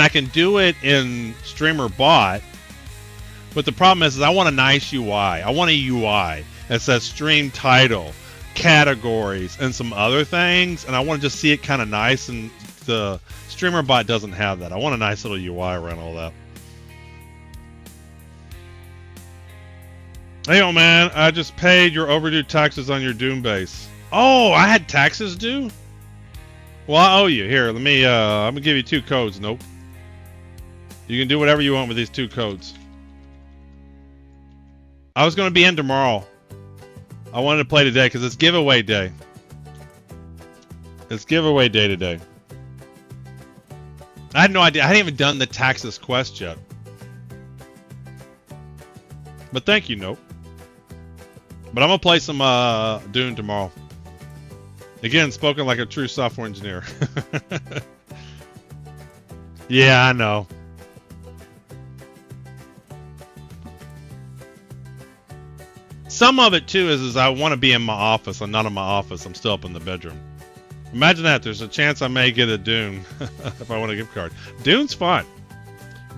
I can do it in Streamer Bot, but the problem is I want a nice UI. I want a UI that says stream title, categories, and some other things, and I want to just see it kind of nice, and the Streamer Bot doesn't have that. I want a nice little UI around all that. Hey, oh man, I just paid your overdue taxes on your Doom base. Oh, I had taxes due? Well, I owe you. Here, let me, I'm gonna give you 2 codes. Nope. You can do whatever you want with these 2 codes. I was gonna be in tomorrow. I wanted to play today because it's giveaway day. It's giveaway day today. I had no idea. I hadn't even done the taxes quest yet. But thank you, Nope. But I'm gonna play some Dune tomorrow. Again, spoken like a true software engineer. Yeah, I know. Some of it too is I want to be in my office. I'm not in my office. I'm still up in the bedroom. Imagine that. There's a chance I may get a Dune if I want a gift card. Dune's fun.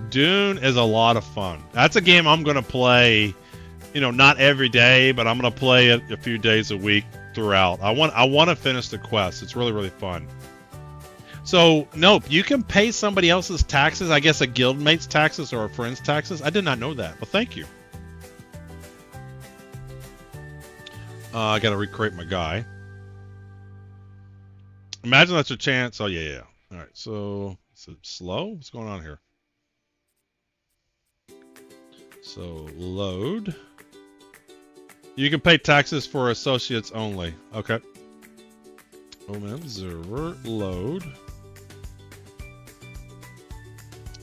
Dune is a lot of fun. That's a game I'm gonna play. You know, not every day, but I'm gonna play it a few days a week throughout. I want to finish the quest. It's really fun. So, Nope, you can pay somebody else's taxes. I guess a guildmate's taxes or a friend's taxes. I did not know that. Well, thank you. I gotta recreate my guy. Imagine that's a chance. Oh yeah. All right. So is it slow? What's going on here? So load. You can pay taxes for associates only. Okay. Observer load.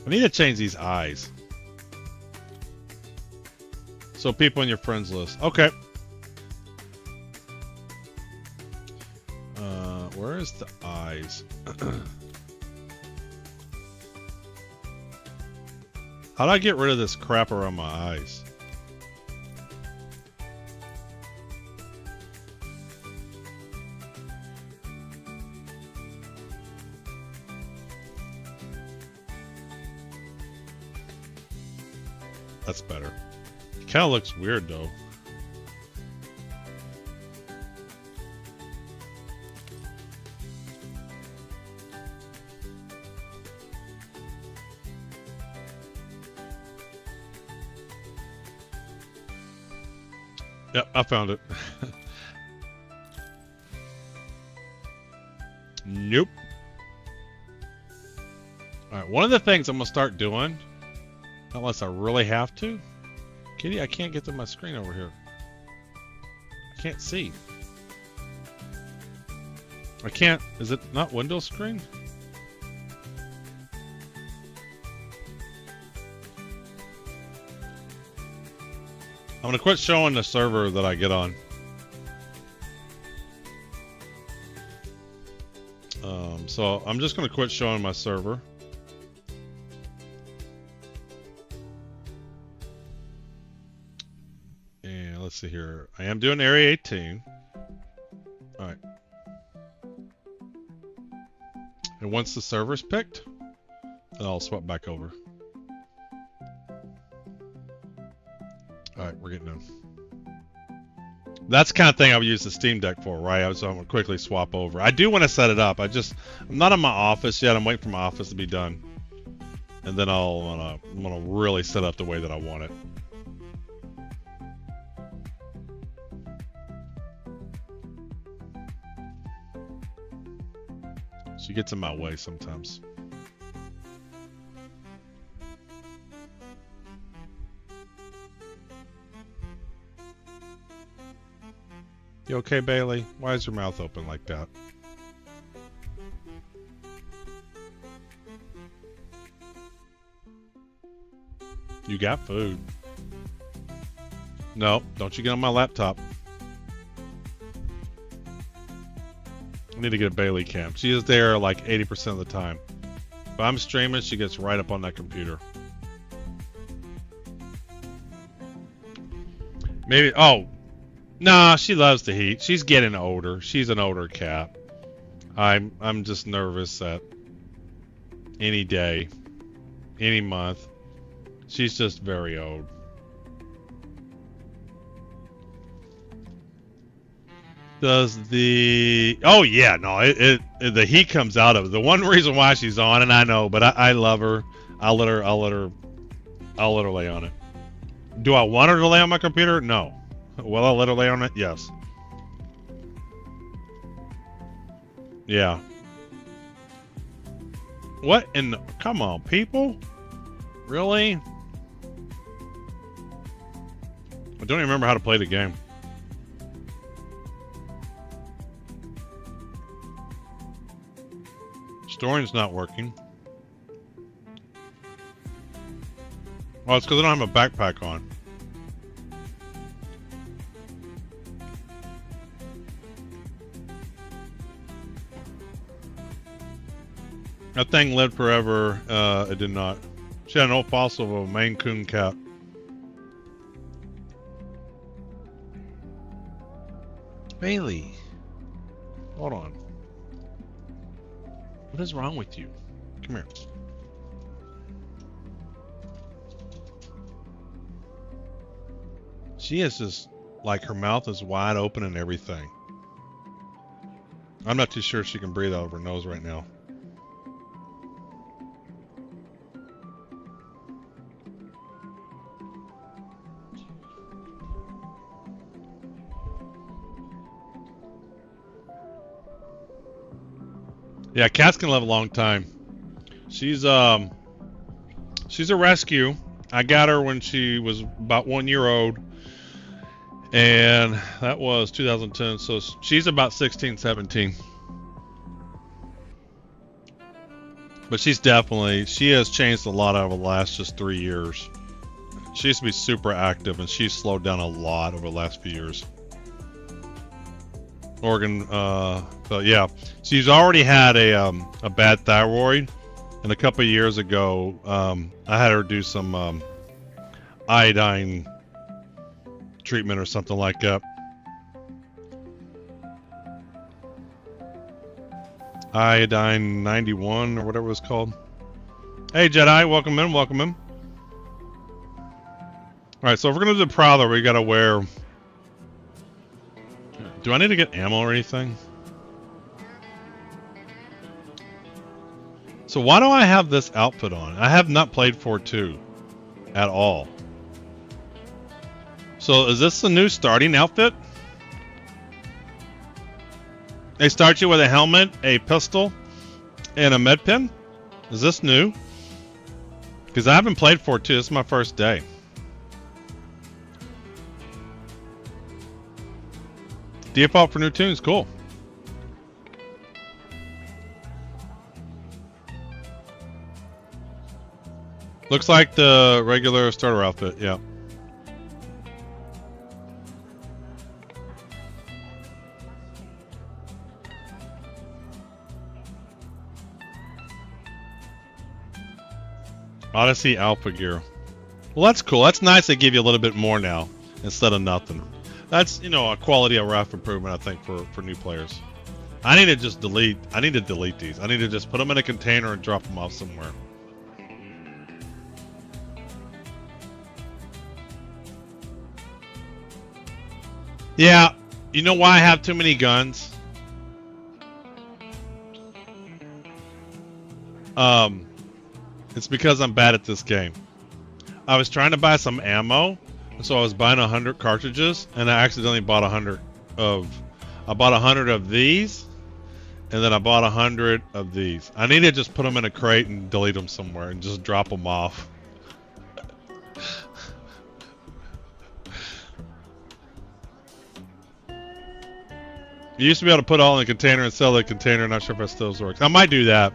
I need to change these eyes. So people in your friends list. Okay. Where is the eyes? How do I get rid of this crap around my eyes? That's better. It kind of looks weird though. Yep, I found it. Nope. Alright, one of the things I'm going to start doing, unless I really have to. Kitty, I can't get to my screen over here. I can't see. I can't. Is it not Windows screen? I'm going to quit showing the server that I get on. So I'm just going to quit showing my server. And let's see here. I am doing Area 18. All right. And once the server's picked, then I'll swap back over. Alright, we're getting done. That's the kind of thing I would use the Steam Deck for, right? So I'm going to quickly swap over. I do want to set it up. I'm not in my office yet. I'm waiting for my office to be done. And then I'm gonna really set up the way that I want it. She gets in my way sometimes. You okay, Bailey? Why is your mouth open like that? You got food. No, don't you get on my laptop. I need to get a Bailey cam. She is there like 80% of the time. If I'm streaming, she gets right up on that computer. Maybe, oh. Nah, she loves the heat. She's getting older. She's an older cat. I'm just nervous that any day any month. She's just very old. Does the... Oh, yeah, no, the heat comes out of it. The one reason why she's on, and I know, but I love her. I'll let her lay on it. Do I want her to lay on my computer? No. Will I let her lay on it? Yes. Yeah. What in the... Come on, people? Really? I don't even remember how to play the game. Storing's not working. Oh, it's because I don't have a backpack on. That thing lived forever. It did not. She had an old fossil of a Maine Coon cat. Bailey. Hold on. What is wrong with you? Come here. She is just like her mouth is wide open and everything. I'm not too sure she can breathe out of her nose right now. Yeah, cats can live a long time. She's a rescue. I got her when she was about 1 year old, and that was 2010. So she's about 16, 17. But she has changed a lot over the last just 3 years. She used to be super active, and she's slowed down a lot over the last few years. Organ, but yeah, she's already had a bad thyroid, and a couple of years ago, I had her do some iodine treatment or something like that. Iodine 91 or whatever it was called. Hey Jedi, welcome in, welcome in. Alright, so if we're gonna do the Prowler, we gotta wear... Do I need to get ammo or anything? So why do I have this outfit on? I have not played 4-2 at all. So is this the new starting outfit? They start you with a helmet, a pistol, and a med pen? Is this new? Because I haven't played 4-2. This is my first day. Default for new tunes, cool. Looks like the regular starter outfit, yeah. Odyssey Alpha gear. Well, that's cool. That's nice. They give you a little bit more now instead of nothing. That's, you know, a quality of rough improvement, I think, for new players. I need to just delete. I need to delete these. I need to just put them in a container and drop them off somewhere. Yeah, you know why I have too many guns? It's because I'm bad at this game. I was trying to buy some ammo. So I was buying 100 cartridges, and I accidentally bought 100 of... I bought 100 of these, and then I bought 100 of these. I need to just put them in a crate and delete them somewhere and just drop them off. You used to be able to put all in a container and sell the container. Not sure if that still works. I might do that,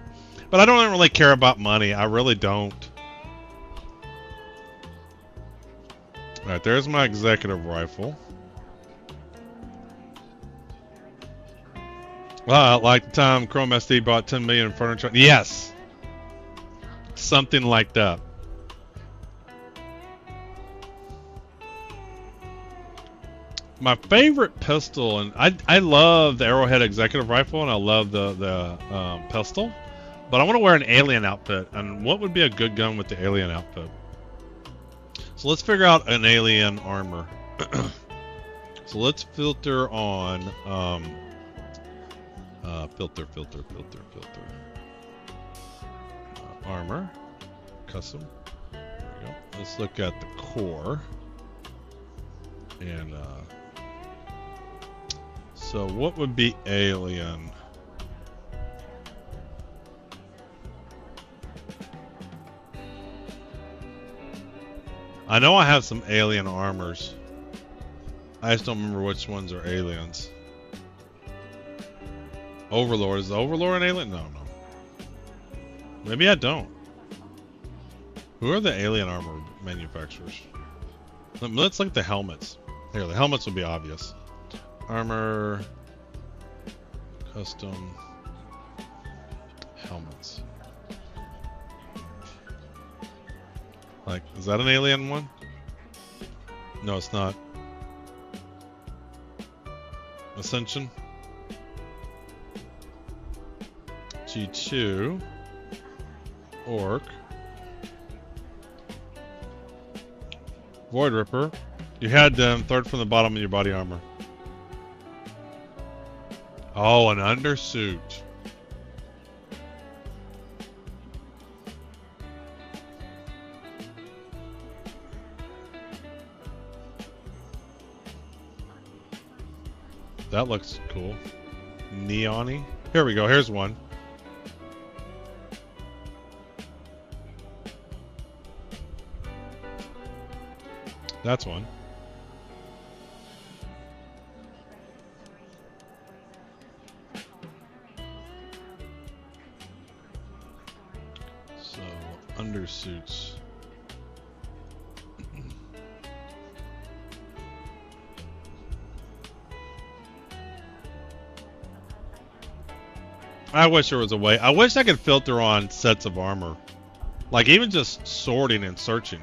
but I don't really care about money. I really don't. Alright, there's my executive rifle. Like the time Chrome SD bought 10 million in furniture. Yes! Something like that. My favorite pistol, and I love the Arrowhead executive rifle, and I love the pistol. But I want to wear an alien outfit, and what would be a good gun with the alien outfit? So let's figure out an alien armor. So let's filter on filter. Armor, custom. There we go. Let's look at the core, and so what would be alien? I know I have some alien armors. I just don't remember which ones are aliens. Overlord. Is the Overlord an alien? No. Maybe I don't. Who are the alien armor manufacturers? Let's look at the helmets. Here, the helmets will be obvious. Armor. Custom. Helmets. Like, is that an alien one? No, it's not. Ascension. G2. Orc. Void Ripper. You had them third from the bottom of your body armor. Oh, an undersuit. That looks cool. Neon-y. Here we go. Here's one. That's one. So, undersuits. I wish there was a way. I wish I could filter on sets of armor. Like even just sorting and searching.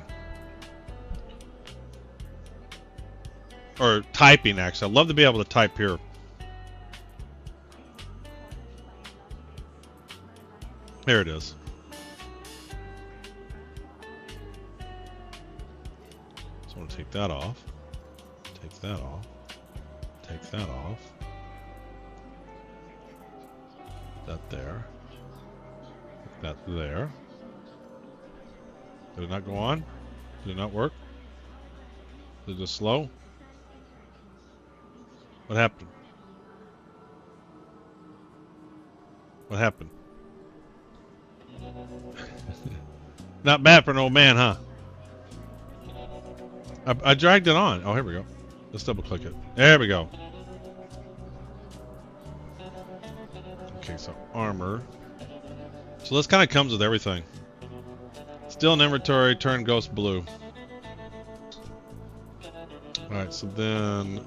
Or typing, actually. I'd love to be able to type here. Here it is. So I want to take that off. Take that off. Take that off. That there. That there. Did it not go on? Did it not work? Is it just slow? What happened? What happened? Not bad for an old man, huh? I dragged it on. Oh, here we go. Let's double click it. There we go. Okay, so armor. So this kind of comes with everything. Still in inventory, turn ghost blue. Alright, so then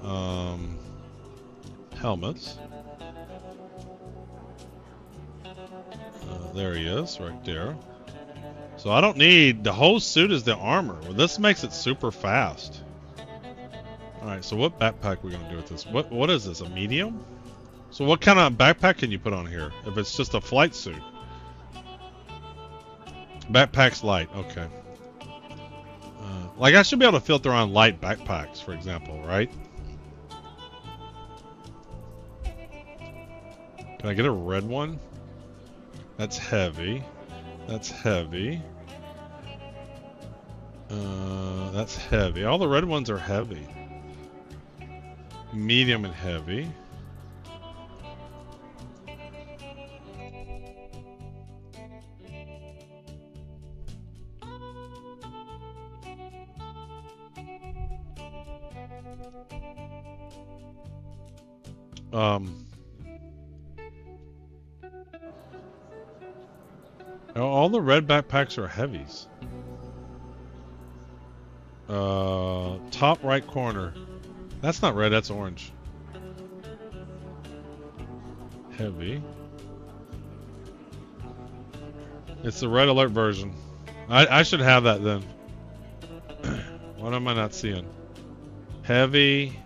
helmets. There he is, right there. So I don't need, the whole suit is the armor. Well, this makes it super fast. Alright, so what backpack are we going to do with this? What is this, a medium? So what kind of backpack can you put on here? If it's just a flight suit. Backpack's light, okay. Like I should be able to filter on light backpacks, for example, right? Can I get a red one? That's heavy. That's heavy. That's heavy. All the red ones are heavy. Medium and heavy. All the red backpacks are heavies. Top right corner. That's not red, that's orange. Heavy. It's the red alert version. I should have that then. What am I not seeing? Heavy,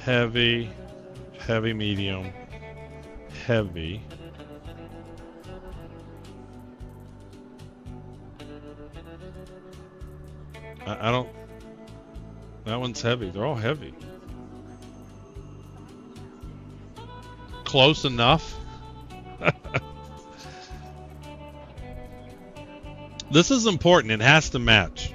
heavy, heavy medium, heavy. I don't... That one's heavy. They're all heavy. Close enough. This is important. It has to match.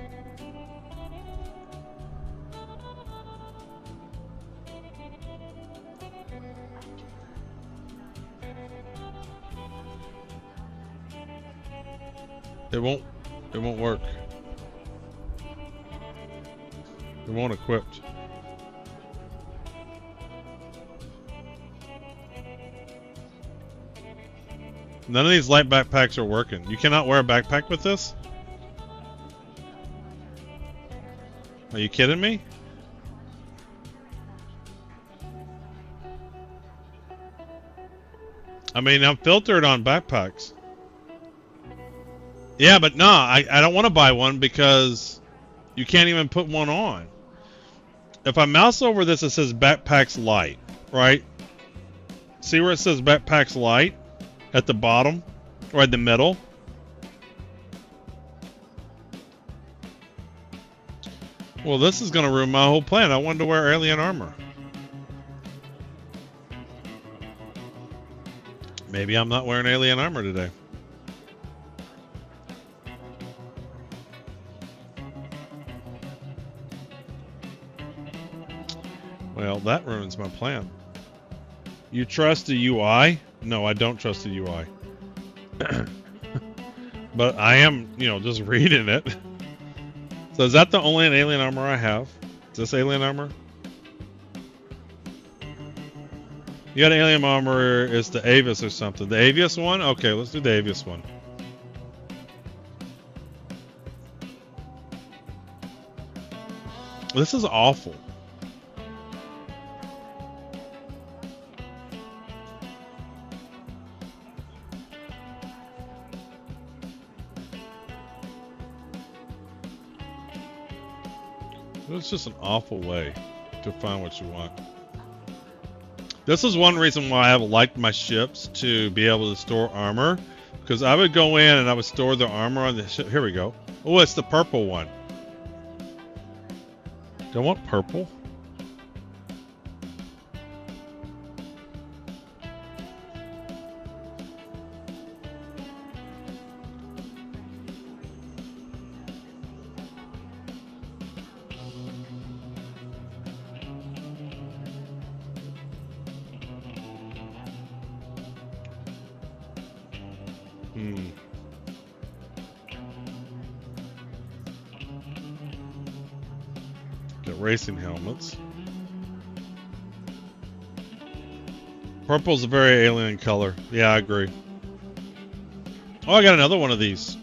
It won't work. It won't equip. None of these light backpacks are working. You cannot wear a backpack with this? Are you kidding me? I mean, I'm filtered on backpacks. Yeah, but no, I don't want to buy one because you can't even put one on. If I mouse over this, it says Backpacks Light, right? See where it says Backpacks Light? At the bottom? Or at the middle? Well, this is going to ruin my whole plan. I wanted to wear alien armor. Maybe I'm not wearing alien armor today. Well, that ruins my plan. You trust the UI? No, I don't trust the UI. But I am, you know, just reading it. So is that the only alien armor I have? Is this alien armor? You got alien armor, it's the Avis or something. The Avius one? Okay, let's do the Avius one. This is awful. It's just an awful way to find what you want. This is one reason why I have liked my ships to be able to store armor. Because I would go in and I would store the armor on the ship. Here we go. Oh, it's the purple one. Do I want purple? Get racing helmets. Purple's a very alien color. Yeah, I agree. Oh, I got another one of these.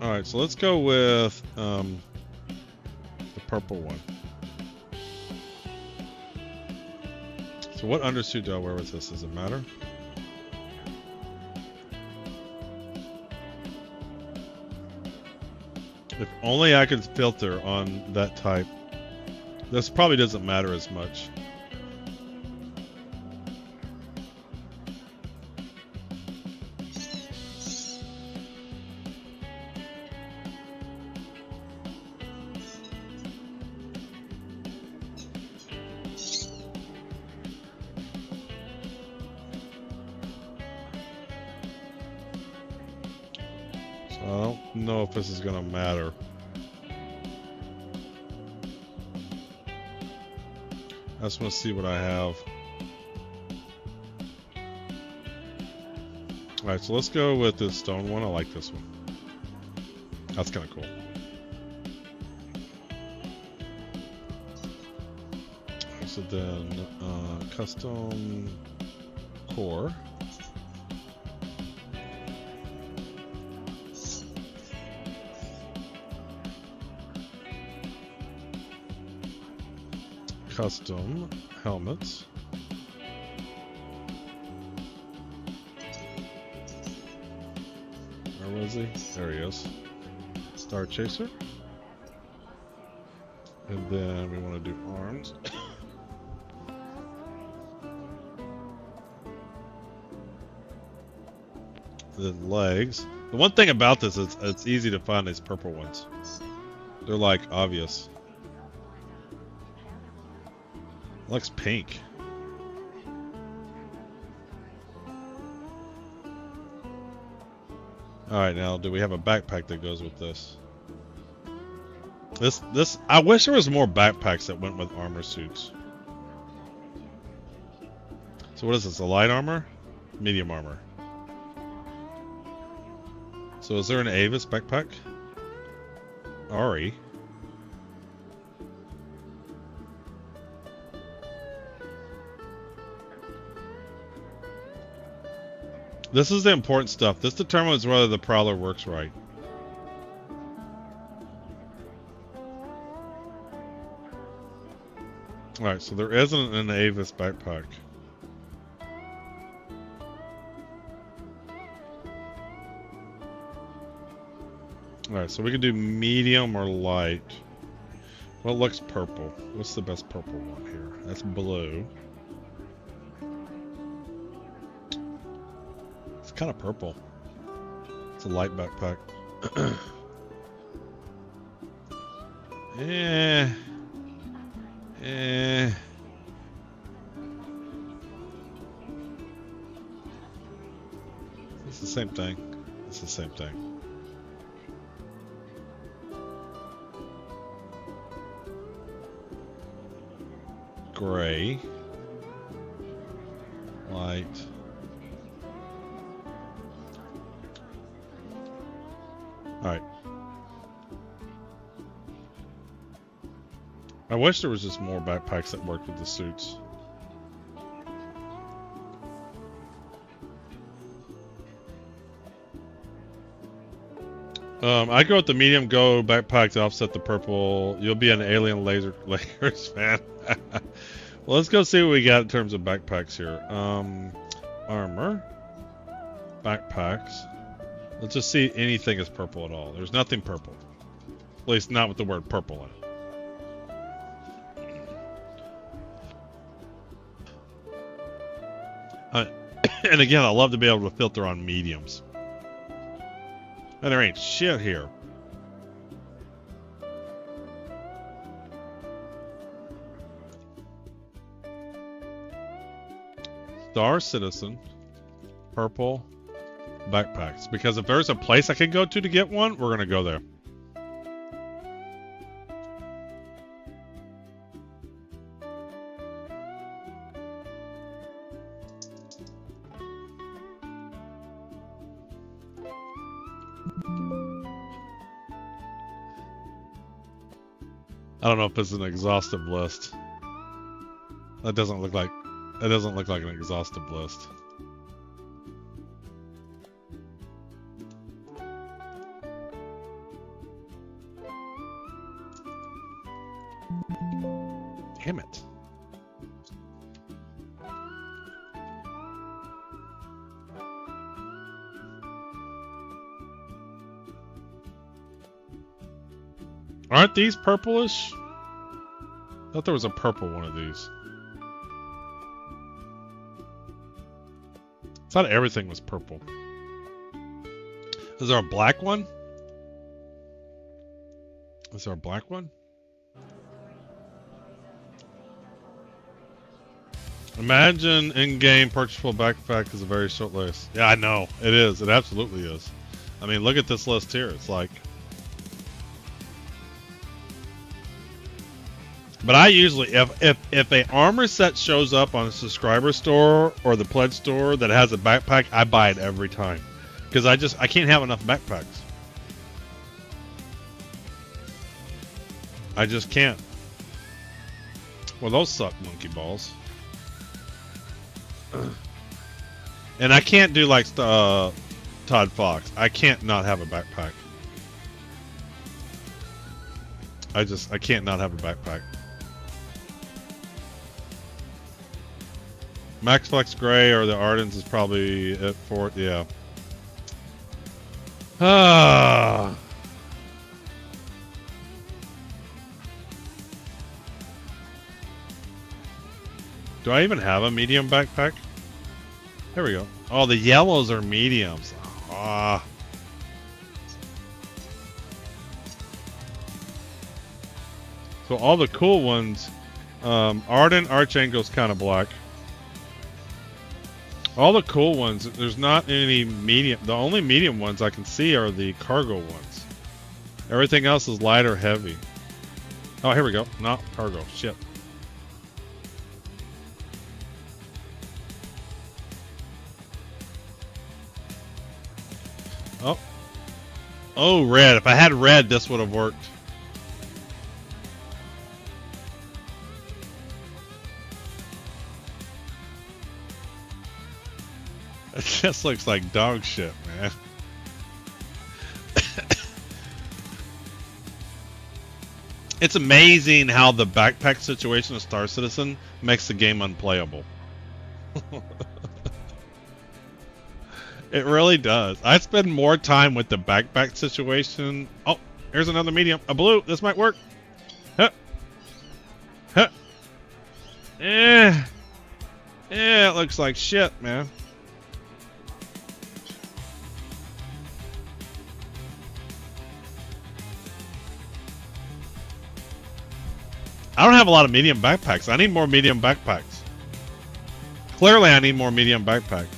Alright, so let's go with the purple one. So what undersuit do I wear with this? Does it matter? If only I could filter on that type. This probably doesn't matter as much. I don't know if this is going to matter. I just want to see what I have. Alright, so let's go with this stone one. I like this one. That's kind of cool. So then, custom core. Custom helmets. Where was he? There he is. Star Chaser. And then we want to do arms. Then legs. The one thing about this is it's easy to find these purple ones. They're like obvious. It looks pink. Alright, now do we have a backpack that goes with this? This I wish there was more backpacks that went with armor suits. So what is this? A light armor? Medium armor. So is there an Avis backpack? Ari. This is the important stuff. This determines whether the Prowler works right. Alright, so there isn't an Avis backpack. Alright, so we can do medium or light. What looks purple? What's the best purple one here? That's blue. It's kind of purple. It's a light backpack. It's the same thing. It's the same thing. Gray. Light. Alright. I wish there was just more backpacks that worked with the suits. I go with the medium go backpack to offset the purple. You'll be an alien Lakers fan. Well, let's go see what we got in terms of backpacks here. Armor. Backpacks. Let's just see anything is purple at all. There's nothing purple. At least not with the word purple in it. And again, I love to be able to filter on mediums. And there ain't shit here. Star Citizen, purple, backpacks. Because if there's a place I can go to get one, we're gonna go there. I don't know if it's an exhaustive list. That doesn't look like an exhaustive list. Damn it. Aren't these purplish? I thought there was a purple one of these. I thought everything was purple. Is there a black one? Is there a black one? Imagine in-game purchasable backpack is a very short list. Yeah, I know. It is. It absolutely is. I mean, look at this list here. It's like... But I usually, if a armor set shows up on a subscriber store or the pledge store that has a backpack, I buy it every time. Because I can't have enough backpacks. I just can't. Well, those suck, monkey balls. And I can't do like Todd Fox. I can't not have a backpack. I can't not have a backpack. Max Flex Gray or the Ardens is probably it for it, yeah. Do I even have a medium backpack? There we go. Oh, the yellows are mediums. Ah. So all the cool ones, Ardent Archangel's kind of black. All the cool ones, there's not any medium. The only medium ones I can see are the cargo ones. Everything else is light or heavy. Oh, here we go. Not cargo. Shit. Oh. Oh, red. If I had red, this would have worked. It just looks like dog shit, man. It's amazing how the backpack situation of Star Citizen makes the game unplayable. It really does. I spend more time with the backpack situation. Oh, here's another medium. A blue. This might work. Huh. Huh. Yeah, it looks like shit, man. I don't have a lot of medium backpacks. I need more medium backpacks. Clearly, I need more medium backpacks.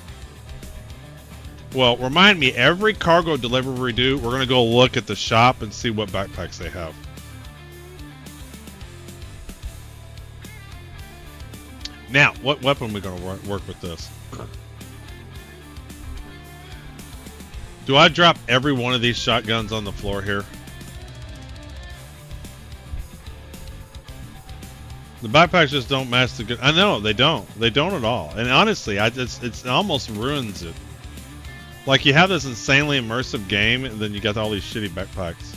Well, remind me, every cargo delivery we do, we're going to go look at the shop and see what backpacks they have. Now, what weapon are we going to work with this? Do I drop every one of these shotguns on the floor here? The backpacks just don't match the good. I know they don't. They don't at all. And honestly, it almost ruins it. Like you have this insanely immersive game, and then you got all these shitty backpacks.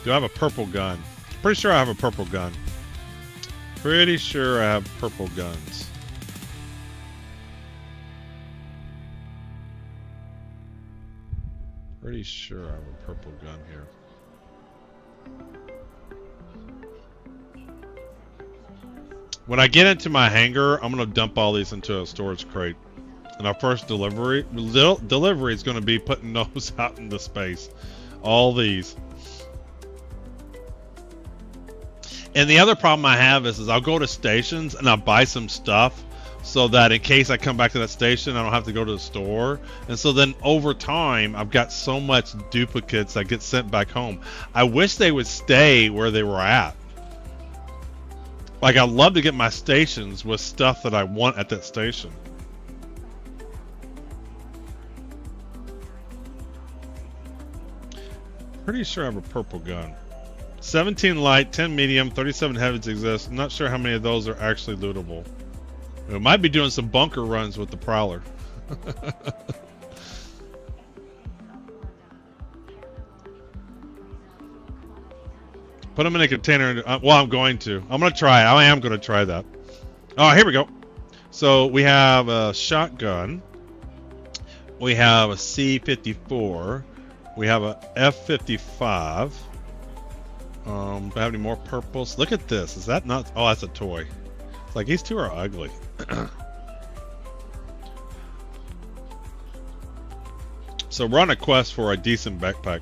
Do I have a purple gun? Pretty sure I have a purple gun. Pretty sure I have purple guns. Pretty sure I have a purple gun here. When I get into my hangar, I'm going to dump all these into a storage crate. And our first delivery is going to be putting those out into space. All these. And the other problem I have is I'll go to stations and I'll buy some stuff so that in case I come back to that station, I don't have to go to the store. And so then over time, I've got so much duplicates that get sent back home. I wish they would stay where they were at. Like, I'd love to get my stations with stuff that I want at that station. Pretty sure I have a purple gun. 17 light, 10 medium, 37 heavies exist. I'm not sure how many of those are actually lootable. We might be doing some bunker runs with the Prowler. Put them in a container. Well, I'm going to. I'm going to try. I am going to try that. Oh, here we go. So we have a shotgun. We have a C-54. We have a F-55. Do I have any more purples? Look at this. Is that not? Oh, that's a toy. It's like these two are ugly. So we're on a quest for a decent backpack.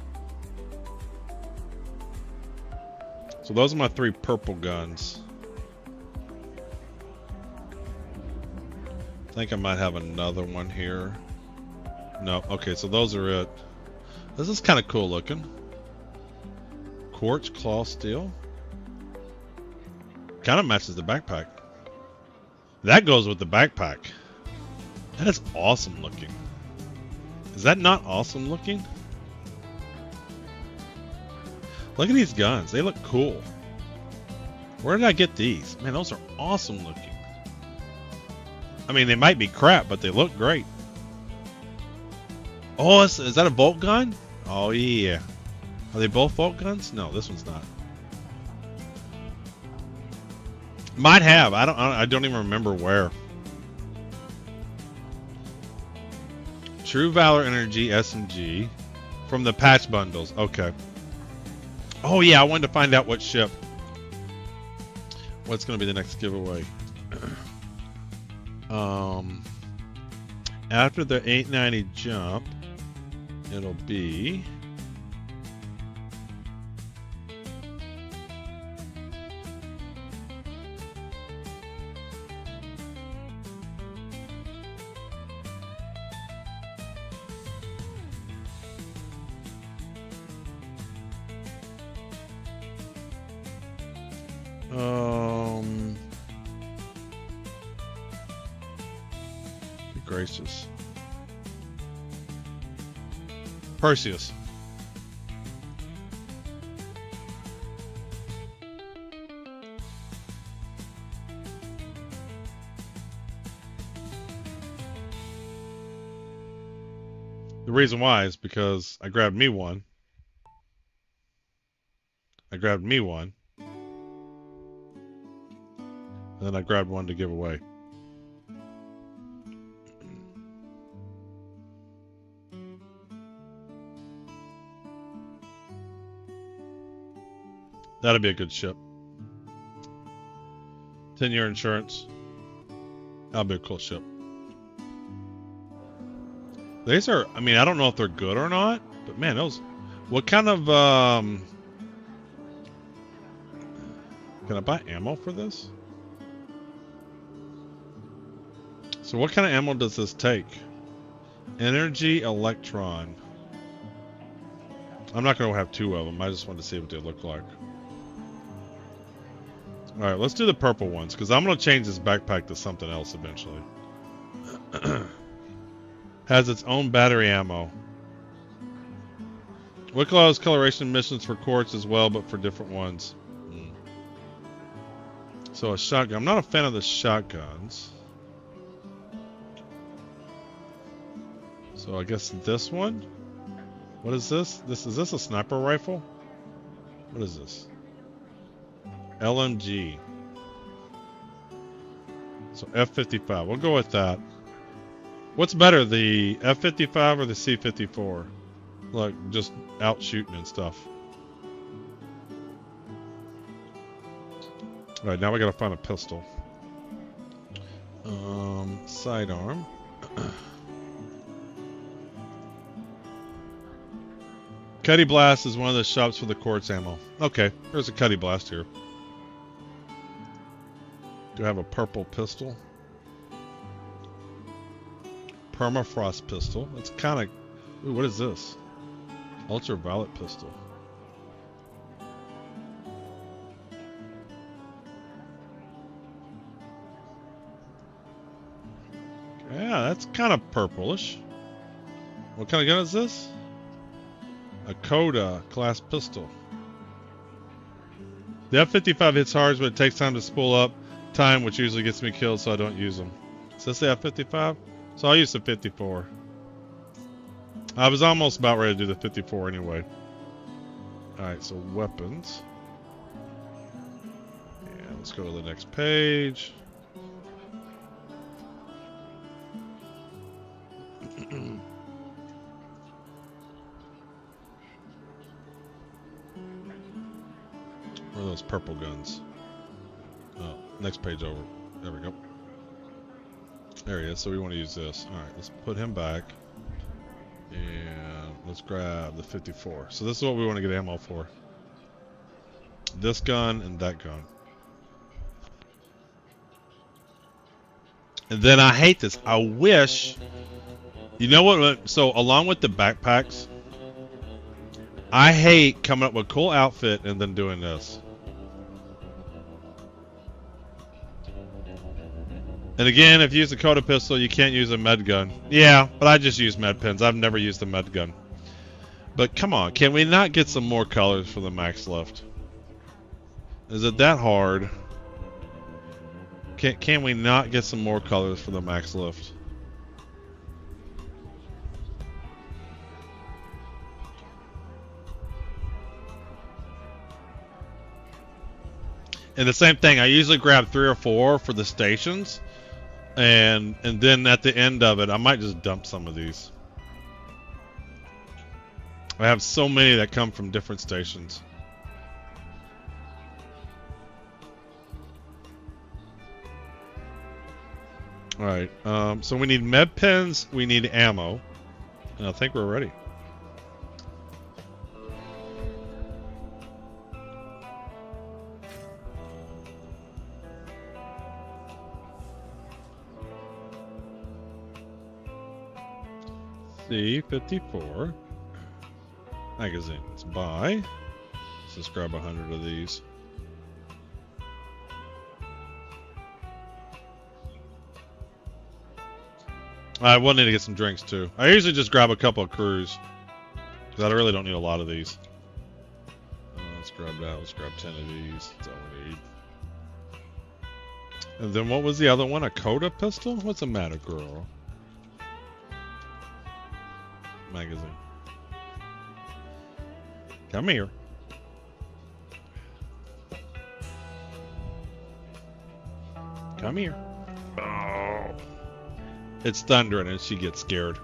So those are my 3 purple guns. I think I might have another one here. No, okay, so those are it. This is kind of cool looking. Quartz claw steel. Kind of matches the backpack. That goes with the backpack. That is awesome looking. Is that not awesome looking? Look at these guns. They look cool. Where did I get these? Man, those are awesome looking. I mean, they might be crap, but they look great. Oh, is that a bolt gun? Oh, yeah. Are they both bolt guns? No, this one's not. Might have. I don't even remember where. True Valor Energy SMG from the patch bundles. Okay. Oh yeah, I wanted to find out what ship. What's going to be the next giveaway? After the 890 jump, it'll be... Be gracious. Perseus. The reason why is because I grabbed me one. And then I grabbed one to give away. That'd be a good ship. 10-year insurance. That'll be a cool ship. These are, I mean, I don't know if they're good or not, but man, those, what kind of, can I buy ammo for this? So what kind of ammo does this take? Energy electron. I'm not going to have two of them. I just wanted to see what they look like. Alright, let's do the purple ones, because I'm going to change this backpack to something else eventually. Has its own battery ammo. Wick allows coloration missions for quartz as well, but for different ones. So a shotgun. I'm not a fan of the shotguns. So I guess this one? What is this? Is this a sniper rifle? What is this? LMG. So F-55. We'll go with that. What's better, the F-55 or the C-54? Like, just out shooting and stuff. Alright, now we gotta find a pistol. Sidearm. Cuddy Blast is one of the shops for the quartz ammo. Okay, there's a Cuddy Blast here. Do I have a purple pistol? Permafrost pistol. It's kind of... Ooh, what is this? Ultraviolet pistol. Yeah, that's kind of purplish. What kind of gun is this? A Coda class pistol. The F-55 hits hard, but it takes time to spool up. Time, which usually gets me killed, so I don't use them. Is this the F-55? So I'll use the 54. I was almost about ready to do the 54 anyway. Alright, so weapons. And let's go to the next page. Where are those purple guns? Oh, next page over. There we go. There he is. So we want to use this. Alright, let's put him back. And let's grab the 54. So this is what we want to get ammo for. This gun and that gun. And then I hate this. I wish... You know what? So along with the backpacks, I hate coming up with a cool outfit and then doing this. And again, if you use a Coda pistol, you can't use a med gun. Yeah, but I just use med pens. I've never used a med gun. But come on, can we not get some more colors for the max lift? Is it that hard? Can we not get some more colors for the max lift? And the same thing, I usually grab 3 or 4 for the stations. And then at the end of it, I might just dump some of these. I have so many that come from different stations. Alright, so we need med pens, we need ammo, and I think we're ready. C54 magazines. Buy. Let's just grab 100 of these. I will need to get some drinks too. I usually just grab a couple of crews because I really don't need a lot of these. Let's grab that. Let's grab 10 of these. That's all we need. And then what was the other one? A Coda pistol? What's the matter, girl? Magazine. Come here. Come here. Oh. It's thundering and she gets scared.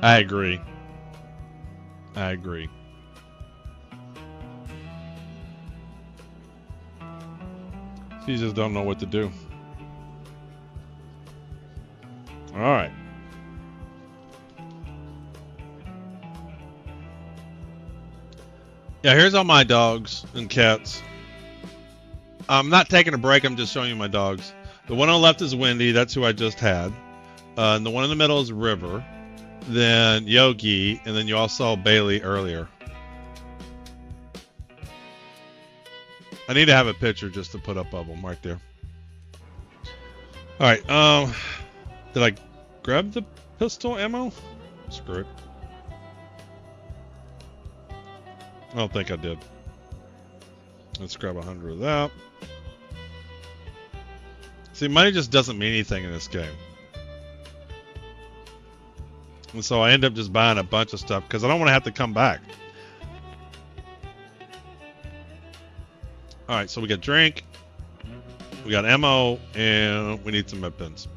I agree. I agree. She just don't know what to do. All right. Yeah, here's all my dogs and cats. I'm not taking a break. I'm just showing you my dogs. The one on the left is Wendy. That's who I just had. And the one in the middle is River. Then Yogi. And then you all saw Bailey earlier. I need to have a picture just to put up of them right there. All right. Did I grab the pistol ammo? Screw it. I don't think I did. Let's grab 100 of that. See, money just doesn't mean anything in this game. And so I end up just buying a bunch of stuff because I don't want to have to come back. Alright, so we got drink, we got ammo, and we need some med pens.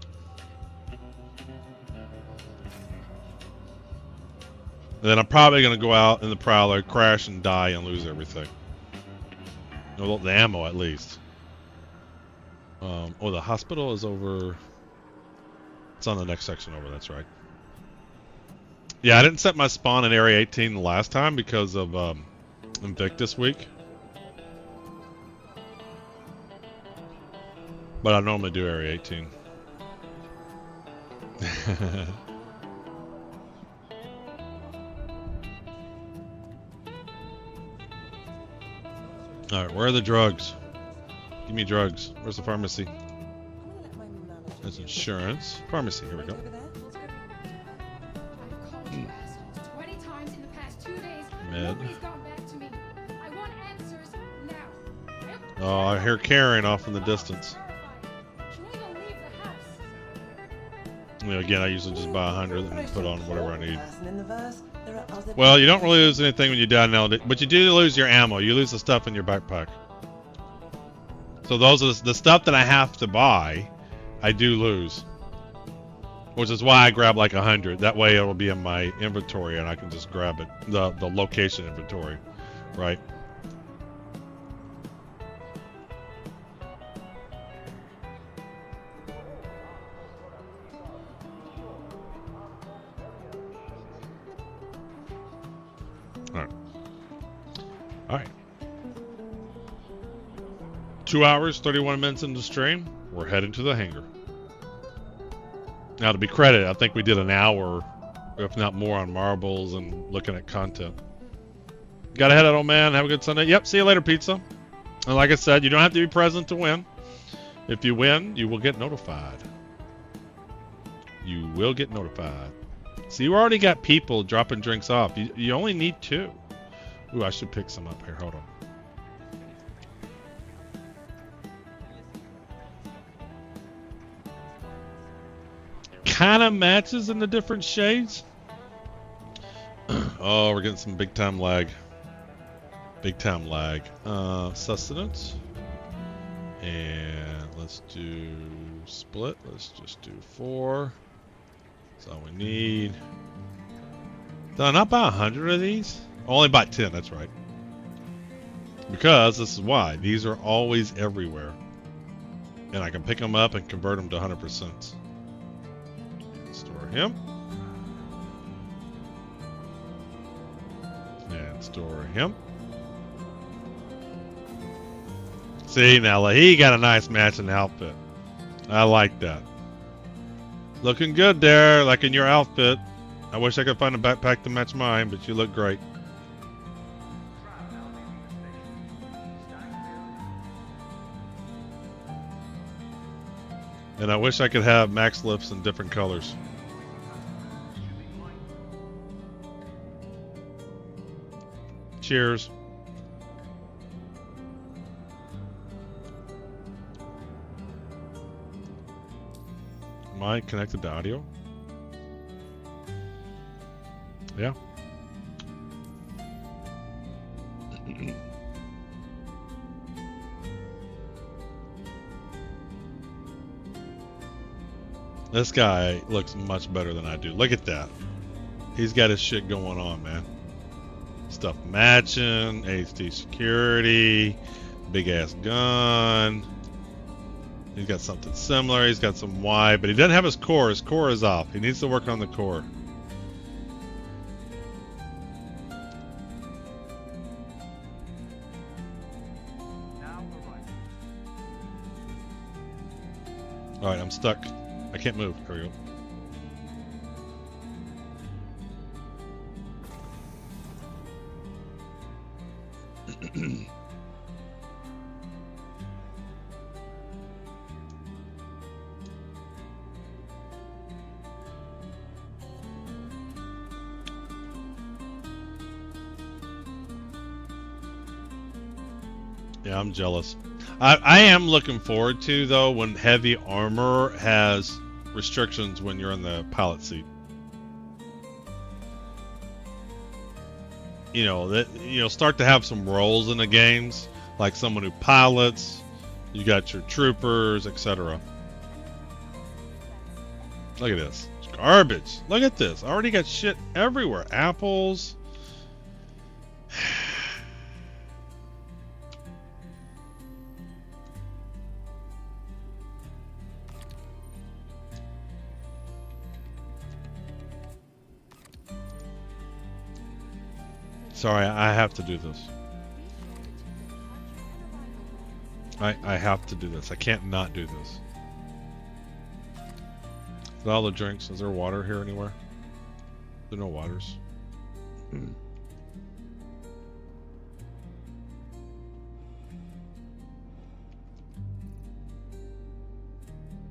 And then I'm probably going to go out in the Prowler, crash and die and lose everything. Well, the ammo at least. Oh, the hospital is over. It's on the next section over, that's right. Yeah, I didn't set my spawn in Area 18 the last time because of Invictus Week. But I normally do Area 18. Alright, where are the drugs? Give me drugs. Where's the pharmacy? That's insurance. Pharmacy, here we go. Med. Oh, I hear Karen off in the distance. You know, again, I usually just buy 100 and put on whatever I need. Well, you don't really lose anything when you die now, but you do lose your ammo. You lose the stuff in your backpack. So those are the stuff that I have to buy, I do lose. Which is why I grab like 100. That way it'll be in my inventory and I can just grab it. The location inventory, right? Alright. 2 hours, 31 minutes into the stream. We're heading to the hangar. Now, to be credited, I think we did an hour, if not more, on marbles and looking at content. Gotta head out, old man. Have a good Sunday. Yep, see you later, pizza. And like I said, you don't have to be present to win. If you win, you will get notified. You will get notified. See, you already got people dropping drinks off. You only need 2. Ooh, I should pick some up here. Hold on. Kind of matches in the different shades. Oh, we're getting some big time lag. Big time lag. Sustenance. And let's do split. Let's just do 4. That's all we need. Did I not buy 100 of these? Only bought 10, that's right. Because this is why. These are always everywhere. And I can pick them up and convert them to 100%. Store him. And store him. See, now he got a nice matching outfit. I like that. Looking good there, like in your outfit. I wish I could find a backpack to match mine, but you look great. And I wish I could have max lifts in different colors. Cheers. Am I connected to audio? Yeah. This guy looks much better than I do. Look at that. He's got his shit going on, man. Stuff matching, HD security, big ass gun. He's got something similar. He's got some Y, but he doesn't have his core. His core is off. He needs to work on the core. All right, I'm stuck. I can't move. There we go. Yeah, I'm jealous. I am looking forward to, though, when heavy armor has restrictions when you're in the pilot seat. You know, that you'll start to have some roles in the games, like someone who pilots, you got your troopers, etc. Look at this. It's garbage. Look at this. I already got shit everywhere. Apples. Sorry, I have to do this. I have to do this. I can't not do this. With all the drinks, is there water here anywhere? There are no waters.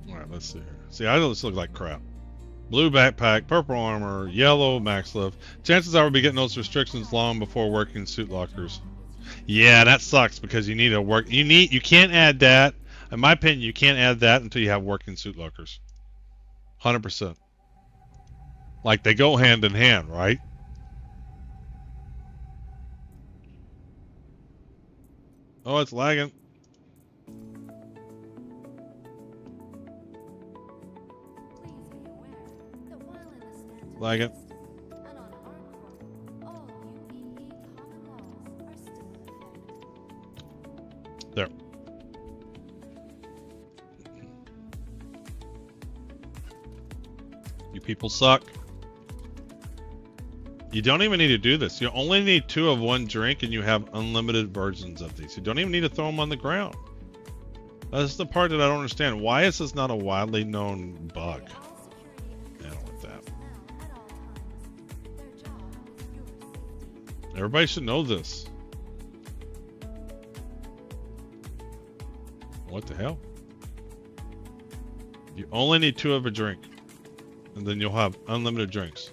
Alright, let's see here. See, I just look like crap. Blue backpack, purple armor, yellow max lift. Chances are we'll be getting those restrictions long before working suit lockers. Yeah, that sucks because you need to work. You can't add that. In my opinion, you can't add that until you have working suit lockers. 100%. Like they go hand in hand, right? Oh, it's lagging. Lagging. There. You people suck. You don't even need to do this. You only need 2 of one drink and you have unlimited versions of these. You don't even need to throw them on the ground. That's the part that I don't understand. Why is this not a widely known bug? I don't want that. Everybody should know this. What the hell? You only need 2 of a drink. And then you'll have unlimited drinks.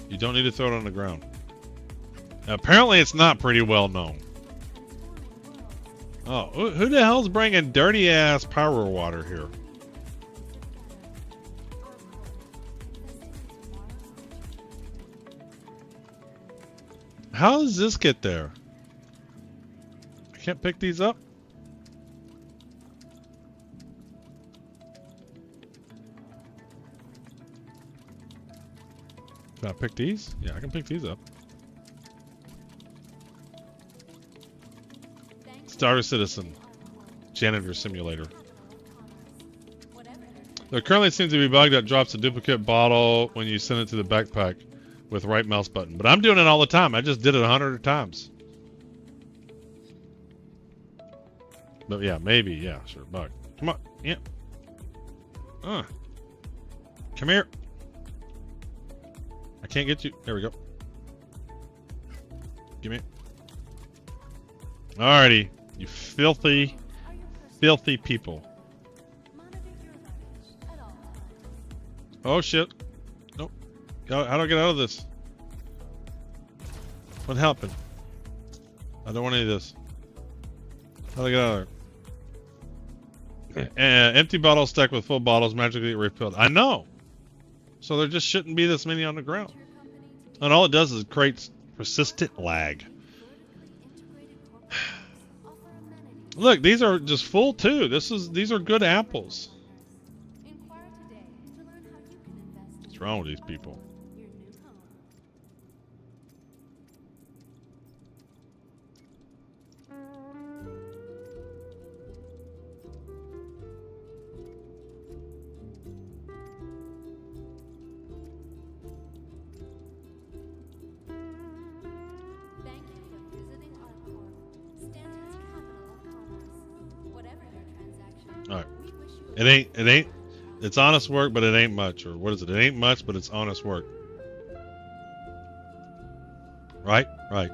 You don't need to throw it on the ground. Now, apparently it's not pretty well known. Oh, who the hell's bringing dirty ass power water here? How does this get there? I can't pick these up? Can I pick these? Yeah, I can pick these up. Star Citizen. Janitor Simulator. There currently seems to be a bug that drops a duplicate bottle when you send it to the backpack with right mouse button. But I'm doing it all the time. I just did it 100 times. But yeah, maybe. Yeah, sure. Bug. Come on. Yeah. Come here. I can't get you. There we go. Give me it. Alrighty. You filthy, filthy people. Oh shit. Nope. How do I get out of this? What happened? I don't want any of this. How do I get out of there? Empty bottles stacked with full bottles magically refilled. I know. So there just shouldn't be this many on the ground. And all it does is create persistent lag. Look, these are just full too. These are good apples. What's wrong with these people? Alright. It's honest work, but it ain't much. Or what is it? It ain't much, but it's honest work. Right? Right.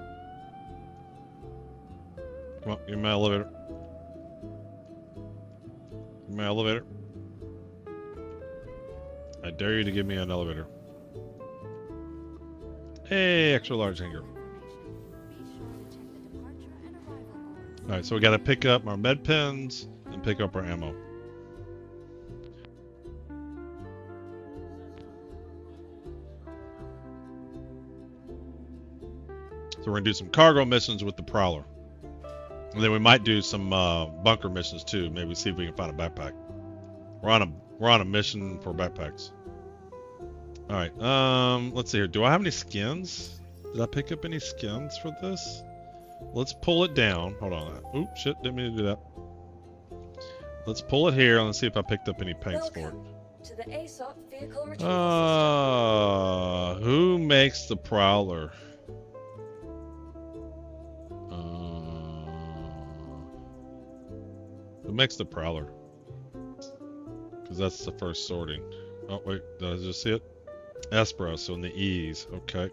Come on, give me my elevator. Give me my elevator. I dare you to give me an elevator. Hey, extra large hanger. Alright, so we gotta pick up our med pens and pick up our ammo. So we're gonna do some cargo missions with the Prowler. And then we might do some bunker missions too. Maybe see if we can find a backpack. We're on a mission for backpacks. Alright, let's see here. Do I have any skins? Did I pick up any skins for this? Let's pull it down. Hold on. Oop, shit, didn't mean to do that. Let's pull it here and let's see if I picked up any paints for it. To the ASOP vehicle retrieval who makes the Prowler? Who makes the Prowler? Because that's the first sorting. Oh, wait, did I just see it? Espero, so in the E's. Okay.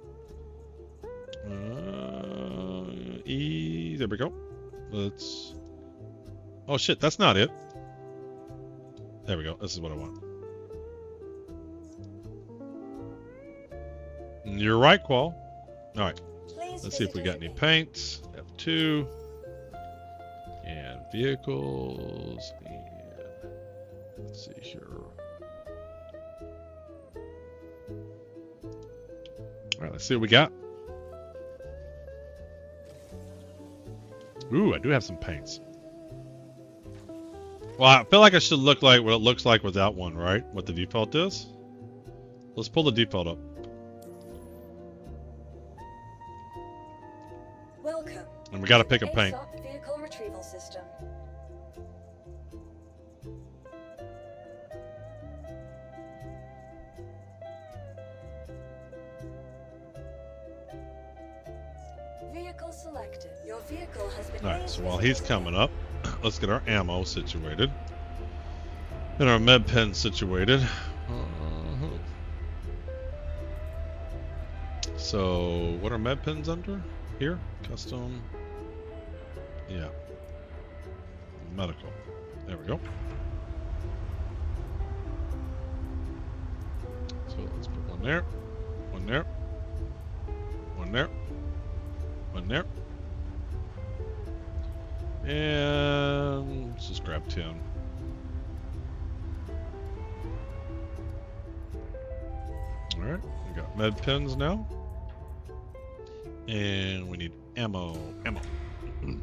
E, there we go. Let's... Oh shit, that's not it. There we go, this is what I want. You're right, Qual. Alright, let's see if we got any paints. F2. And vehicles. And let's see here. Alright, let's see what we got. Ooh, I do have some paints. Well, I feel like I should look like what it looks like without one, right? What the default is. Let's pull the default up. Welcome. And we gotta pick a paint. ASOP vehicle retrieval system. Vehicle selected. Your vehicle has been. Alright, so while he's coming up, let's get our ammo situated. And our med pen situated. So, what are med pens under? Here? Custom. Yeah. Medical. There we go. So let's put one there. One there. One there. One there. And let's just grab 10. Alright, we got med pens now. And we need ammo. Ammo. And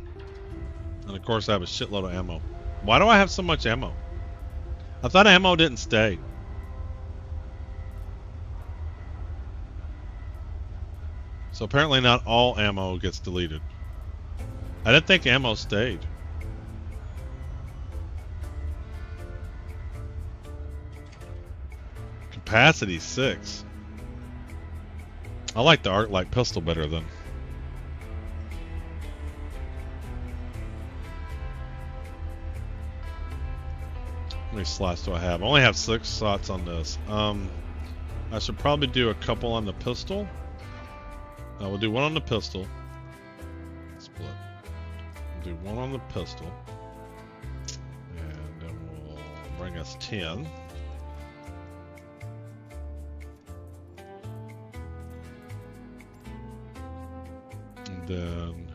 of course I have a shitload of ammo. Why do I have so much ammo? I thought ammo didn't stay. So apparently not all ammo gets deleted. I didn't think ammo stayed. capacity 6. I like the Arc-Light pistol better than. How many slots do I have? I only have 6 slots on this. I should probably do a couple on the pistol. We'll do one on the pistol. Split. We'll do one on the pistol. And then we'll bring us 10. And then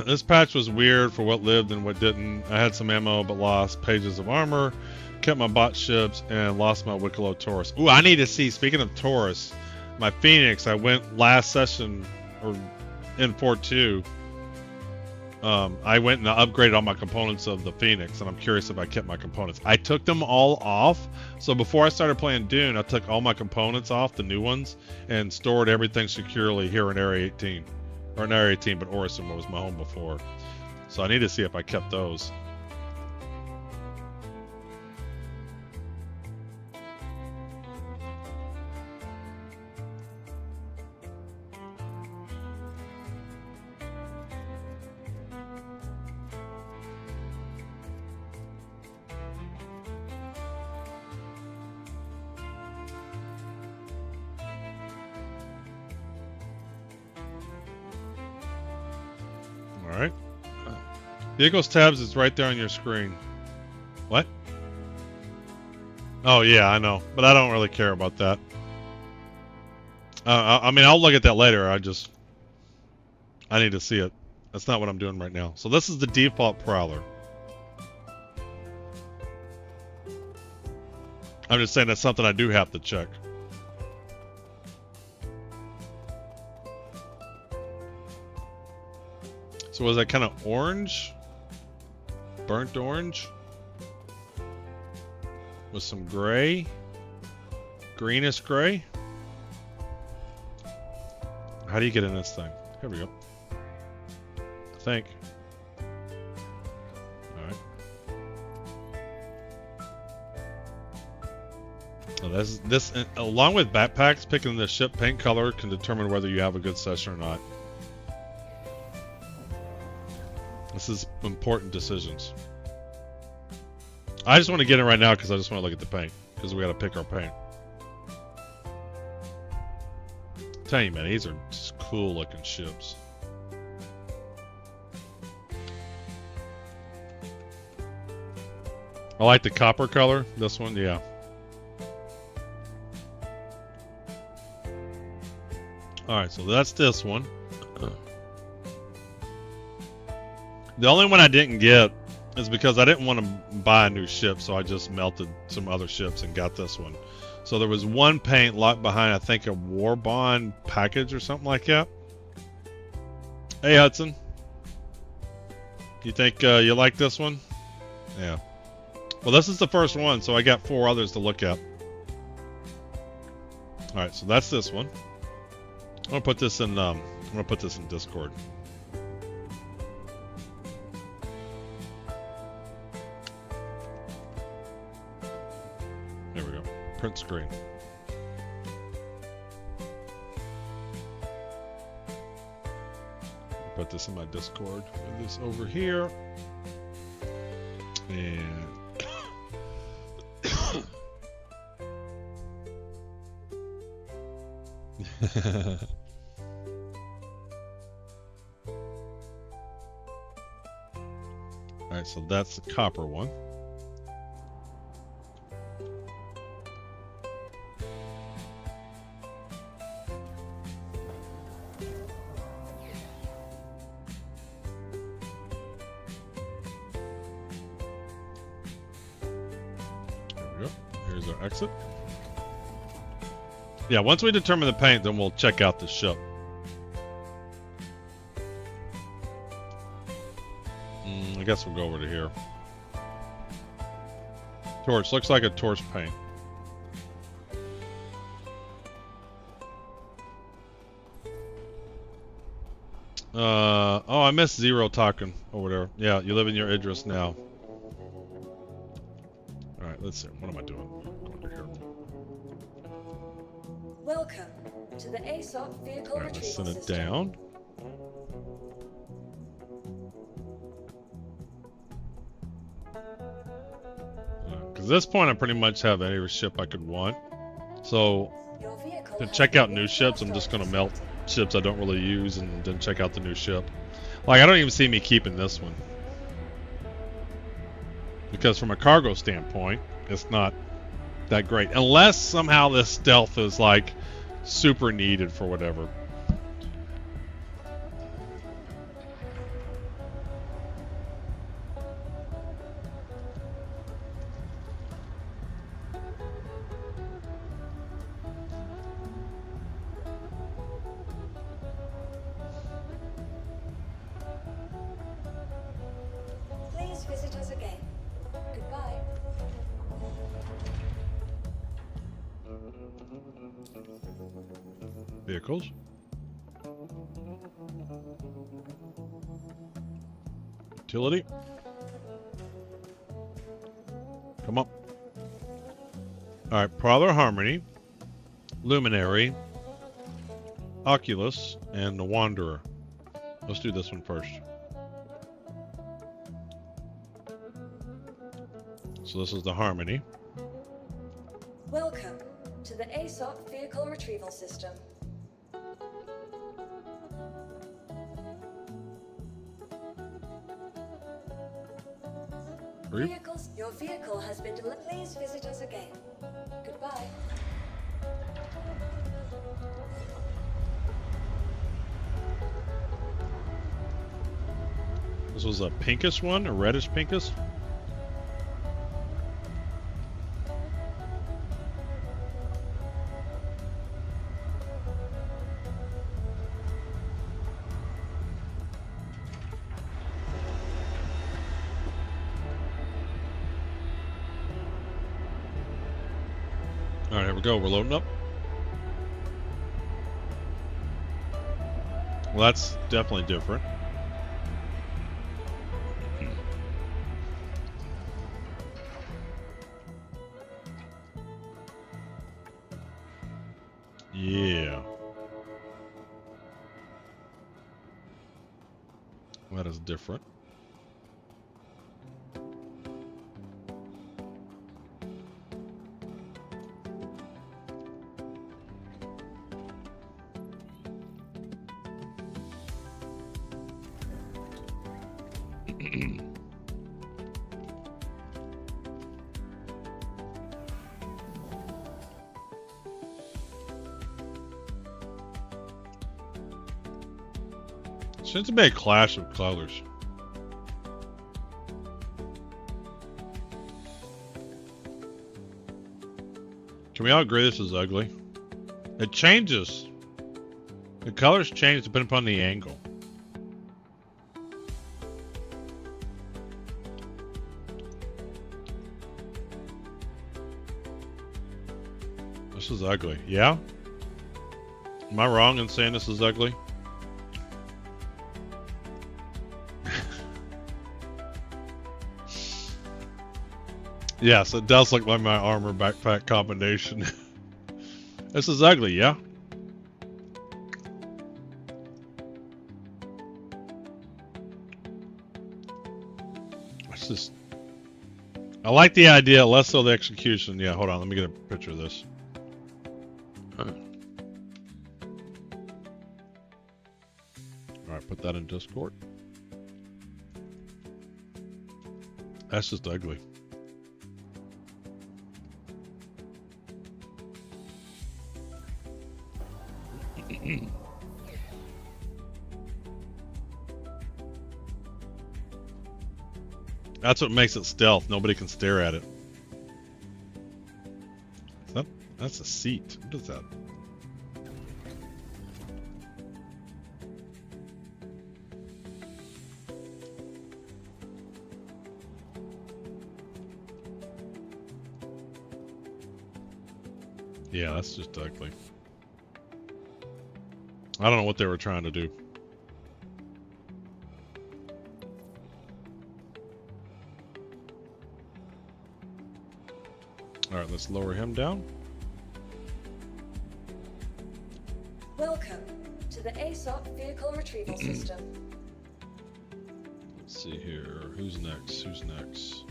this patch was weird for what lived and what didn't. I had some ammo but lost pages of armor, kept my bot ships, and lost my Wicklow Taurus. Ooh, I need to see, speaking of Taurus, my Phoenix, I went last session, or in 4.2, I went and upgraded all my components of the Phoenix, and I'm curious if I kept my components. I took them all off, so before I started playing Dune, I took all my components off, the new ones, and stored everything securely here in Area 18. Or not Area 18, but Orison was my home before. So I need to see if I kept those. Alright. Vehicles tabs is right there on your screen. What? Oh yeah, I know. But I don't really care about that. I mean, I'll look at that later. I need to see it. That's not what I'm doing right now. So this is the default Prowler. I'm just saying that's something I do have to check. So was that kind of orange? Burnt orange? With some gray? Greenish gray? How do you get in this thing? Here we go. I think. Alright. Oh, this, along with backpacks, picking the ship paint color can determine whether you have a good session or not. This is important decisions. I just want to get it right now because I just want to look at the paint. Because we got to pick our paint. Tell you, man, these are just cool looking ships. I like the copper color. This one, yeah. Alright, so that's this one. The only one I didn't get is because I didn't want to buy a new ship, so I just melted some other ships and got this one. So there was one paint locked behind, I think, a War Bond package or something like that. Hey, Hudson. You think you like this one? Yeah. Well, this is the first one, so I got 4 others to look at. All right, so that's this one. I'm gonna put this in. Discord. There we go. Print screen. Put this in my Discord. Put this over here. And alright, so that's the copper one. There we go. Here's our exit. Yeah, once we determine the paint, then we'll check out the ship. I guess we'll go over to here. Torch. Looks like a torch paint. Oh, I missed Zero talking over there. Yeah, you live in your Idris now. Alright, let's see. What am I doing? Go under here. Welcome to the ASOP vehicle All right, let's retrieval send it system. down. Because at this point, I pretty much have any ship I could want. So Your vehicle to has check been out new moved ships, to I'm just going to storage melt ships I don't really use and then check out the new ship. Like, I don't even see me keeping this one. Because from a cargo standpoint, it's not that great. Unless somehow this stealth is, like, super needed for whatever. Please visit us again. Goodbye. Vehicles. Utility. Come on. Alright, Prowler Harmony, Luminary, Oculus, and the Wanderer. Let's do this one first. So this is the Harmony. Welcome to the ASOP vehicle retrieval system. Your vehicle has been delivered. Please visit us again. Goodbye. This was a pinkish one, a reddish pinkish. All right, here we go. We're loading up. Well, that's definitely different. Yeah. That is different. Seems to be a clash of colors. Can we all agree this is ugly? It changes. The colors change depending upon the angle. This is ugly. Yeah? Am I wrong in saying this is ugly? Yes, it does look like my armor backpack combination. This is ugly, yeah? It's just... I like the idea, less so the execution. Yeah, hold on, let me get a picture of this. Alright, put that in Discord. That's just ugly. That's what makes it stealth. Nobody can stare at it. That's a seat. What is that? Yeah, that's just ugly. I don't know what they were trying to do. Alright, let's lower him down. Welcome to the ASOP Vehicle Retrieval System. Let's see here. Who's next? Who's next?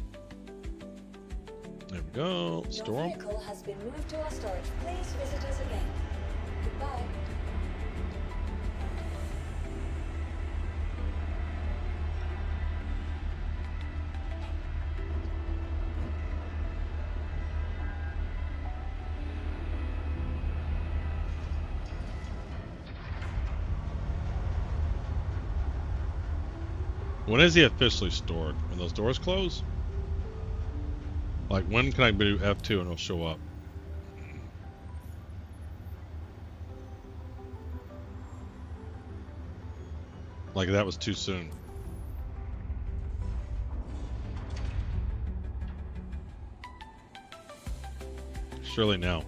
There we go. Your Store 'em. vehicle has been moved to our storage. Please visit us again. Goodbye. When is he officially stored? When those doors close? Like, when can I do F2 and it'll show up? Like, that was too soon. Surely now.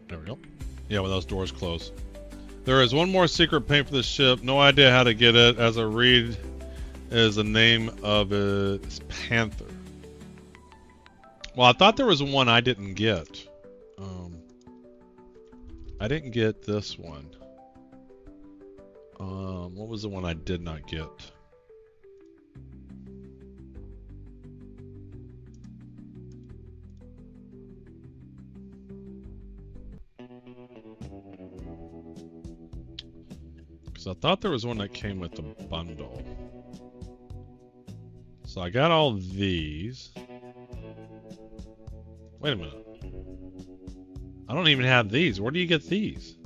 There we go. Yeah, when those doors close. There is one more secret paint for this ship. No idea how to get it. As I read, is the name of it is Panther. Well, I thought there was one I didn't get. I didn't get this one. What was the one I did not get? Because I thought there was one that came with the bundle. So I got all these. Wait a minute. I don't even have these. Where do you get these?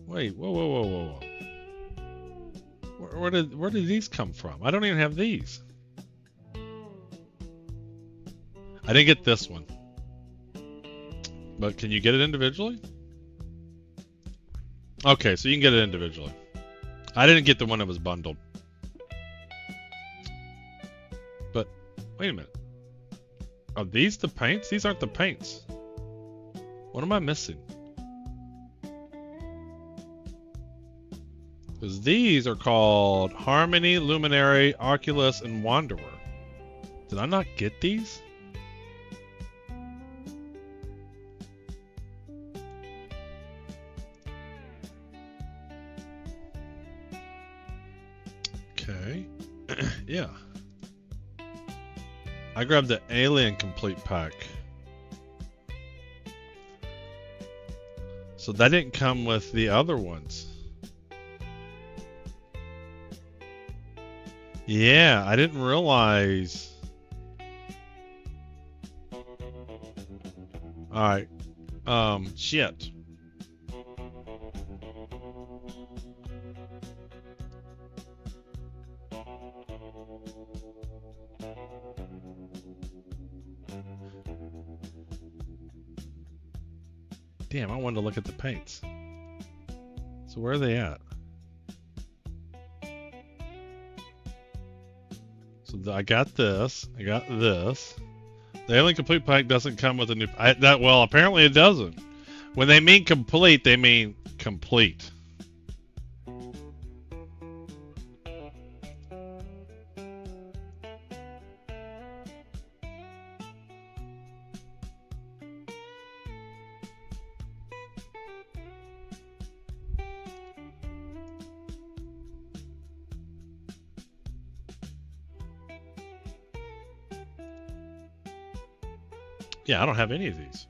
Wait, whoa. Where did these come from? I don't even have these. I didn't get this one. But can you get it individually? Okay, so you can get it individually. I didn't get the one that was bundled. But, wait a minute. Are these the paints? These aren't the paints. What am I missing? Because these are called Harmony, Luminary, Oculus, and Wanderer. Did I not get these? Okay. Yeah. I grabbed the Alien Complete Pack. So that didn't come with the other ones. Yeah, I didn't realize. Alright. Shit. Damn, I wanted to look at the paints. So where are they at? So I got this. I got this. The Alien Complete Pack doesn't come with a new... well, apparently it doesn't. When they mean complete, they mean complete. Yeah, I don't have any of these.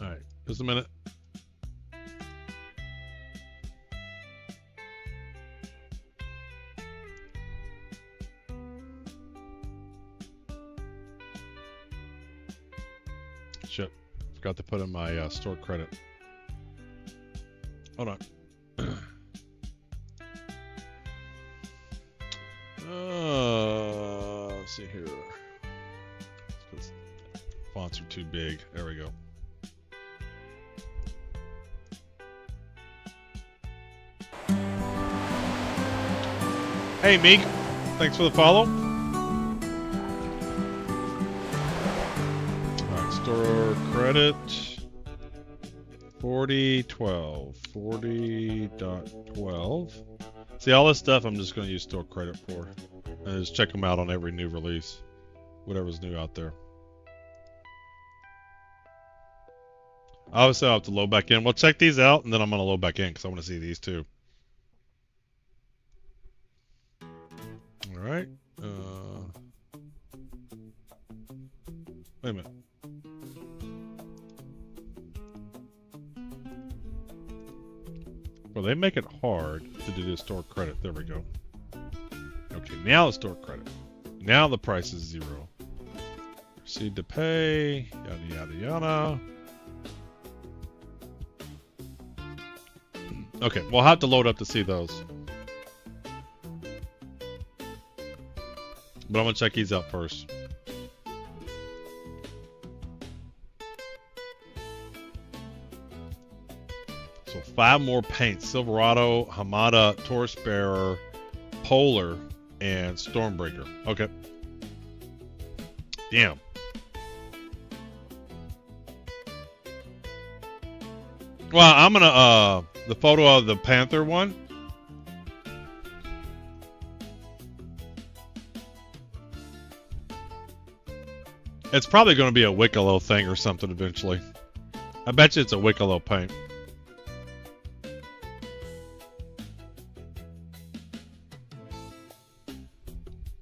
All right, just a minute. Shit, forgot to put in my stored credit. Hold on. Let's see here. Because fonts are too big. There we go. Hey Meek, thanks for the follow. store credit. 40.12. 40.12. See, all this stuff I'm just going to use store credit for. And just check them out on every new release. Whatever's new out there. Obviously, I'll have to load back in. Well, check these out, and then I'm going to load back in because I want to see these too. Alright. Wait a minute. Well, they make it hard to do this store credit. There we go. Okay, now the store credit. Now the price is 0. Proceed to pay. Yada, yada, yada. Okay, we'll have to load up to see those. But I'm going to check these out first. So 5 more paints. Silverado, Hamada, Torchbearer, Polar, and Stormbreaker. Okay. Damn. Well, I'm going to, the photo of the Panther one. It's probably going to be a Wicklow thing or something eventually. I bet you it's a Wicklow paint.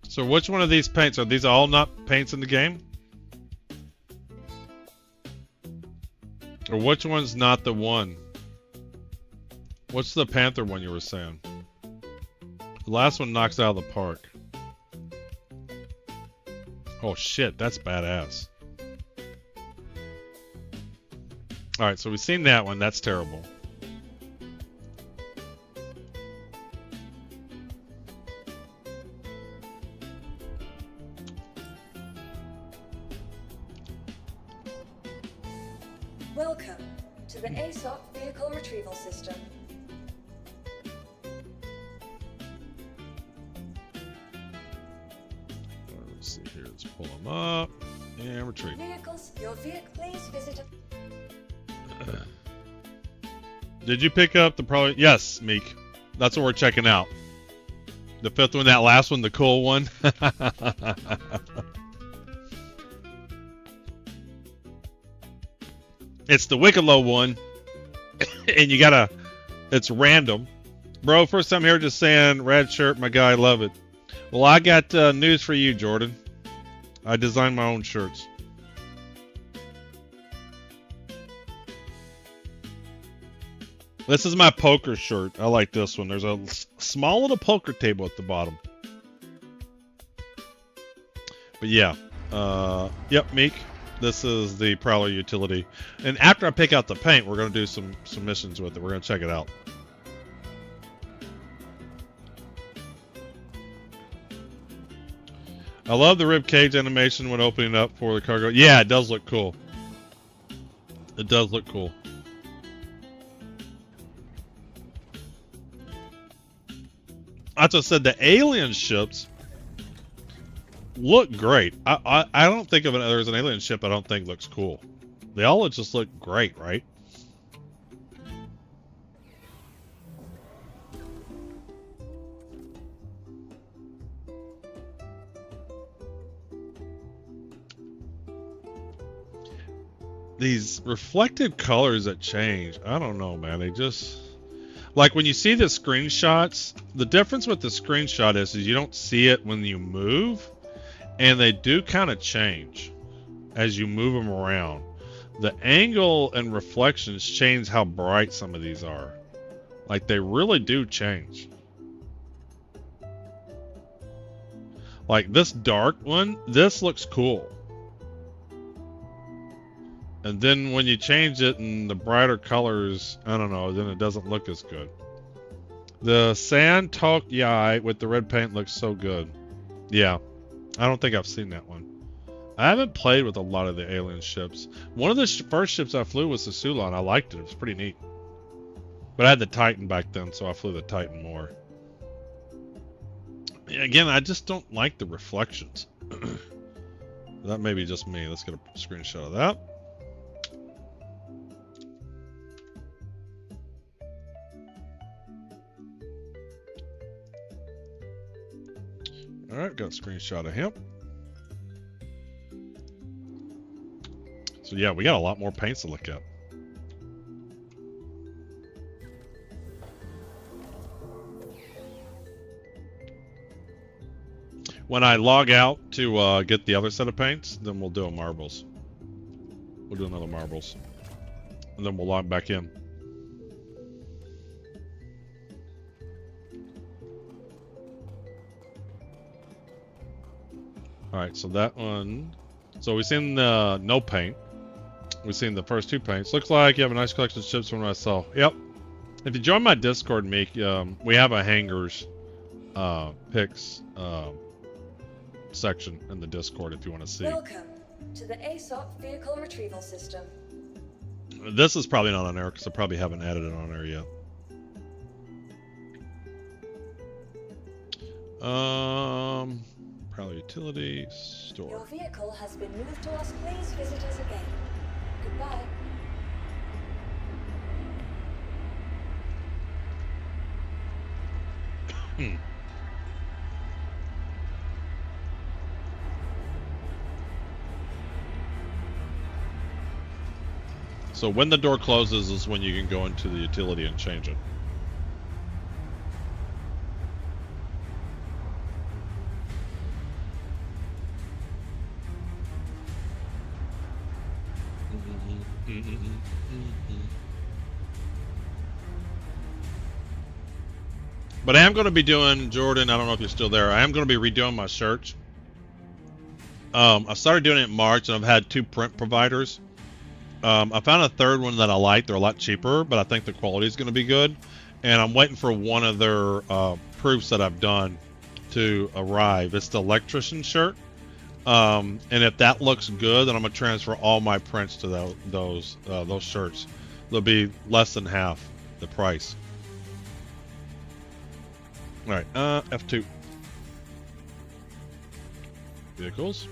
So which one of these paints, are these all not paints in the game? Or which one's not the one? What's the Panther one you were saying? The last one knocks out of the park. Oh shit, that's badass. Alright, so we've seen that one. That's terrible. Welcome to the ASOC Vehicle Retrieval System. Let's see here. Let's pull them up and retrieve. Vehicles, your vehicle, please visit. Did you pick up the probably? Yes, Meek. That's what we're checking out. The 5th one, that last one, the cool one. It's the Wicklow one, and you gotta, it's random. Bro, first time here just saying, red shirt, my guy, love it. Well, I got news for you, Jordan. I designed my own shirts. This is my poker shirt. I like this one. There's a small little poker table at the bottom. But yeah, yep, Meek. This is the Prowler utility. And after I pick out the paint, we're going to do some missions with it. We're going to check it out. I love the rib cage animation when opening up for the cargo. Yeah, it does look cool. It does look cool. That's what I said. The alien ships look great. I don't think of it. There's an alien ship I don't think looks cool. They all just look great, right? These reflected colors that change, I don't know, man. They just, like when you see the screenshots, the difference with the screenshot is you don't see it when you move, and they do kind of change as you move them around. The angle and reflections change how bright some of these are. Like they really do change. Like this dark one, this looks cool. And then when you change it and the brighter colors, I don't know, then it doesn't look as good. The San Tok Yai with the red paint looks so good. Yeah, I don't think I've seen that one. I haven't played with a lot of the alien ships. One of the first ships I flew was the Sulon. I liked it. It was pretty neat. But I had the Titan back then, so I flew the Titan more. Again, I just don't like the reflections. That may be just me. Let's get a screenshot of that. All right, got a screenshot of him. So yeah, we got a lot more paints to look at. When I log out to get the other set of paints, then we'll do a marbles. We'll do another marbles. And then we'll log back in. Alright, so that one... So we've seen the no paint. We've seen the first two paints. Looks like you have a nice collection of ships from what I saw. Yep. If you join my Discord, Meek, we have a hangars picks section in the Discord if you want to see. Welcome to the ASOP Vehicle Retrieval System. This is probably not on there because I probably haven't added it on there yet. Probably utility store. Your vehicle has been moved to us. Please visit us again. Goodbye. So when the door closes is when you can go into the utility and change it. But I am going to be doing, Jordan, I don't know if you're still there, I am going to be redoing my shirts. I started doing it in March, and I've had 2 print providers. I found a third one that I like. They're a lot cheaper, but I think the quality is going to be good. And I'm waiting for one of their proofs that I've done to arrive. It's the electrician shirt. And if that looks good, then I'm going to transfer all my prints to those shirts. They'll be less than half the price. All right, F2. Vehicles.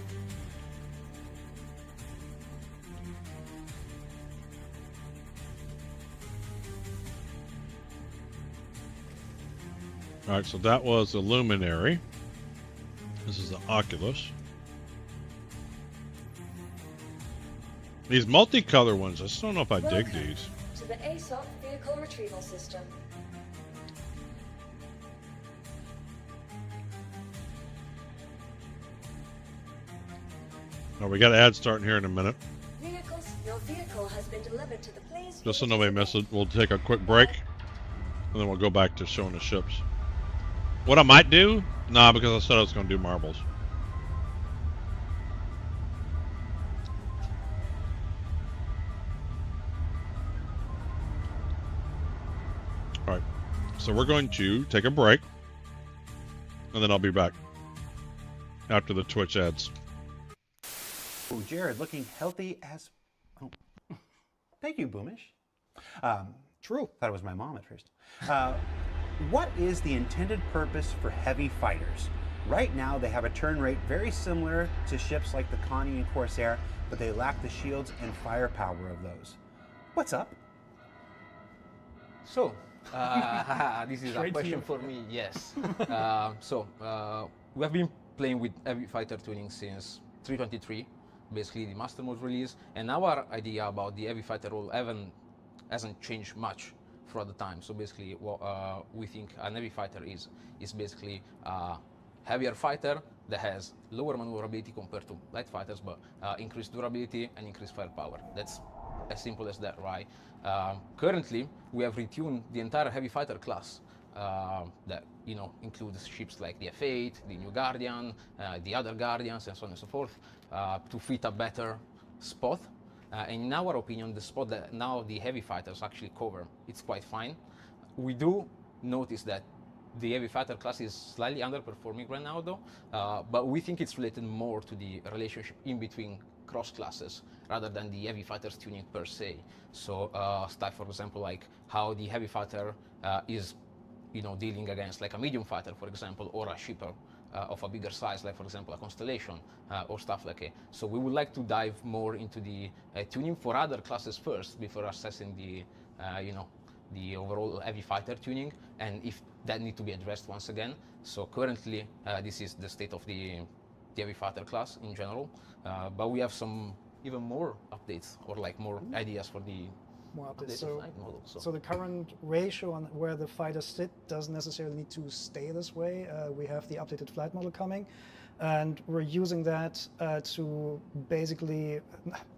All right, so that was the Luminary. This is the Oculus. These multicolor ones, I just don't know if I dig these. To the ASOP Vehicle Retrieval System. Oh, we got ads starting here in a minute. Vehicles, your vehicle has been delivered to the place. Just so nobody misses, we'll take a quick break, and then we'll go back to showing the ships. What I might do? Nah, because I said I was going to do marbles. Alright, so we're going to take a break, and then I'll be back after the Twitch ads. Oh, Jared, looking healthy as... Oh, thank you, Boomish. True. Thought it was my mom at first. What is the intended purpose for heavy fighters? Right now, they have a turn rate very similar to ships like the Connie and Corsair, but they lack the shields and firepower of those. What's up? So, this is a question for me, yes. We have been playing with heavy fighter tuning since 3.23, basically the master mode release, and our idea about the heavy fighter role hasn't changed much throughout the time. So basically, what we think an heavy fighter is basically a heavier fighter that has lower maneuverability compared to light fighters, but increased durability and increased firepower. That's as simple as that, right? Currently, we have retuned the entire heavy fighter class that includes ships like the F8, the New Guardian, the other Guardians, and so on and so forth, to fit a better spot. And in our opinion, the spot that now the heavy fighters actually cover, it's quite fine. We do notice that the heavy fighter class is slightly underperforming right now, though, but we think it's related more to the relationship in between cross classes rather than the heavy fighters tuning per se. So stuff, for example, like how the heavy fighter is dealing against like a medium fighter, for example, or a shipper of a bigger size, like for example a Constellation or stuff like that. So we would like to dive more into the tuning for other classes first before assessing the the overall heavy fighter tuning. And if that need to be addressed once again. So currently, this is the state of the heavy fighter class in general, but we have some even more updates or like more ideas for the More updates. updated fight model. So the current ratio on where the fighters sit doesn't necessarily need to stay this way. We have the updated flight model coming, and we're using that to basically,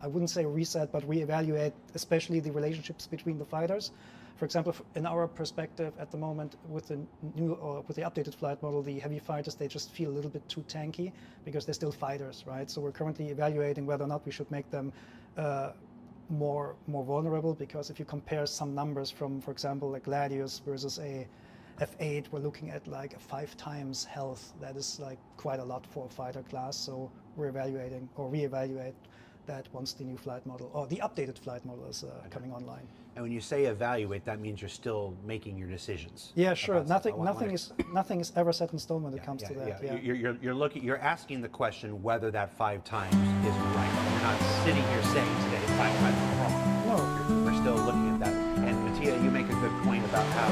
I wouldn't say reset, but reevaluate, especially the relationships between the fighters. For example, in our perspective at the moment, with the new or with the updated flight model, the heavy fighters, they just feel a little bit too tanky because they're still fighters, right? So we're currently evaluating whether or not we should make them more vulnerable, because if you compare some numbers from, for example, like Gladius versus a F8, we're looking at like a 5 times health. That is like quite a lot for a fighter class. So we're evaluating or reevaluate that once the new flight model or the updated flight model is coming online. And when you say evaluate, that means you're still making your decisions. Yeah, sure. about stuff. Nothing is ever set in stone when it comes to that. Yeah. You're asking the question whether that 5 times is right. You're not sitting here saying today 5 times is wrong. No. We're still looking at that. And Mattia, you make a good point about how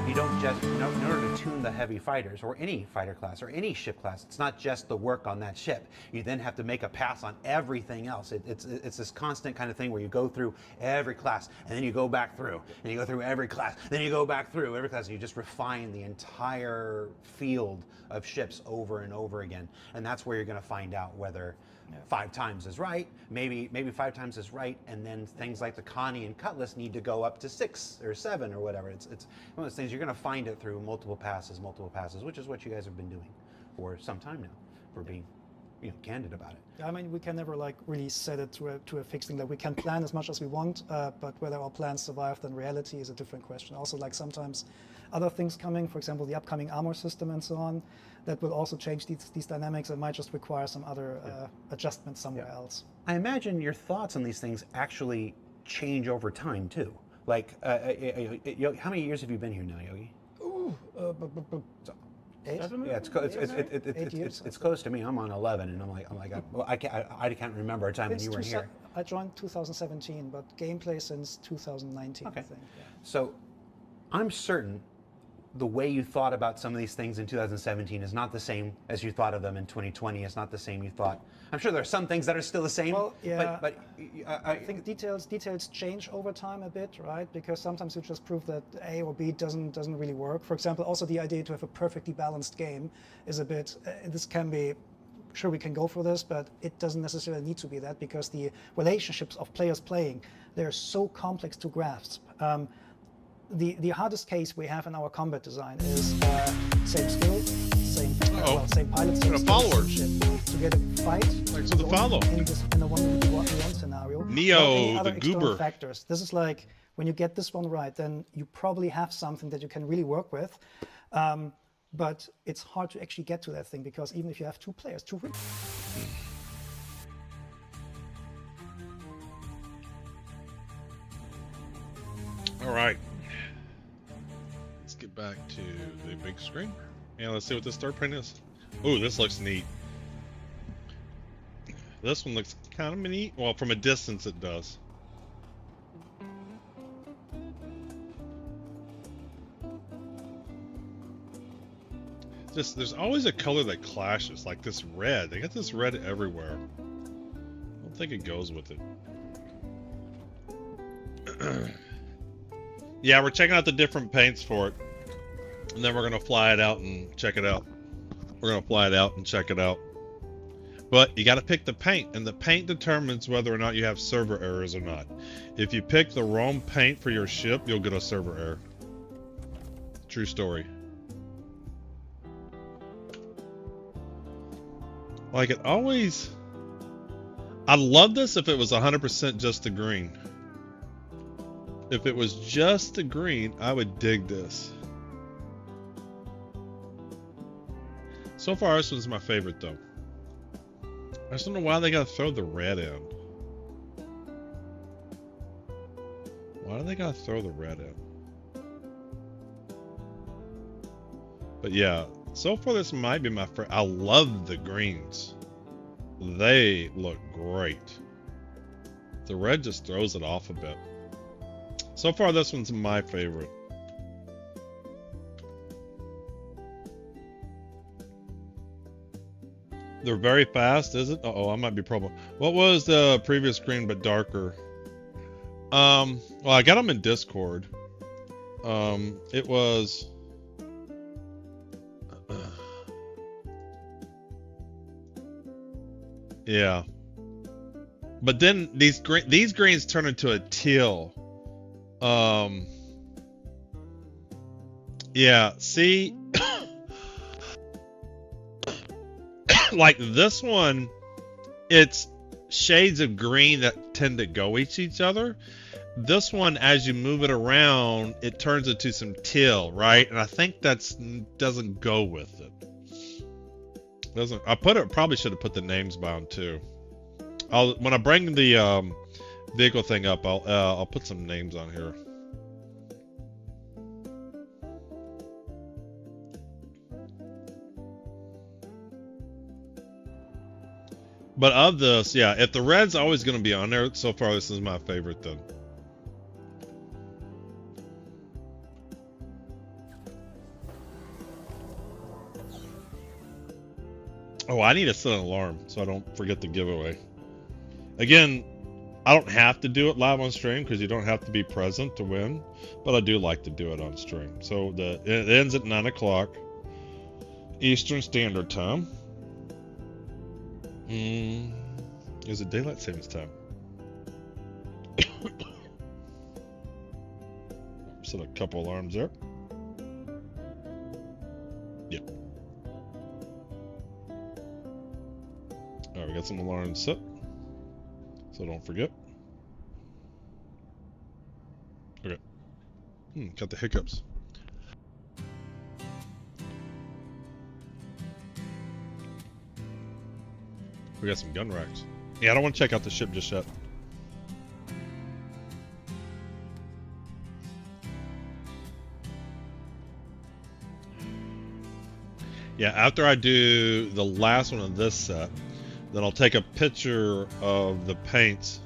you don't just, in order to tune the heavy fighters or any fighter class or any ship class, it's not just the work on that ship. You then have to make a pass on everything else. It's this constant kind of thing where you go through every class and then you go back through and you go through every class, then you go back through every class, and you just refine the entire field of ships over and over again. And that's where you're going to find out whether 5 times is right, maybe 5 times is right, and then things like the Connie and Cutlass need to go up to 6 or 7 or whatever. It's one of those things you're going to find it through multiple passes, which is what you guys have been doing for some time now. For being candid about it. I mean, we can never like really set it to a fixed thing. Like we can plan as much as we want, but whether our plans survive then reality is a different question. Also, like sometimes other things coming, for example, the upcoming armor system and so on, that will also change these dynamics and might just require some other adjustments somewhere else. I imagine your thoughts on these things actually change over time too. Like, how many years have you been here now, Yogi? Ooh, 8? Yeah, it's close to me. I'm on 11, and I'm like, I can't remember a time when you weren't here. I joined 2017, but gameplay since 2019. Okay. I think. Yeah. So, I'm certain the way you thought about some of these things in 2017 is not the same as you thought of them in 2020. It's not the same you thought. I'm sure there are some things that are still the same. Well, yeah. But I think details change over time a bit, right? Because sometimes you just prove that A or B doesn't really work. For example, also the idea to have a perfectly balanced game is a bit. This can be. Sure, we can go for this, but it doesn't necessarily need to be that, because the relationships of players playing, they're so complex to grasp. The hardest case we have in our combat design is same skill, same pilot, same followers to get a fight. Thanks for the follow. In a 1v1 scenario. Neo, other the external goober. factors. This is like when you get this one right, then you probably have something that you can really work with. But it's hard to actually get to that thing, because even if you have 2 players, 2 All right. Let's get back to the big screen. And let's see what this third print is. Ooh, this looks neat. This one looks kind of neat. Well, from a distance it does. There's always a color that clashes, like this red. They got this red everywhere. I don't think it goes with it. Yeah, we're checking out the different paints for it, and then we're gonna fly it out and check it out. We're gonna fly it out and check it out. But you gotta pick the paint, and the paint determines whether or not you have server errors or not. If you pick the wrong paint for your ship, you'll get a server error. True story. Like it always... I'd love this if it was 100% just the green. If it was just the green, I would dig this. So far, this one's my favorite though. I just don't know why they gotta throw the red in. Why do they gotta throw the red in? But yeah, so far this might be my favorite. I love the greens. They look great. The red just throws it off a bit. So far this one's my favorite. They're very fast, is it? Uh-oh, I might be problem. What was the previous screen but darker? Well, I got them in Discord. It was... yeah. But then these greens turn into a teal. Yeah, see? Like this one, it's shades of green that tend to go with each other. This one, as you move it around, it turns into some teal, right? And I think that's doesn't go with it. Doesn't. I probably should have put the names by them too. When I bring the vehicle thing up, I'll put some names on here. But of this, yeah, if the red's always going to be on there, so far this is my favorite then. Oh, I need to set an alarm so I don't forget the giveaway. Again, I don't have to do it live on stream because you don't have to be present to win, but I do like to do it on stream. So it ends at 9 o'clock Eastern Standard Time. Is it daylight savings time? Set a couple alarms there. Yep. Alright, we got some alarms set. So don't forget. Okay. Got the hiccups. We got some gun racks. Yeah, I don't want to check out the ship just yet. Yeah, after I do the last one of this set, then I'll take a picture of the paints.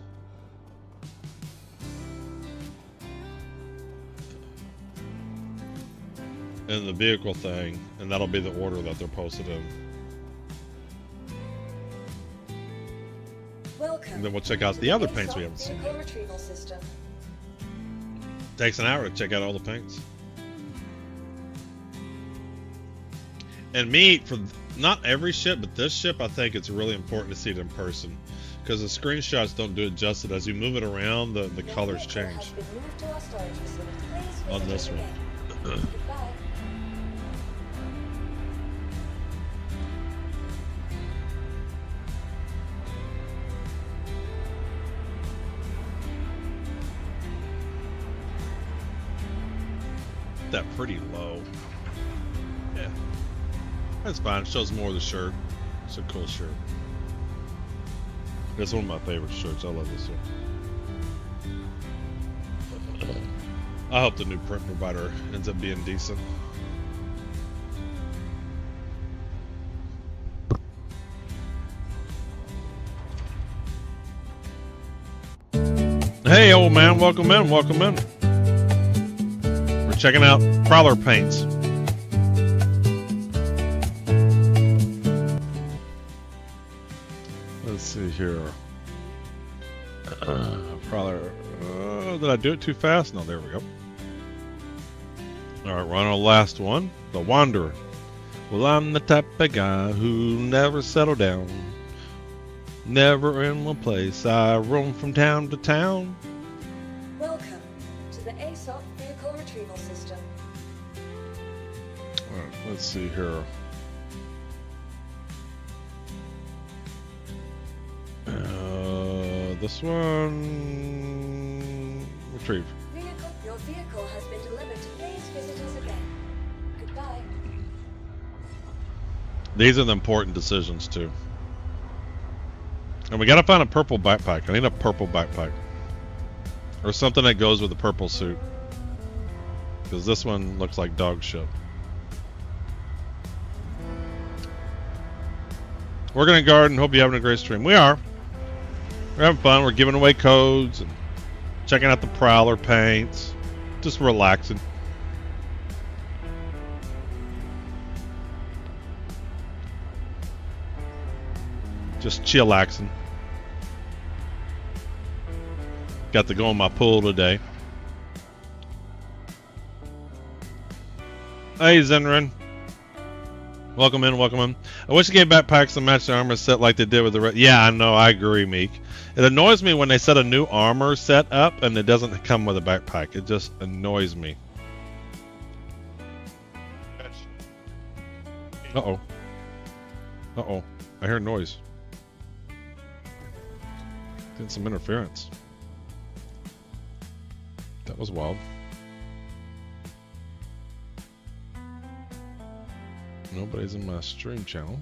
And the vehicle thing, and that'll be the order that they're posted in. Welcome. And then we'll check out the other paints we haven't seen yet. Retrieval system. Takes an hour to check out all the paints. And me, for not every ship, but this ship, I think it's really important to see it in person. Because the screenshots don't do it justice. As you move it around, the colors change. On this one. That pretty low. Yeah. That's fine. It shows more of the shirt. It's a cool shirt. It's one of my favorite shirts. I love this one. I hope the new print provider ends up being decent. Hey, old man. Welcome in. Welcome in. We're checking out Prowler paints. Let's see here. Prowler. Did I do it too fast? No, there we go. All right, we're on our last one. The Wanderer. Well, I'm the type of guy who never settle down. Never in one place. I roam from town to town. Welcome to the ASOP vehicle retrieval system. All right, let's see here. This one. Retrieve. Your vehicle has been delivered. Please visit us again. Goodbye. These are the important decisions too. And we gotta find a purple backpack. I need a purple backpack. Or something that goes with the purple suit. Because this one looks like dog shit. We're gonna garden. Hope you're having a great stream. We are. We're having fun. We're giving away codes and checking out the Prowler paints. Just relaxing. Just chillaxing. Got to go in my pool today. Hey, Zenrin. Welcome in, welcome in. I wish they gave backpacks to match the armor set like they did with the Yeah, I know, I agree, Meek. It annoys me when they set a new armor set up and it doesn't come with a backpack. It just annoys me. Uh-oh. Uh-oh. I hear noise. Getting some interference. That was wild. Nobody's in my stream channel.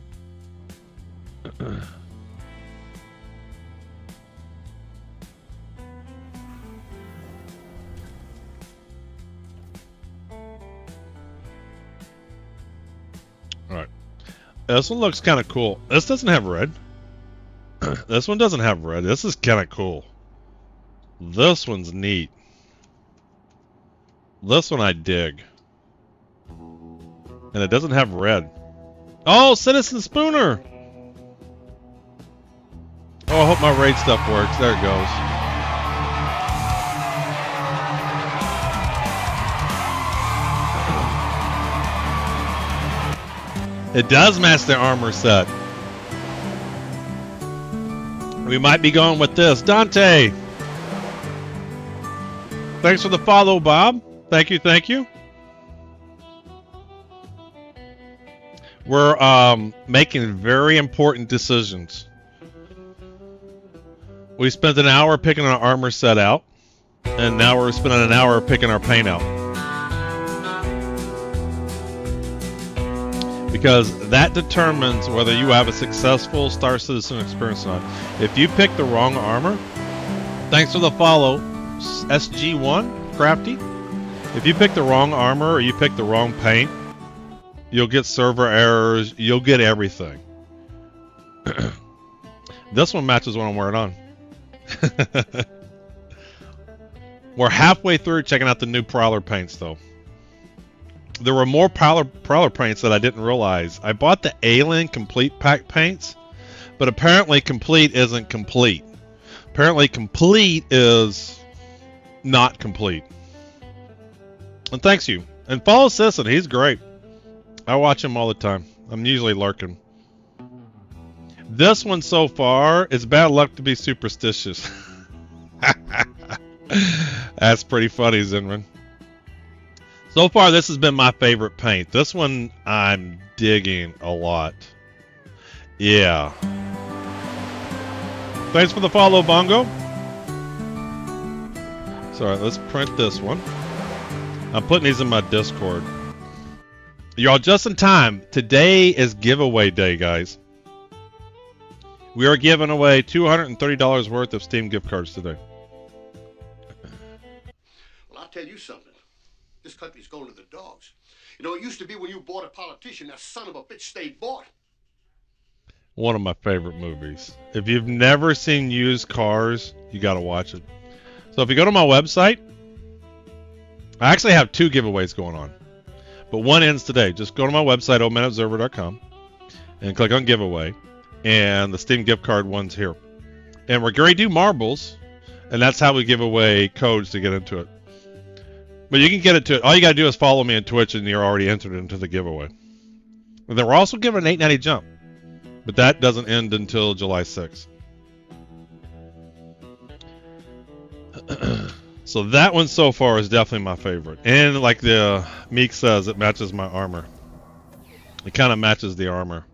Alright. This one looks kind of cool. This doesn't have red. This one doesn't have red. This is kind of cool. This one's neat. This one I dig. And it doesn't have red. Oh, Citizen Spooner! Oh, I hope my raid stuff works. There it goes. It does match the armor set. We might be going with this. Dante! Thanks for the follow, Bob. Thank you, thank you. We're making very important decisions. We spent an hour picking our armor set out, and now we're spending an hour picking our paint out. Because that determines whether you have a successful Star Citizen experience or not. If you pick the wrong armor, thanks for the follow, SG1 Crafty. If you pick the wrong armor or you pick the wrong paint, you'll get server errors. You'll get everything. This one matches what I'm wearing on. We're halfway through checking out the new Prowler paints, though. There were more Prowler paints that I didn't realize. I bought the Alien Complete Pack paints, but apparently Complete isn't complete. Apparently Complete is not complete. And thanks you. And follow Sisson. He's great. I watch him all the time. I'm usually lurking. This one so far is bad luck to be superstitious. That's pretty funny, Zinran. So far, this has been my favorite paint. This one I'm digging a lot. Yeah. Thanks for the follow, Bongo. Sorry, let's print this one. I'm putting these in my Discord. Y'all, just in time. Today is giveaway day, guys. We are giving away $230 worth of Steam gift cards today. Well, I'll tell you something. This country's going to the dogs. You know, it used to be when you bought a politician, that son of a bitch stayed bought. One of my favorite movies. If you've never seen Used Cars, you got to watch it. So if you go to my website, I actually have two giveaways going on. But one ends today. Just go to my website, oldmanobserver.com, and click on giveaway. And the Steam gift card one's here. And we're going to do marbles, and that's how we give away codes to get into it. But you can get it to it. All you got to do is follow me on Twitch, and you're already entered into the giveaway. And then we're also giving an 890 jump. But that doesn't end until July 6th. So that one so far is definitely my favorite. And like the Meek says, it matches my armor. It kind of matches the armor.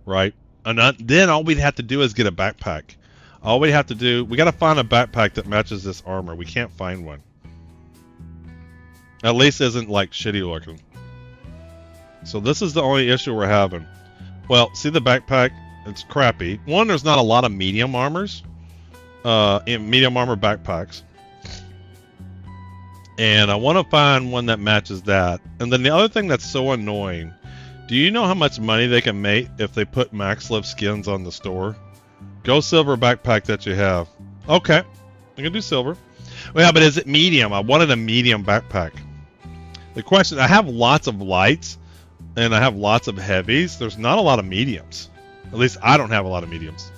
Right? And then all we'd have to do is get a backpack. All we have to do, we got to find a backpack that matches this armor. We can't find one. At least isn't like shitty looking. So this is the only issue we're having. Well, see the backpack? It's crappy. One, there's not a lot of medium armors. In medium armor backpacks. And I want to find one that matches that. And then the other thing that's so annoying. Do you know how much money they can make if they put Max Lift skins on the store? Go silver backpack that you have. Okay. I can do silver. Well, yeah, but is it medium? I wanted a medium backpack. The question, I have lots of lights and I have lots of heavies. There's not a lot of mediums. At least I don't have a lot of mediums.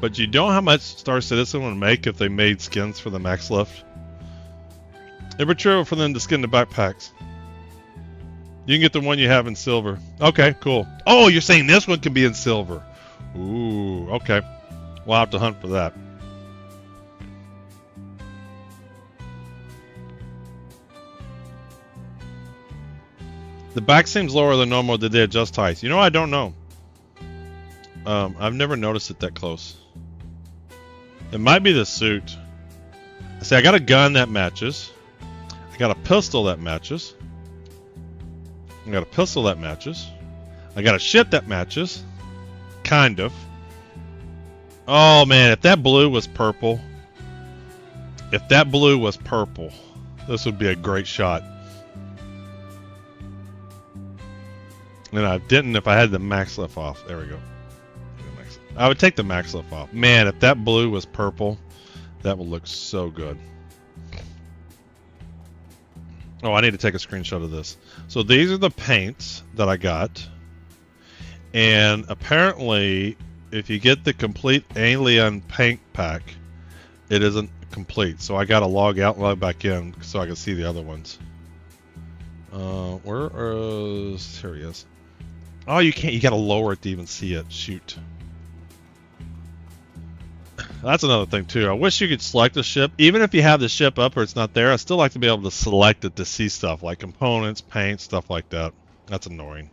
But you know how much Star Citizen would make if they made skins for the max lift? It would be true for them to skin the backpacks. You can get the one you have in silver. Okay, cool. Oh, you're saying this one can be in silver. Ooh, okay. We'll have to hunt for that. The back seems lower than normal. Did they adjust height? You know, I don't know. I've never noticed it that close. It might be the suit. See, I got a gun that matches. I got a pistol that matches. I got a pistol that matches. I got a ship that matches. Kind of. Oh man, if that blue was purple. If that blue was purple, this would be a great shot. And I didn't if I had the max lift off. There we go. I would take the max lift off. Man, if that blue was purple, that would look so good. Oh, I need to take a screenshot of this. So these are the paints that I got. And apparently, if you get the complete alien paint pack, it isn't complete. So I got to log out and log back in so I can see the other ones. Where is... Here he is. Oh, you can't. You got to lower it to even see it. Shoot. That's another thing too. I wish you could select a ship. Even if you have the ship up or it's not there, I still like to be able to select it to see stuff like components, paint, stuff like that. That's annoying.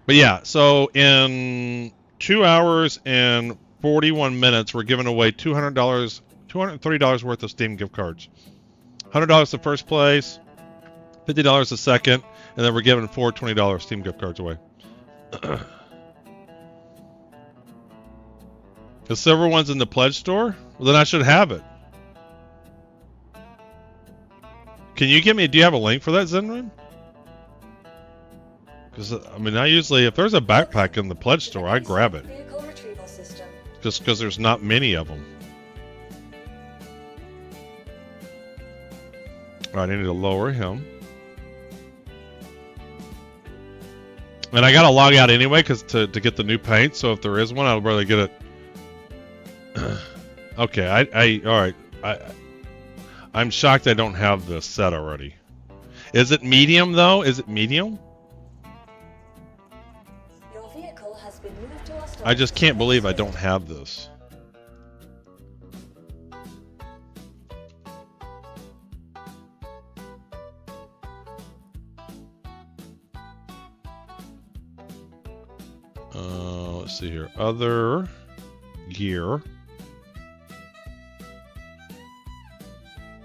But yeah, so in 2 hours and 41 minutes, we're giving away $230 worth of Steam gift cards. $100 to first place, $50 to second, and then we're giving 4 $20 Steam gift cards away. The silver one's in the pledge store? Well, then I should have it. Can you give me, do you have a link for that, Zenrin? Because, I mean, I usually, if there's a backpack in the pledge store, I grab it. Vehicle retrieval system. Just because there's not many of them. Alright, I need to lower him. And I gotta log out anyway, because to get the new paint, so if there is one, I'll rather get it. Okay, alright. I'm shocked I don't have this set already. Is it medium though? Is it medium? Your vehicle has been moved to our storage. I just can't believe I don't have this. Let's see here. Other gear.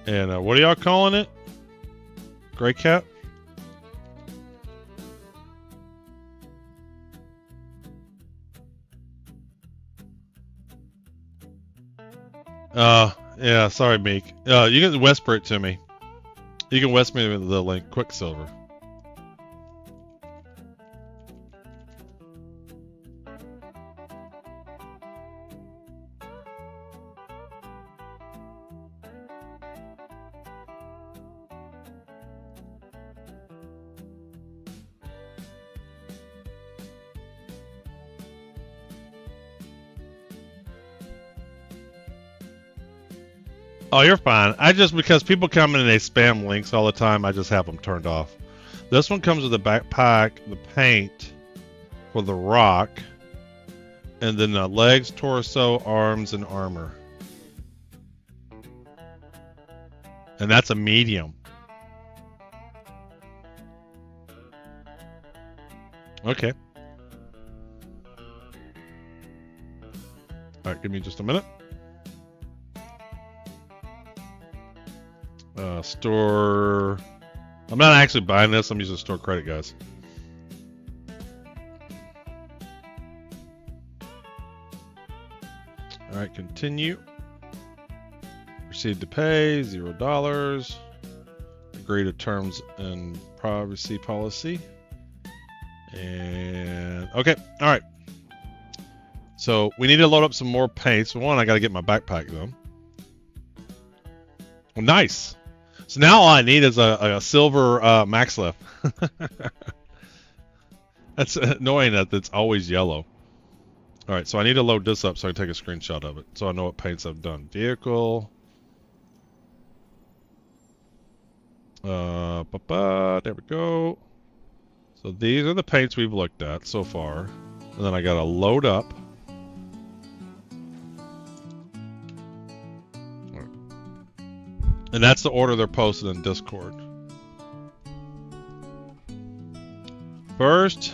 And what are y'all calling it? Gray cat? Yeah, sorry, Meek. You can whisper it to me. You can whisper me the link, Quicksilver. Oh, you're fine. I just, because people come in and they spam links all the time, I just have them turned off. This one comes with the backpack, the paint for the rock, and then the legs, torso, arms, and armor. And that's a medium. Okay. Alright, give me just a minute. Store. I'm not actually buying this. I'm using store credit, guys. All right, continue. Proceed to pay $0. Agree to terms and privacy policy. And okay, all right. So we need to load up some more paint. So one, I got to get my backpack though. Well, nice. So now all I need is a silver max lift. That's annoying that it's always yellow. All right, so I need to load this up so I can take a screenshot of it, so I know what paints I've done. Vehicle. There we go. So these are the paints we've looked at so far, and then I gotta load up. And that's the order they're posted in Discord. First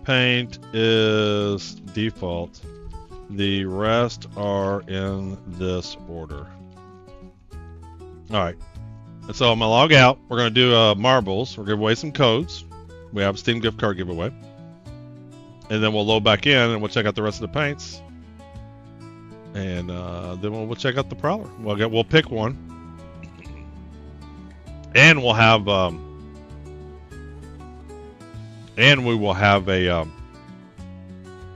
paint is default. The rest are in this order. All right. So I'm gonna log out. We're gonna do marbles. We're gonna give away some codes. We have a Steam gift card giveaway. And then we'll load back in and we'll check out the rest of the paints. And then we'll check out the Prowler. We'll pick one. And we'll have and we will have a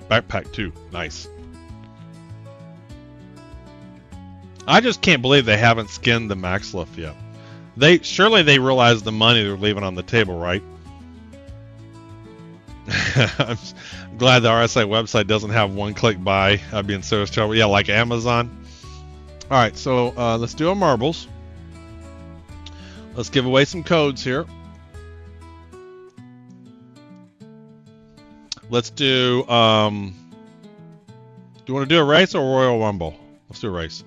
backpack too. Nice. I just can't believe they haven't skinned the Max Lift yet. Surely they realize the money they're leaving on the table, right? I'm glad the RSI website doesn't have one-click buy. I'd be in serious trouble. Yeah, like Amazon. All right, so let's do our marbles. Let's give away some codes here. Let's do. Do you want to do a race or a Royal Rumble? Let's do a race.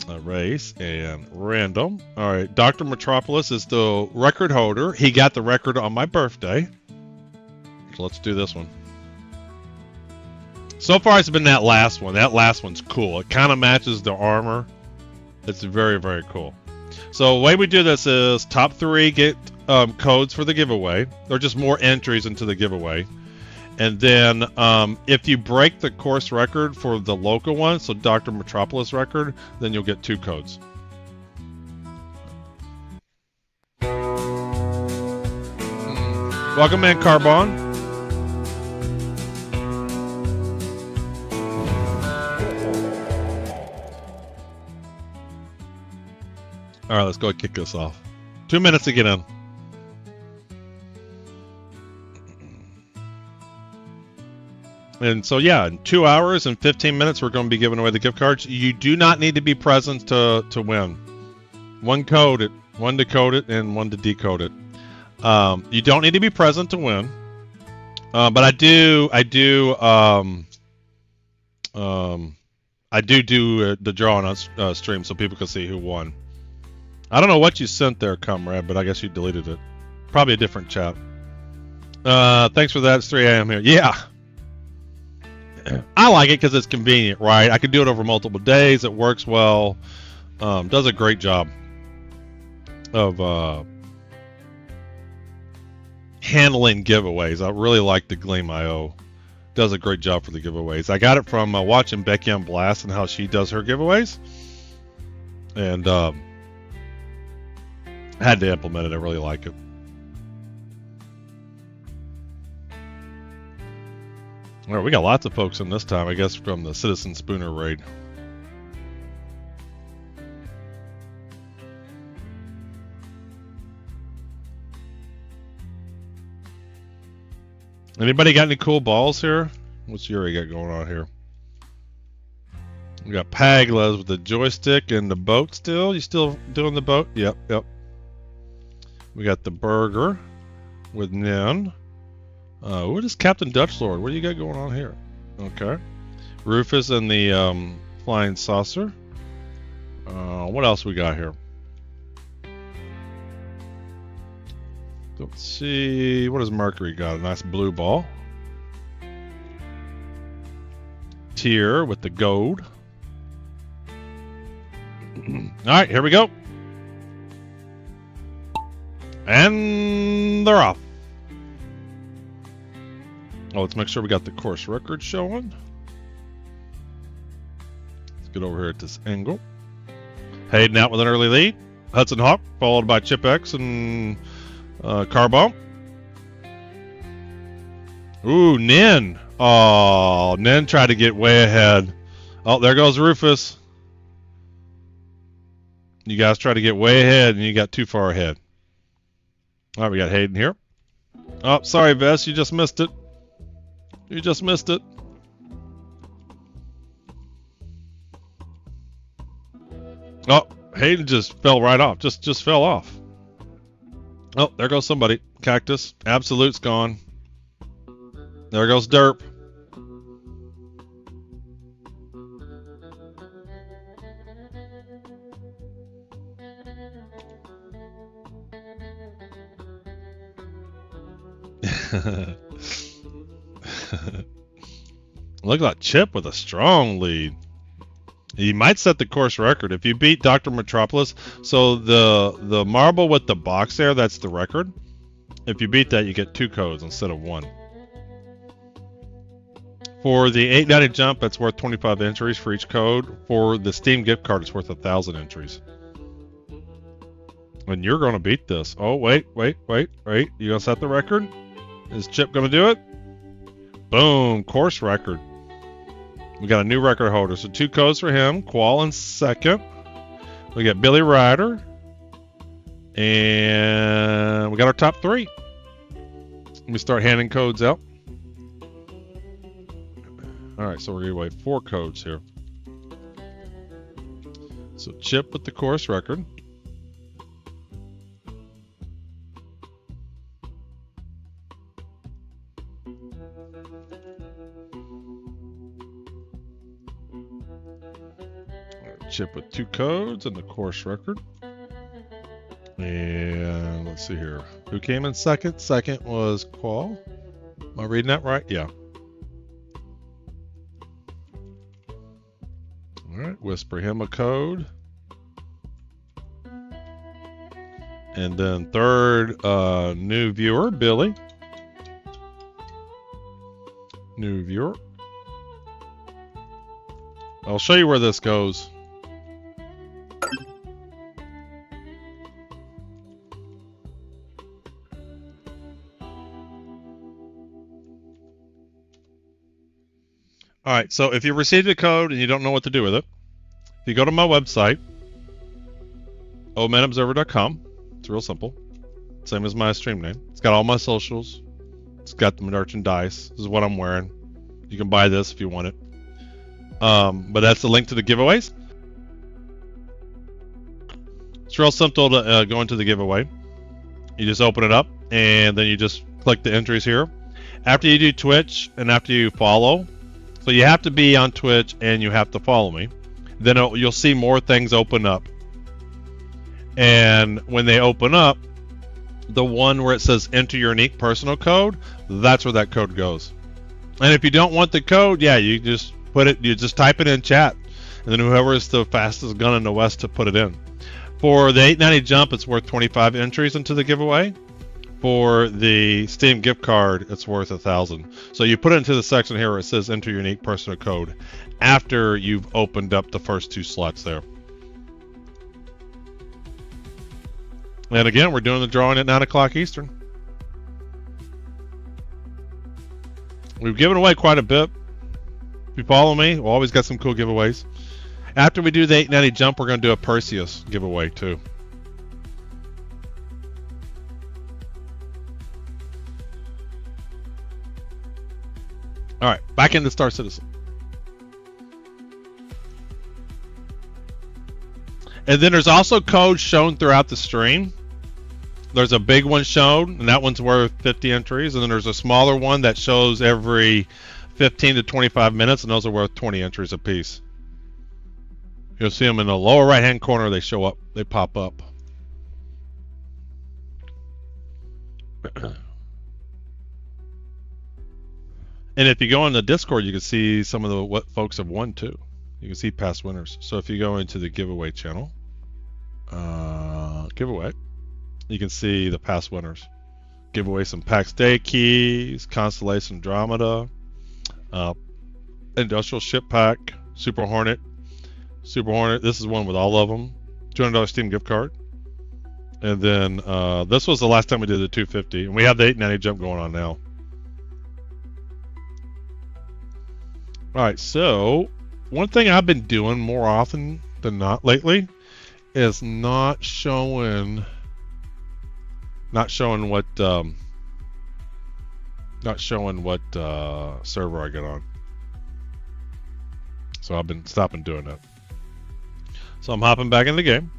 A race and random. All right, Dr. Metropolis is the record holder. He got the record on my birthday. So let's do this one. So far, it's been that last one. That last one's cool. It kind of matches the armor. It's very, very cool. So the way we do this is top 3 get codes for the giveaway. Or just more entries into the giveaway. And then if you break the course record for the local one, so Dr. Metropolis record, then you'll get 2 codes. Welcome in, Carbon. All right, let's go kick this off. 2 minutes to get in. And so, yeah, in 2 hours and 15 minutes, we're going to be giving away the gift cards. You do not need to be present to win. One code it, one to code it, and one to decode it. You don't need to be present to win. But I do the drawing on stream so people can see who won. I don't know what you sent there, comrade, but I guess you deleted it. Probably a different chat. Thanks for that. It's 3 a.m. here. Yeah. I like it because it's convenient, right? I can do it over multiple days. It works well. Does a great job of handling giveaways. I really like the Gleam.io. Does a great job for the giveaways. I got it from watching Becky on Blast and how she does her giveaways. And had to implement it. I really like it. All right, we got lots of folks in this time, I guess, from the Citizen Spooner raid. Anybody got any cool balls here? What's Yuri got going on here? We got Paglas with the joystick and the boat still. You still doing the boat? Yep, yep. We got the burger with Nin. What is Captain Dutch Lord? What do you got going on here? Okay. Rufus and the flying saucer. What else we got here? Let's see. What does Mercury got? A nice blue ball. Tier with the gold. Alright, here we go. And they're off. Oh, let's make sure we got the course record showing. Let's get over here at this angle. Hayden out with an early lead. Hudson Hawk, followed by Chip X and Carbomb. Ooh, Nin. Oh, Nin tried to get way ahead. Oh, there goes Rufus. You guys tried to get way ahead, and you got too far ahead. All right, we got Hayden here. Oh, sorry, Vess, you just missed it. You just missed it. Oh, Hayden just fell right off. Just fell off. Oh, there goes somebody. Cactus. Absolute's gone. There goes Derp. Look at that Chip with a strong lead. He might set the course record if you beat Dr. Metropolis. So the marble with the box there, that's the record. If you beat that, you get 2 codes instead of 1. For the 890 jump, that's worth 25 entries for each code. For the Steam gift card, it's worth 1,000 entries. And you're going to beat this. Oh, wait. You going to set the record? Is Chip going to do it? Boom, course record. We got a new record holder. So 2 codes for him. Qual in second. We got Billy Ryder. And we got our top 3. Let me start handing codes out. Alright, so we're going to wait 4 codes here. So Chip with the course record. Chip with 2 codes and the course record. And let's see here. Who came in second? Second was Qual. Am I reading that right? Yeah. Alright, whisper him a code. And then third, new viewer, Billy. New viewer. I'll show you where this goes. Alright, so if you received a code and you don't know what to do with it, if you go to my website, omenobserver.com, it's real simple. Same as my stream name. It's got all my socials. It's got the merchandise. This is what I'm wearing. You can buy this if you want it. But that's the link to the giveaways. It's real simple to go into the giveaway. You just open it up and then you just click the entries here. After you do Twitch and after you follow, so you have to be on Twitch and you have to follow me. Then you'll see more things open up. And when they open up, the one where it says enter your unique personal code, that's where that code goes. And if you don't want the code, yeah, you just put it, you just type it in chat. And then whoever is the fastest gun in the West to put it in. For the 890 jump, it's worth 25 entries into the giveaway. For the Steam gift card, it's worth 1,000. So you put it into the section here where it says enter your unique personal code after you've opened up the first 2 slots there. And again, we're doing the drawing at 9 o'clock Eastern. We've given away quite a bit. If you follow me, we'll always got some cool giveaways. After we do the 890 jump, we're going to do a Perseus giveaway too. All right, back into Star Citizen. And then there's also codes shown throughout the stream. There's a big one shown, and that one's worth 50 entries. And then there's a smaller one that shows every 15 to 25 minutes, and those are worth 20 entries apiece. You'll see them in the lower right-hand corner. They show up. They pop up. And if you go in the Discord, you can see some of the what folks have won too. You can see past winners. So if you go into the giveaway channel, giveaway, you can see the past winners. Give away some PAX Day keys, Constellation Andromeda, Industrial Ship Pack, Super Hornet. This is one with all of them. $200 Steam gift card. And then this was the last time we did the 250, and we have the 890 jump going on now. All right, so one thing I've been doing more often than not lately is not showing what Not showing what server I get on. So I've been stopping doing that. So I'm hopping back in the game.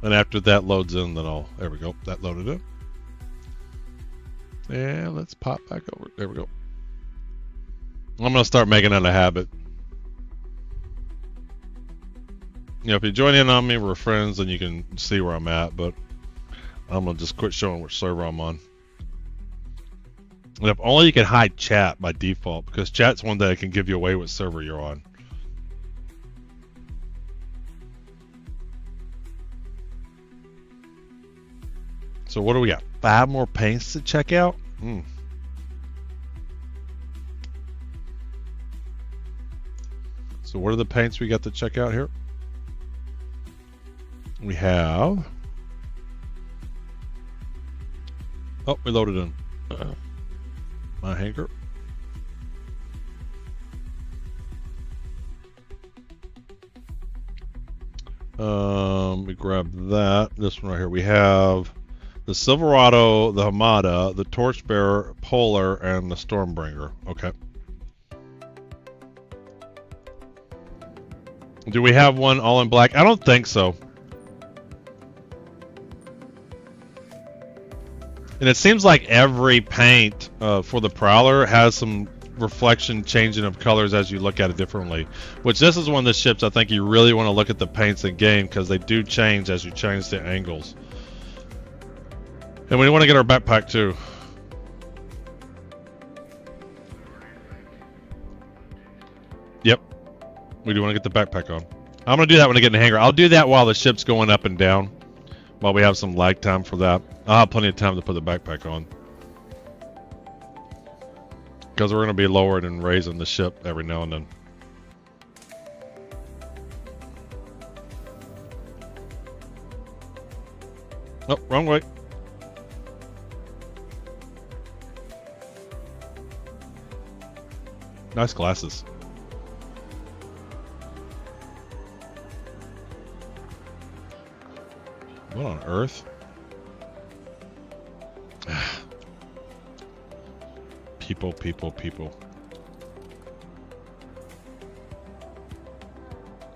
And after that loads in, then I'll, there we go, that loaded in. And let's pop back over, there we go. I'm gonna start making it a habit. You know, if you join in on me, we're friends, then you can see where I'm at, but I'm gonna just quit showing which server I'm on. And if only you can hide chat by default, because chat's one that can give you away what server you're on. So what do we got? 5 more paints to check out? So what are the paints we got to check out here? We have... Oh, we loaded in. My hanger. We grab that. This one right here. We have the Silverado, the Hamada, the Torchbearer, Polar, and the Stormbringer. Okay. Do we have one all in black? I don't think so. And it seems like every paint for the Prowler has some reflection changing of colors as you look at it differently. Which this is one of the ships I think you really want to look at the paints in game, because they do change as you change the angles. And we want to get our backpack too. Yep. We do want to get the backpack on. I'm going to do that when I get in the hangar. I'll do that while the ship's going up and down. While we have some lag time for that. I'll have plenty of time to put the backpack on. Because we're going to be lowering and raising the ship every now and then. Oh, wrong way. Nice glasses. What on earth? People, people, people.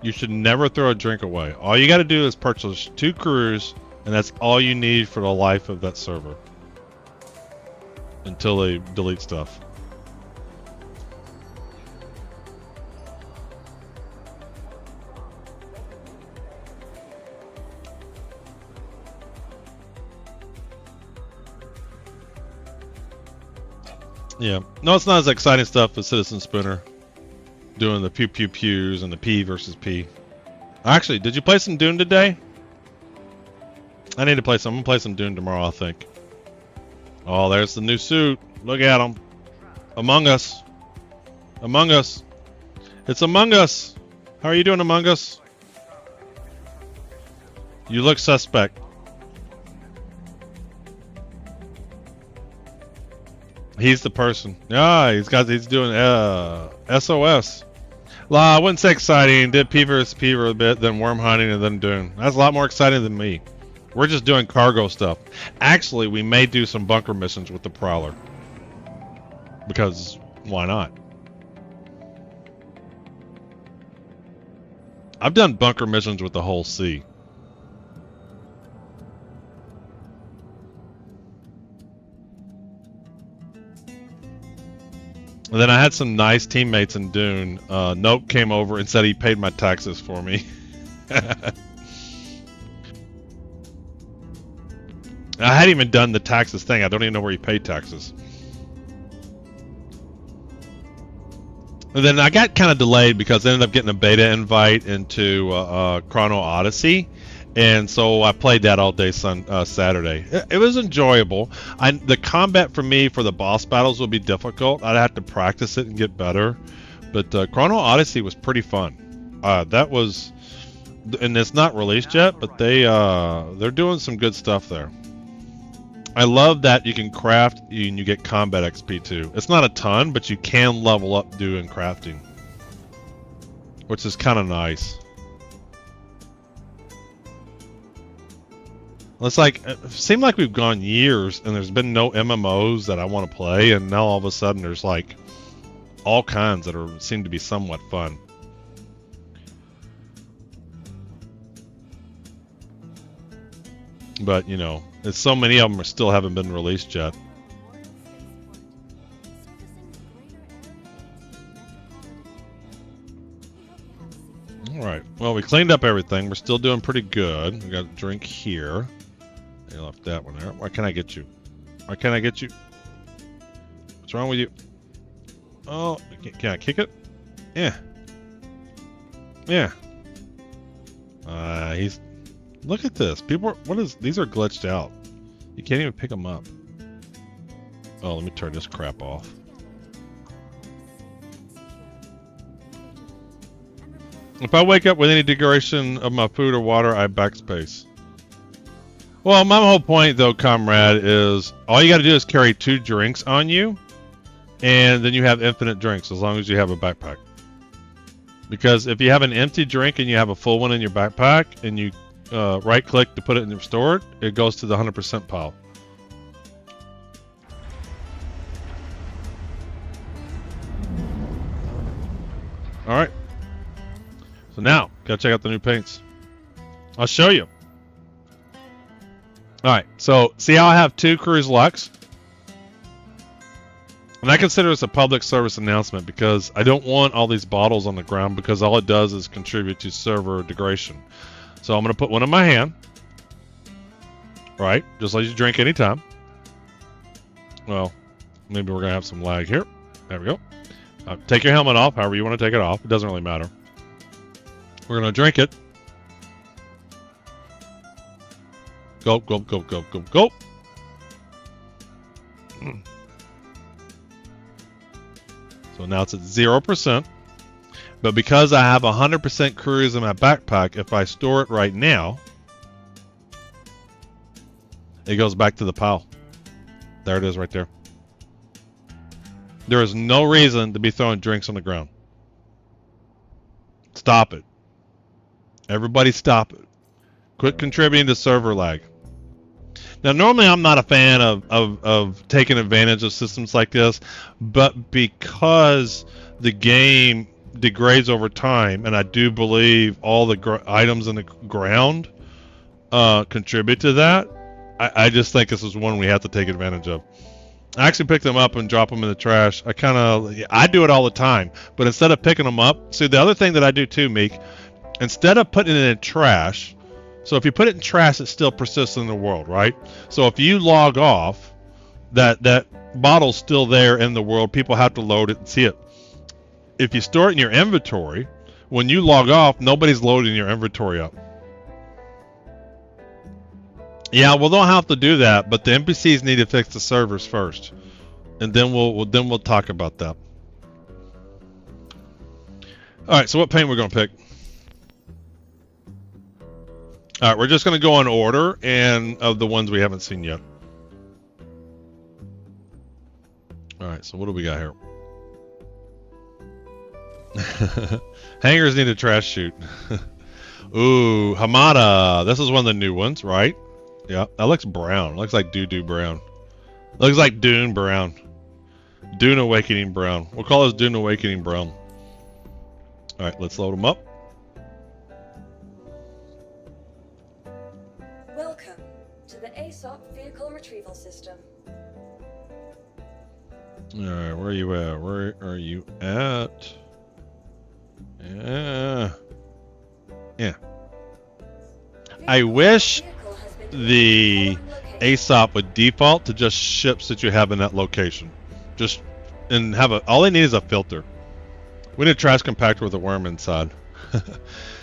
You should never throw a drink away. All you got to do is purchase 2 crews, and that's all you need for the life of that server. Until they delete stuff. Yeah. No, it's not as exciting stuff as Citizen Spooner. Doing the pew pew pews and the P versus P. Actually, did you play some Dune today? I need to play some. I'm gonna play some Dune tomorrow, I think. Oh, there's the new suit. Look at him. Among Us. Among Us. It's Among Us. How are you doing, Among Us? You look suspect. He's the person. Yeah, he's doing SOS. I wouldn't say exciting. Did P versus P for a bit, then worm hunting, and then Dune. That's a lot more exciting than me. We're just doing cargo stuff. Actually, we may do some bunker missions with the Prowler. Because why not? I've done bunker missions with the whole sea. And then I had some nice teammates in Dune. Nope came over and said he paid my taxes for me. I hadn't even done the taxes thing. I don't even know where he paid taxes. And then I got kind of delayed because I ended up getting a beta invite into Chrono Odyssey. And so I played that all day Saturday. It was enjoyable. The combat for me for the boss battles will be difficult. I'd have to practice it and get better. But Chrono Odyssey was pretty fun. That was, and it's not released yet, but they're doing some good stuff there. I love that you can craft and you get combat XP too. It's not a ton, but you can level up doing crafting, which is kind of nice. It's like, it seemed like we've gone years and there's been no MMOs that I want to play, and now all of a sudden there's like all kinds that seem to be somewhat fun. But, you know, there's so many of them still haven't been released yet. Alright, well, we cleaned up everything. We're still doing pretty good. We got a drink here. I left that one there. Why can't I get you? Why can't I get you? What's wrong with you? Oh, can I kick it? Yeah. Yeah. He's... Look at this. People are... What is... These are glitched out. You can't even pick them up. Oh, let me turn this crap off. If I wake up with any degradation of my food or water, I backspace. Well, my whole point, though, comrade, is all you got to do is carry 2 drinks on you, and then you have infinite drinks as long as you have a backpack. Because if you have an empty drink and you have a full one in your backpack, and you right-click to put it in your storage, it goes to the 100% pile. All right. So now, gotta check out the new paints. I'll show you. Alright, so see how I have 2 Cruise Lux? And I consider this a public service announcement because I don't want all these bottles on the ground, because all it does is contribute to server degradation. So I'm going to put one in my hand. Right, just let you drink anytime. Well, maybe we're going to have some lag here. There we go. Take your helmet off, however you want to take it off. It doesn't really matter. We're going to drink it. Gulp, gulp, gulp, gulp, gulp, gulp. So now it's at 0%. But because I have 100% cruise in my backpack, if I store it right now, it goes back to the pile. There it is right there. There is no reason to be throwing drinks on the ground. Stop it. Everybody stop it. Quit contributing to server lag. Now, normally I'm not a fan of taking advantage of systems like this, but because the game degrades over time, and I do believe all the items in the ground contribute to that, I just think this is one we have to take advantage of. I actually pick them up and drop them in the trash. I do it all the time, but instead of picking them up, see, the other thing that I do too, Meek, instead of putting it in trash, so if you put it in trash, it still persists in the world, right? So if you log off, that bottle's still there in the world. People have to load it and see it. If you store it in your inventory, when you log off, nobody's loading your inventory up. Yeah, well, they'll have to do that, but the NPCs need to fix the servers first, and then we'll talk about that. All right, so what paint we're gonna pick? All right, we're just gonna go in order and of the ones we haven't seen yet. All right, so what do we got here? Hangers need a trash chute. Ooh, Hamada. This is one of the new ones, right? Yeah, that looks brown. Looks like doo-doo brown. Looks like Dune brown. Dune Awakening brown. We'll call this Dune Awakening brown. All right, let's load them up. Welcome to the ASOP Vehicle Retrieval System. All right, where are you at? Where are you at? Yeah. Yeah. I wish the ASOP would default to just ships that you have in that location. Just and have all they need is a filter. We need a trash compactor with a worm inside.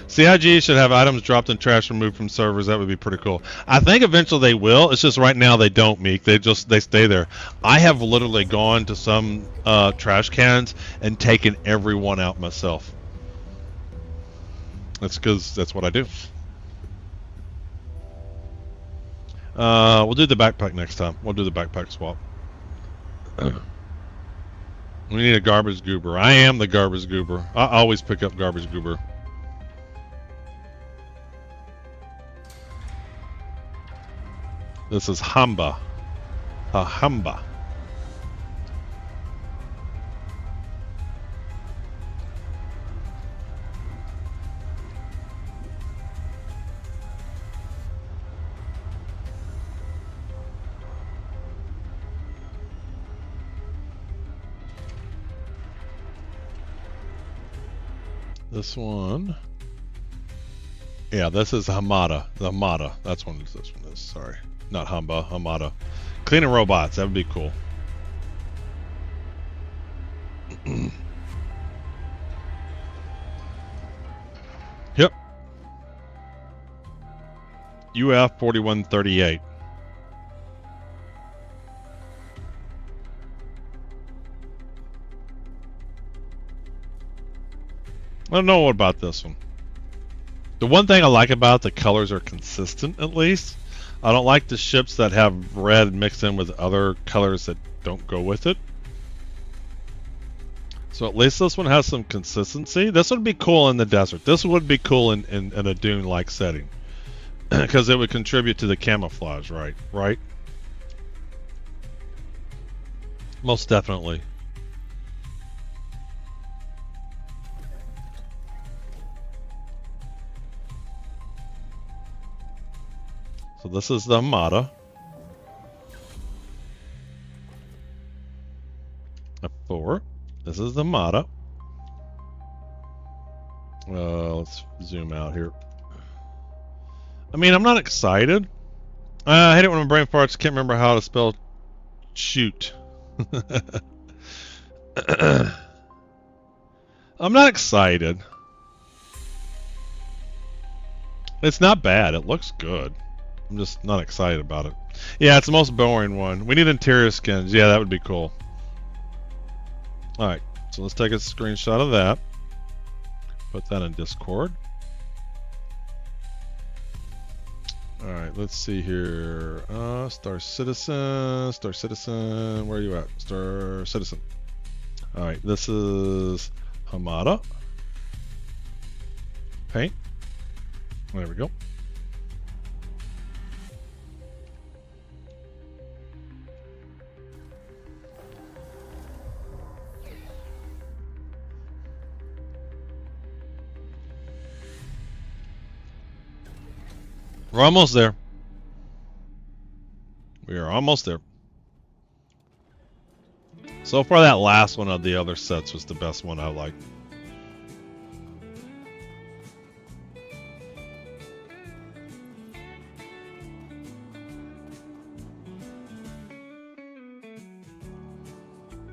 CIG should have items dropped in trash removed from servers. That would be pretty cool. I think eventually they will. It's just right now they don't, Meek. They stay there. I have literally gone to some trash cans and taken every one out myself. That's because that's what I do. We'll do the backpack next time. We'll do the backpack swap. We need a garbage goober. I am the garbage goober. I always pick up garbage goober. This is Hamba. A Hamba. This one. Yeah, this is Hamada. The Hamada. That's what this one is. Sorry. Not Hamba. Hamada. Cleaning robots. That would be cool. Yep. UF 4138. I don't know about this one. The one thing I like about the colors are consistent, at least. I don't like the ships that have red mixed in with other colors that don't go with it. So at least this one has some consistency. This would be cool in the desert. This would be cool in a dune-like setting. Because it would contribute to the camouflage, right? Right? Most definitely. So this is the Armada. F4. This is the Armada. Let's zoom out here. I mean, I'm not excited. I hate it when my brain farts. Can't remember how to spell shoot. I'm not excited. It's not bad. It looks good. I'm just not excited about it. Yeah, it's the most boring one. We need interior skins. Yeah, that would be cool. Alright, so let's take a screenshot of that. Put that in Discord. Alright, let's see here. Star Citizen. Star Citizen. Where are you at? Star Citizen. Alright, this is Hamada. Paint. There we go. We're almost there. We are almost there. So far, that last one of the other sets was the best one I liked.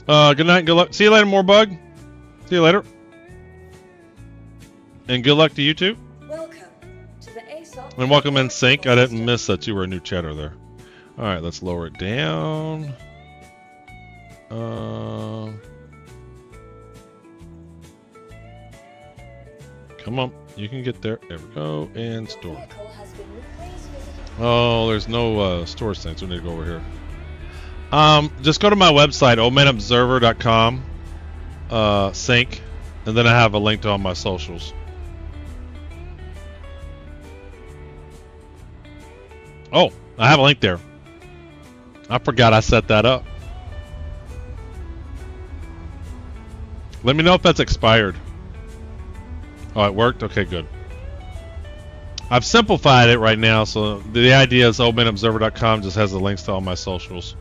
Good night, good luck. See you later, more bug. See you later. And good luck to you too. Welcome to the ASOP. And welcome in sync. I didn't miss that you were a new chatter there. Alright, let's lower it down. Come on, you can get there. There we go. And store. Oh, there's no storage thing, so we need to go over here. Just go to my website, oldmanobserver.com, sync, and then I have a link to all my socials. Oh, I have a link there. I forgot I set that up. Let me know if that's expired. Oh, it worked? Okay, good. I've simplified it right now, so the idea is oldmanobserver.com just has the links to all my socials.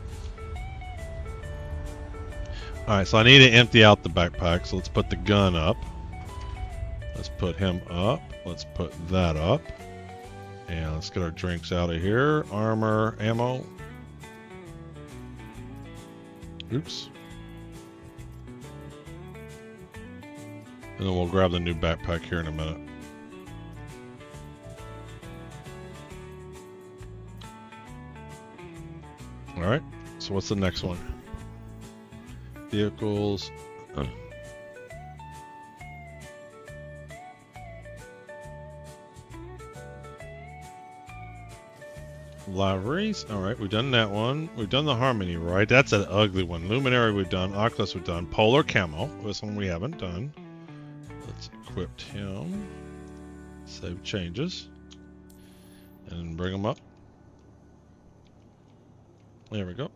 Alright, so I need to empty out the backpack, so let's put the gun up. Let's put him up. Let's put that up. And let's get our drinks out of here. Armor, ammo. Oops. And then we'll grab the new backpack here in a minute. Alright, so what's the next one? Vehicles. Libraries. Alright, we've done that one. We've done the Harmony, right? That's an ugly one. Luminary we've done. Oculus we've done. Polar Camo. This one we haven't done. Let's equip him. Save changes. And bring them up. There we go.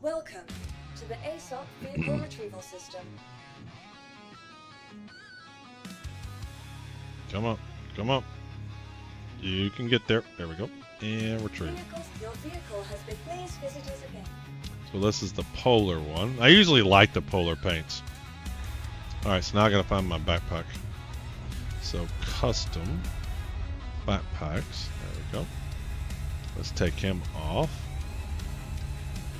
Welcome to the ASOC vehicle retrieval system. Come on. Come on. You can get there. There we go. And retrieve. Your vehicle has been please visit us again. So this is the polar one. I usually like the polar paints. Alright, so now I gotta find my backpack. So custom backpacks. There we go. Let's take him off.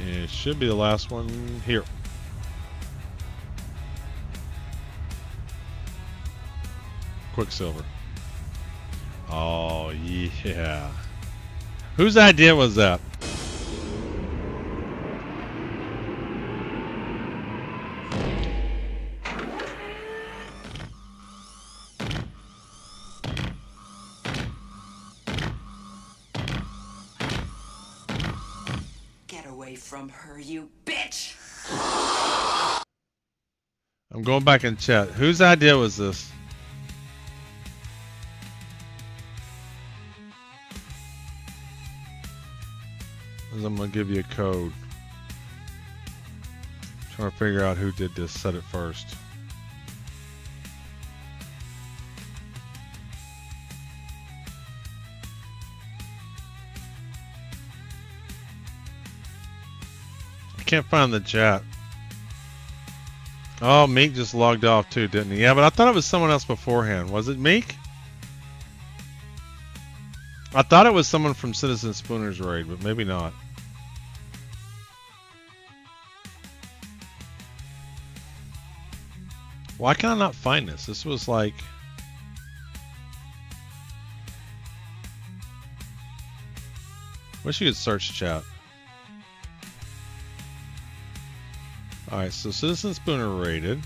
And it should be the last one here. Quicksilver. Oh yeah. Whose idea was that? Get away from her, you bitch! I'm going back in chat. Whose idea was this? I'm gonna give you a code. Trying to figure out who did this. Said it first. I can't find the chat. Oh, Meek just logged off too, didn't he? Yeah, but I thought it was someone else beforehand. Was it Meek? I thought it was someone from Citizen Spooner's raid, but maybe not. Why can I not find this? This was like... Wish you could search chat. Alright, so Citizen Spooner rated.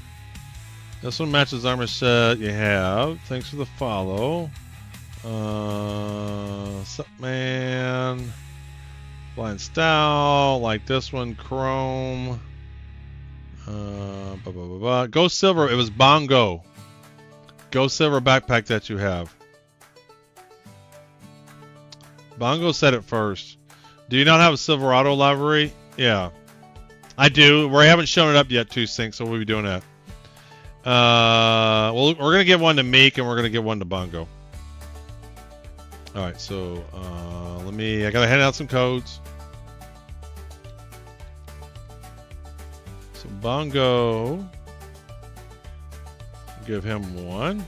This one matches armor set you have. Thanks for the follow. Sup man. Blind style. Like this one. Chrome. Go silver. It was Bongo. Go silver backpack that you have. Bongo said it first. Do you not have a Silverado livery? Yeah. I do. We haven't shown it up yet, 2Sync, so we'll be doing that. Well, we're going to give one to Meek and we're going to give one to Bongo. Alright, so I got to hand out some codes. So Bongo, give him one.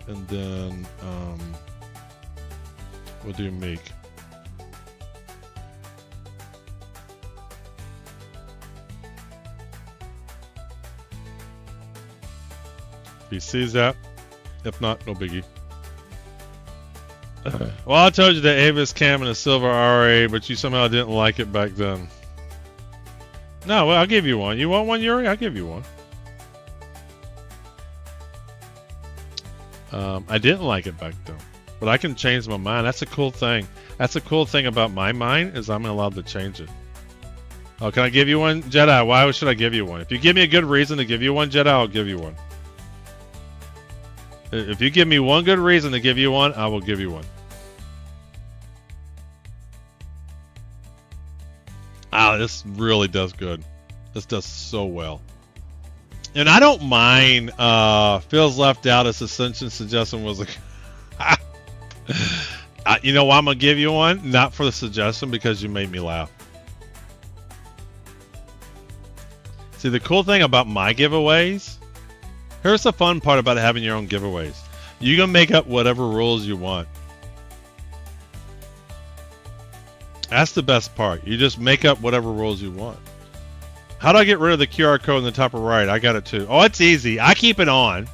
And then we'll do Meek. If he sees that, if not, no biggie. Well, I told you the Avis cam and a silver RA, but you somehow didn't like it back then. No, well, I'll give you one. You want one, Yuri? I'll give you one. I didn't like it back then, but I can change my mind. That's a cool thing. That's a cool thing about my mind is I'm allowed to change it. Oh, can I give you one, Jedi? Why should I give you one? If you give me a good reason to give you one, Jedi, I'll give you one. If you give me one good reason to give you one, I will give you one. Ah, this really does good. This does so well. And I don't mind Phil's left out as Ascension suggestion was a... you know why I'm going to give you one? Not for the suggestion, because you made me laugh. See, the cool thing about my giveaways... Here's the fun part about having your own giveaways. You can make up whatever rules you want. That's the best part. You just make up whatever rules you want. How do I get rid of the QR code in the top right? I got it too. Oh, it's easy. I keep it on.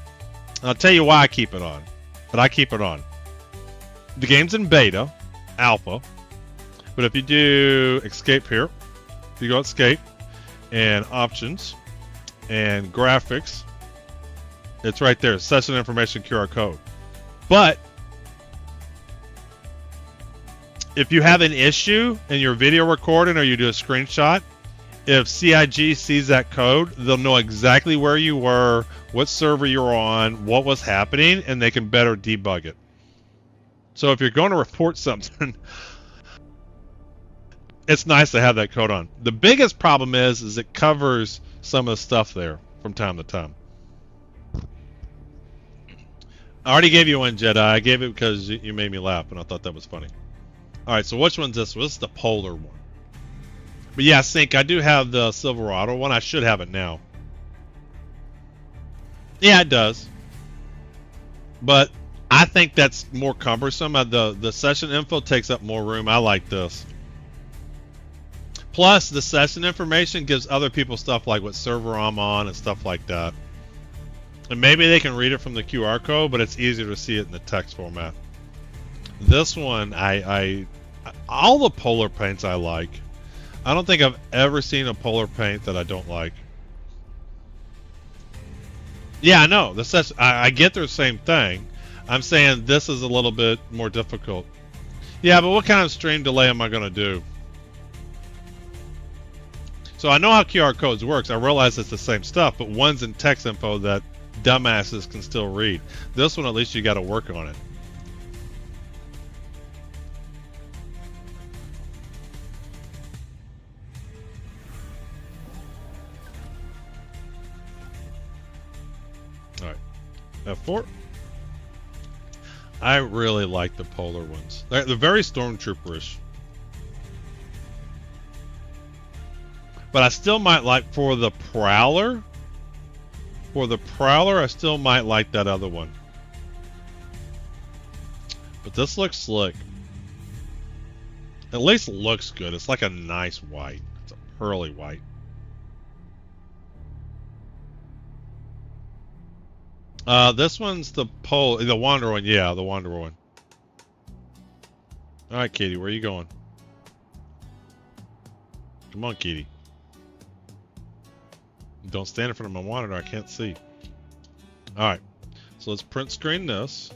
I'll tell you why I keep it on. But I keep it on. The game's in beta, alpha. But if you do escape here, if you go escape and options and graphics, it's right there. Session information QR code. But if you have an issue in your video recording or you do a screenshot, if CIG sees that code, they'll know exactly where you were, what server you're on, what was happening, and they can better debug it. So if you're going to report something, it's nice to have that coat on. The biggest problem is it covers some of the stuff there from time to time. I already gave you one, Jedi. I gave it because you made me laugh, and I thought that was funny. All right, so which one's this? Well, this is the polar one. But yeah, Sync, I do have the Silverado one. I should have it now. Yeah, it does. But I think that's more cumbersome. The session info takes up more room. I like this. Plus, the session information gives other people stuff like what server I'm on and stuff like that. And maybe they can read it from the QR code, but it's easier to see it in the text format. This one, all the polar paints I like. I don't think I've ever seen a polar paint that I don't like. Yeah, I know. I get the same thing. I'm saying this is a little bit more difficult. Yeah, but what kind of stream delay am I going to do? So I know how QR codes works. I realize it's the same stuff, but one's in text info that dumbasses can still read. This one, at least you got to work on it. All right, F4. I really like the polar ones. They're very stormtrooperish. But I still might like for the Prowler. For the Prowler, I still might like that other one. But this looks slick. At least it looks good. It's like a nice white. It's a pearly white. This one's the Wanderer one. Yeah, the Wanderer one. All right, Katie, where are you going? Come on, Katie. Don't stand in front of my monitor. I can't see. All right. So let's print screen this.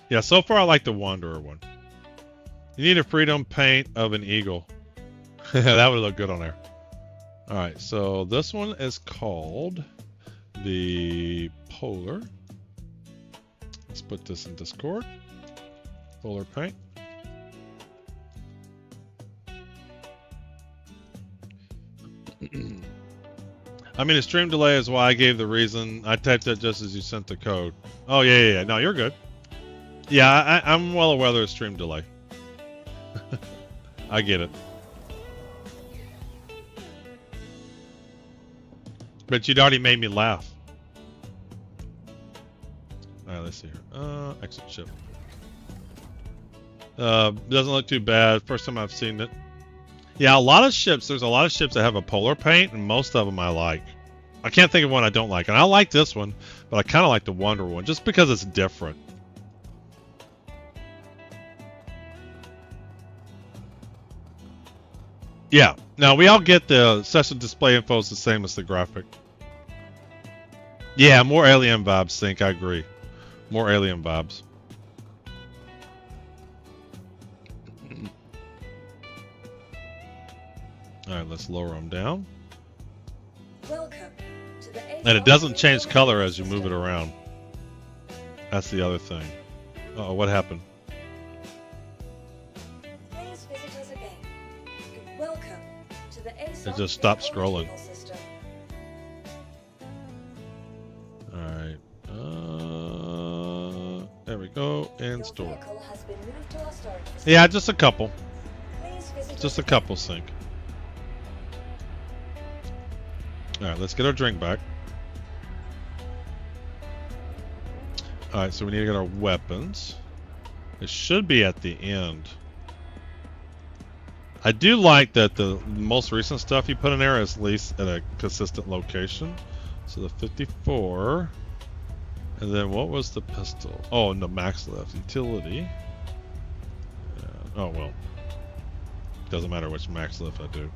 Yeah, so far I like the Wanderer one. You need a freedom paint of an eagle. That would look good on there. All right. So this one is called the Polar. Let's put this in Discord. Polar paint. I mean, the stream delay is why I gave the reason. I typed it just as you sent the code. Oh, yeah. No, you're good. Yeah, I'm well aware there's stream delay. I get it. But you'd already made me laugh. Alright, let's see here. Exit ship. Doesn't look too bad. First time I've seen it. Yeah, there's a lot of ships that have a polar paint, and most of them I like. I can't think of one I don't like. And I like this one, but I kind of like the Wanderer one, just because it's different. Yeah. Now, we all get the session display info is the same as the graphic. Yeah, more alien vibes, Sync. I agree. More alien vibes. Alright, let's lower them down. Welcome to the And it doesn't change color as you move it around. That's the other thing. Uh-oh, what happened? Please visit us again. Welcome to the It just stopped scrolling. Alright. There we go. And store. Yeah, just a couple. Just a couple, Sync. Alright, let's get our drink back. Alright, so we need to get our weapons. It should be at the end. I do like that the most recent stuff you put in there is at least at a consistent location. So the 54. And then what was the pistol? Oh, and the max left. Utility. Oh, well. Doesn't matter which max lift I do.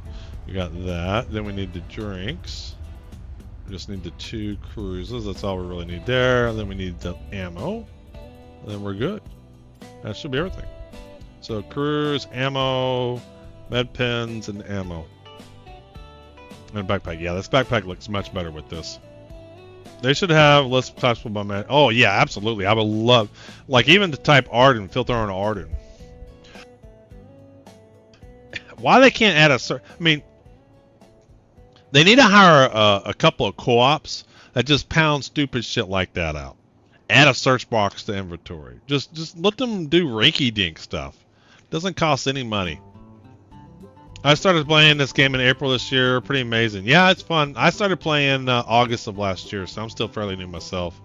We got that. Then we need the drinks. We just need the 2 cruises. That's all we really need there. And then we need the ammo. And then we're good. That should be everything. So cruise, ammo, med pens, and ammo. And backpack. Yeah, this backpack looks much better with this. They should have less classifiable by man. Oh, yeah, absolutely. I would love, like, even to type Arden, filter on Arden. Why they can't add a search? I mean, they need to hire a couple of co-ops that just pound stupid shit like that out. Add a search box to inventory. Just let them do rinky-dink stuff. Doesn't cost any money. I started playing this game in April this year. Pretty amazing. Yeah, it's fun. I started playing August of last year, so I'm still fairly new myself.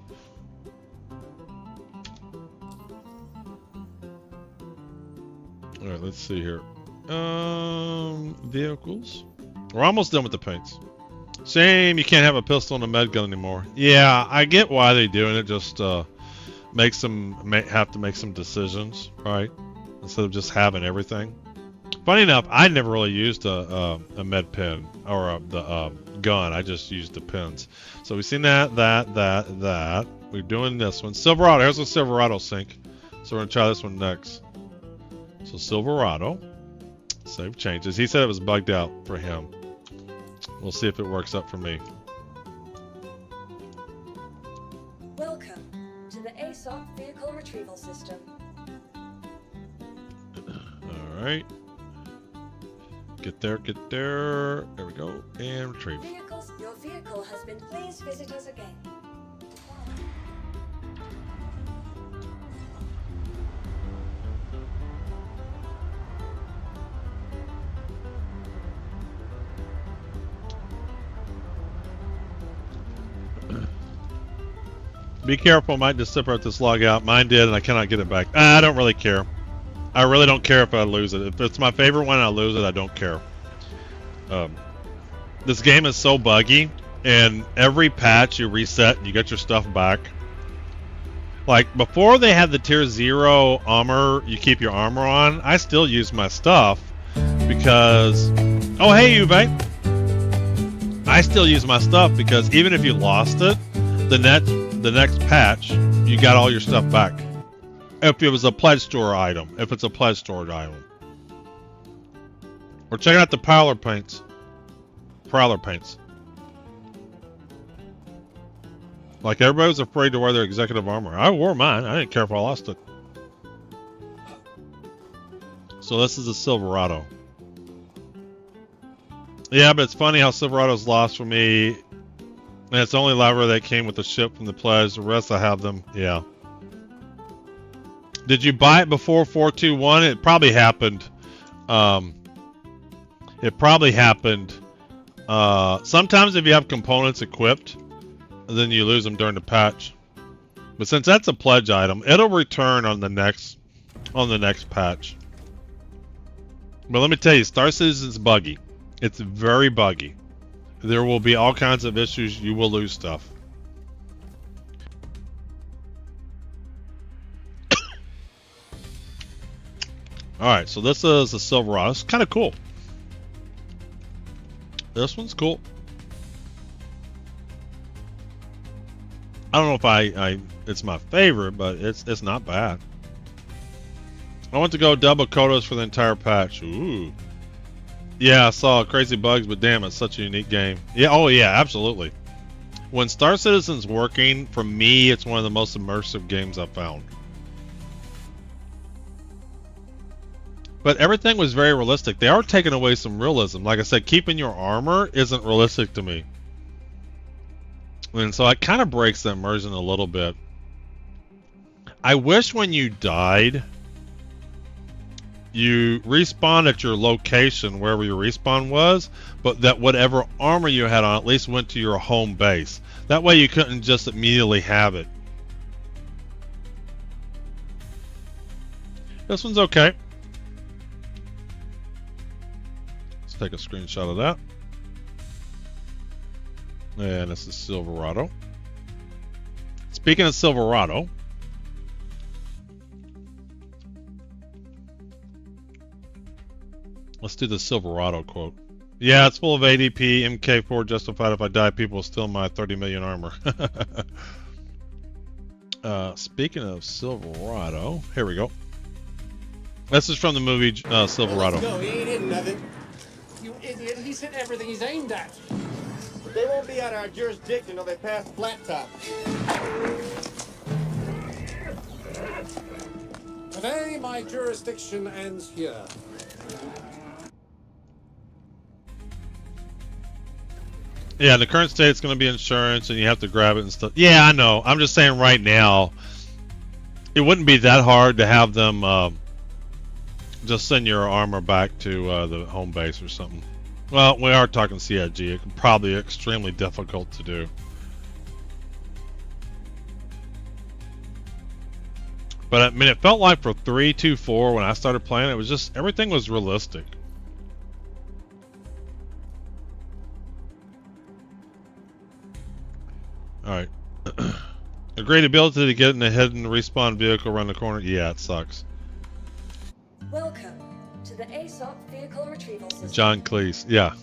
All right, let's see here. Vehicles. We're almost done with the paints. Shame you can't have a pistol and a med gun anymore. Yeah, I get why they're doing it. Just makes them have to make some decisions, right? Instead of just having everything. Funny enough, I never really used a med pen or the gun. I just used the pins. So we've seen that. We're doing this one. Silverado. Here's a Silverado sync. So we're gonna try this one next. So Silverado. Save changes. He said it was bugged out for him. We'll see if it works up for me. Welcome to the ASOP Vehicle Retrieval System. Alright. Get there, get there. There we go. And retrieve. Vehicles, your vehicle has been. Please visit us again. Be careful, might just separate this log out. Mine did, and I cannot get it back. I don't really care. I really don't care if I lose it. If it's my favorite one and I lose it, I don't care. This game is so buggy, and every patch you reset and you get your stuff back. Like, before they had the tier 0 armor, you keep your armor on, I still use my stuff because... Oh, hey, Uwe! I still use my stuff because even if you lost it, the next patch, you got all your stuff back. If it was a pledge store item. If it's a pledge store item. We're checking out the Prowler paints. Prowler paints. Like, everybody was afraid to wear their executive armor. I wore mine. I didn't care if I lost it. So this is a Silverado. Yeah, but it's funny how Silverado's lost for me. And it's only Lavra that came with the ship from the pledge. The rest I have them. Yeah. Did you buy it before 421? It probably happened. It probably happened. Sometimes if you have components equipped, then you lose them during the patch. But since that's a pledge item, it'll return on the next patch. But let me tell you, Star Citizen's buggy. It's very buggy. There will be all kinds of issues. You will lose stuff. Alright, so this is a Silverado. It's kind of cool. This one's cool. I don't know if it's my favorite, but it's not bad. I want to go double Kodos for the entire patch. Ooh. Yeah, I saw Crazy Bugs, but damn, it's such a unique game. Yeah, oh yeah, absolutely. When Star Citizen's working, for me, it's one of the most immersive games I've found. But everything was very realistic. They are taking away some realism. Like I said, keeping your armor isn't realistic to me. And so it kind of breaks the immersion a little bit. I wish when you died, you respawned at your location, wherever your respawn was, but that whatever armor you had on at least went to your home base. That way you couldn't just immediately have it. This one's okay. Let's take a screenshot of that. And this is Silverado. Speaking of Silverado, let's do the Silverado quote. Yeah, it's full of ADP, MK4 justified. If I die, people will steal my 30 million armor. Speaking of Silverado, here we go. This is from the movie Silverado. Let's go. He ain't hitting nothing. You idiot. He's hit everything he's aimed at. They won't be out of our jurisdiction until they pass flat top. Today, my jurisdiction ends here. Yeah, in the current state, it's going to be insurance, and you have to grab it and stuff. Yeah, I know. I'm just saying right now, it wouldn't be that hard to have them just send your armor back to the home base or something. Well, we are talking CIG. It could probably be extremely difficult to do. But I mean, it felt like for 3.2.4 when I started playing, it was just everything was realistic. All right. A great ability to get in a hidden respawn vehicle around the corner. Yeah, it sucks. Welcome to the ASOP vehicle retrieval system. John Cleese. Yeah.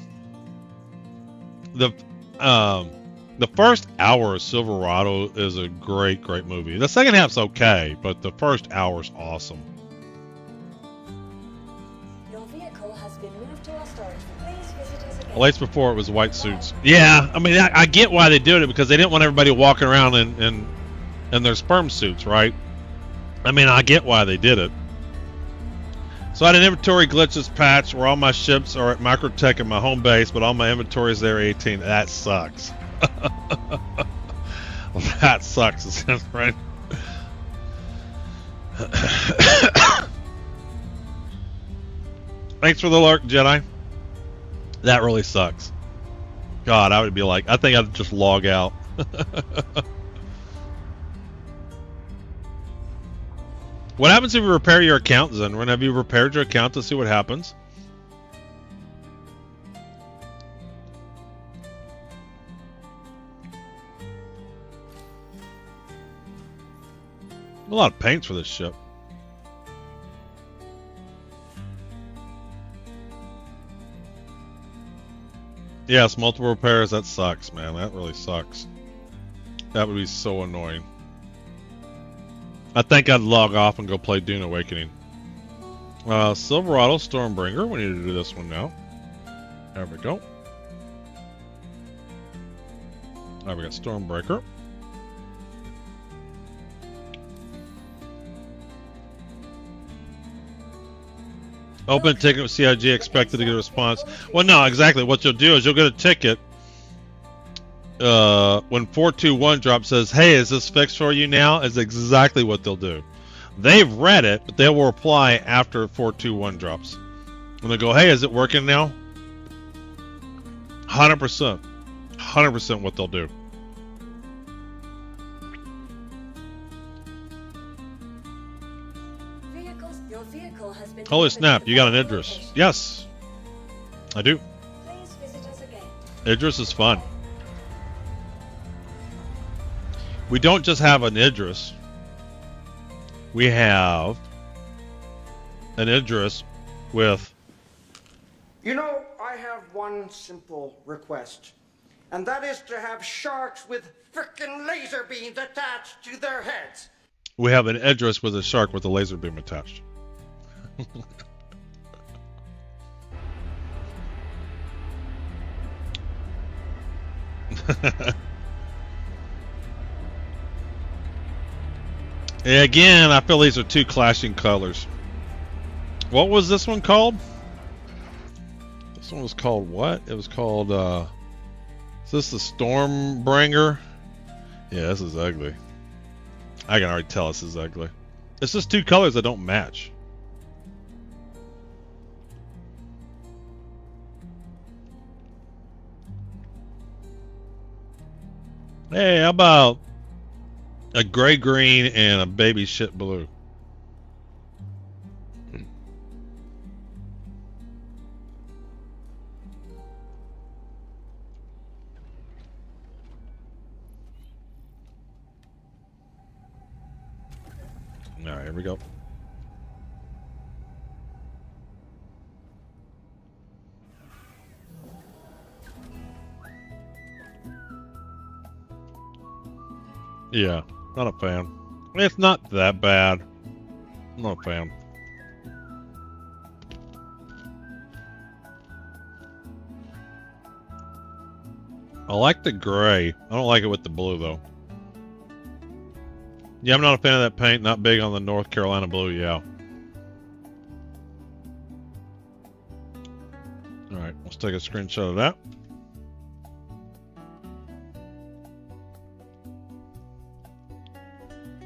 The first hour of Silverado is a great movie. The second half's okay, but the first hour's awesome. Your vehicle has been moved to our storage. Please visit us again. At least before it was white suits. Yeah, I mean, I get why they did it, because they didn't want everybody walking around in their sperm suits, right? I mean, I get why they did it. So I had an inventory glitches patch where all my ships are at Microtech in my home base, but all my inventory is there 18. That sucks. That sucks, right? Thanks for the alert, Jedi. That really sucks. God, I would be like, I think I'd just log out. What happens if you repair your account, Zenrin? Have you repaired your account to see what happens? A lot of paints for this ship. Yes, multiple repairs. That sucks, man. That really sucks. That would be so annoying. I think I'd log off and go play Dune Awakening. Silverado Stormbringer. We need to do this one now. There we go. Now we got Stormbreaker. Open ticket with CIG, expected to get a response. Well, no, exactly. What you'll do is you'll get a ticket. When 421 drop says, hey, is this fixed for you now? Is exactly what they'll do. They've read it, but they will reply after 421 drops. When they go, hey, is it working now? 100%. 100% what they'll do. Your vehicle has been Holy delivered snap, to you got an the Idris. location. Yes, I do. Please visit us again. Idris is fun. We don't just have an Idris. We have an Idris with... You know, I have one simple request, and that is to have sharks with frickin' laser beams attached to their heads. We have an Idris with a shark with a laser beam attached. Again, I feel these are two clashing colors. What was this one called? This one was called what? It was called, is this the Stormbringer? Yeah, this is ugly. I can already tell this is ugly. It's just two colors that don't match. Hey, how about a gray green and a baby shit blue? All right, here we go. Yeah, not a fan. It's not that bad. I'm not a fan. I like the gray. I don't like it with the blue, though. Yeah, I'm not a fan of that paint. Not big on the North Carolina blue, yeah. Alright, let's take a screenshot of that.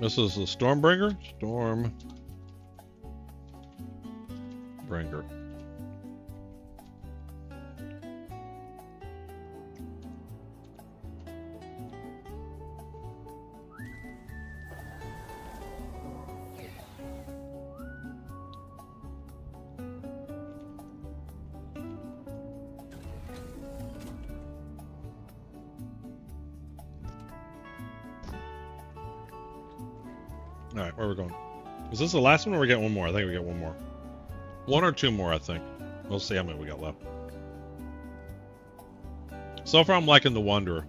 This is the Stormbringer? Stormbringer. Alright, where are we going? Is this the last one or we get one more? I think we get one more. One or two more, I think. We'll see how many we got left. So far, I'm liking the Wanderer.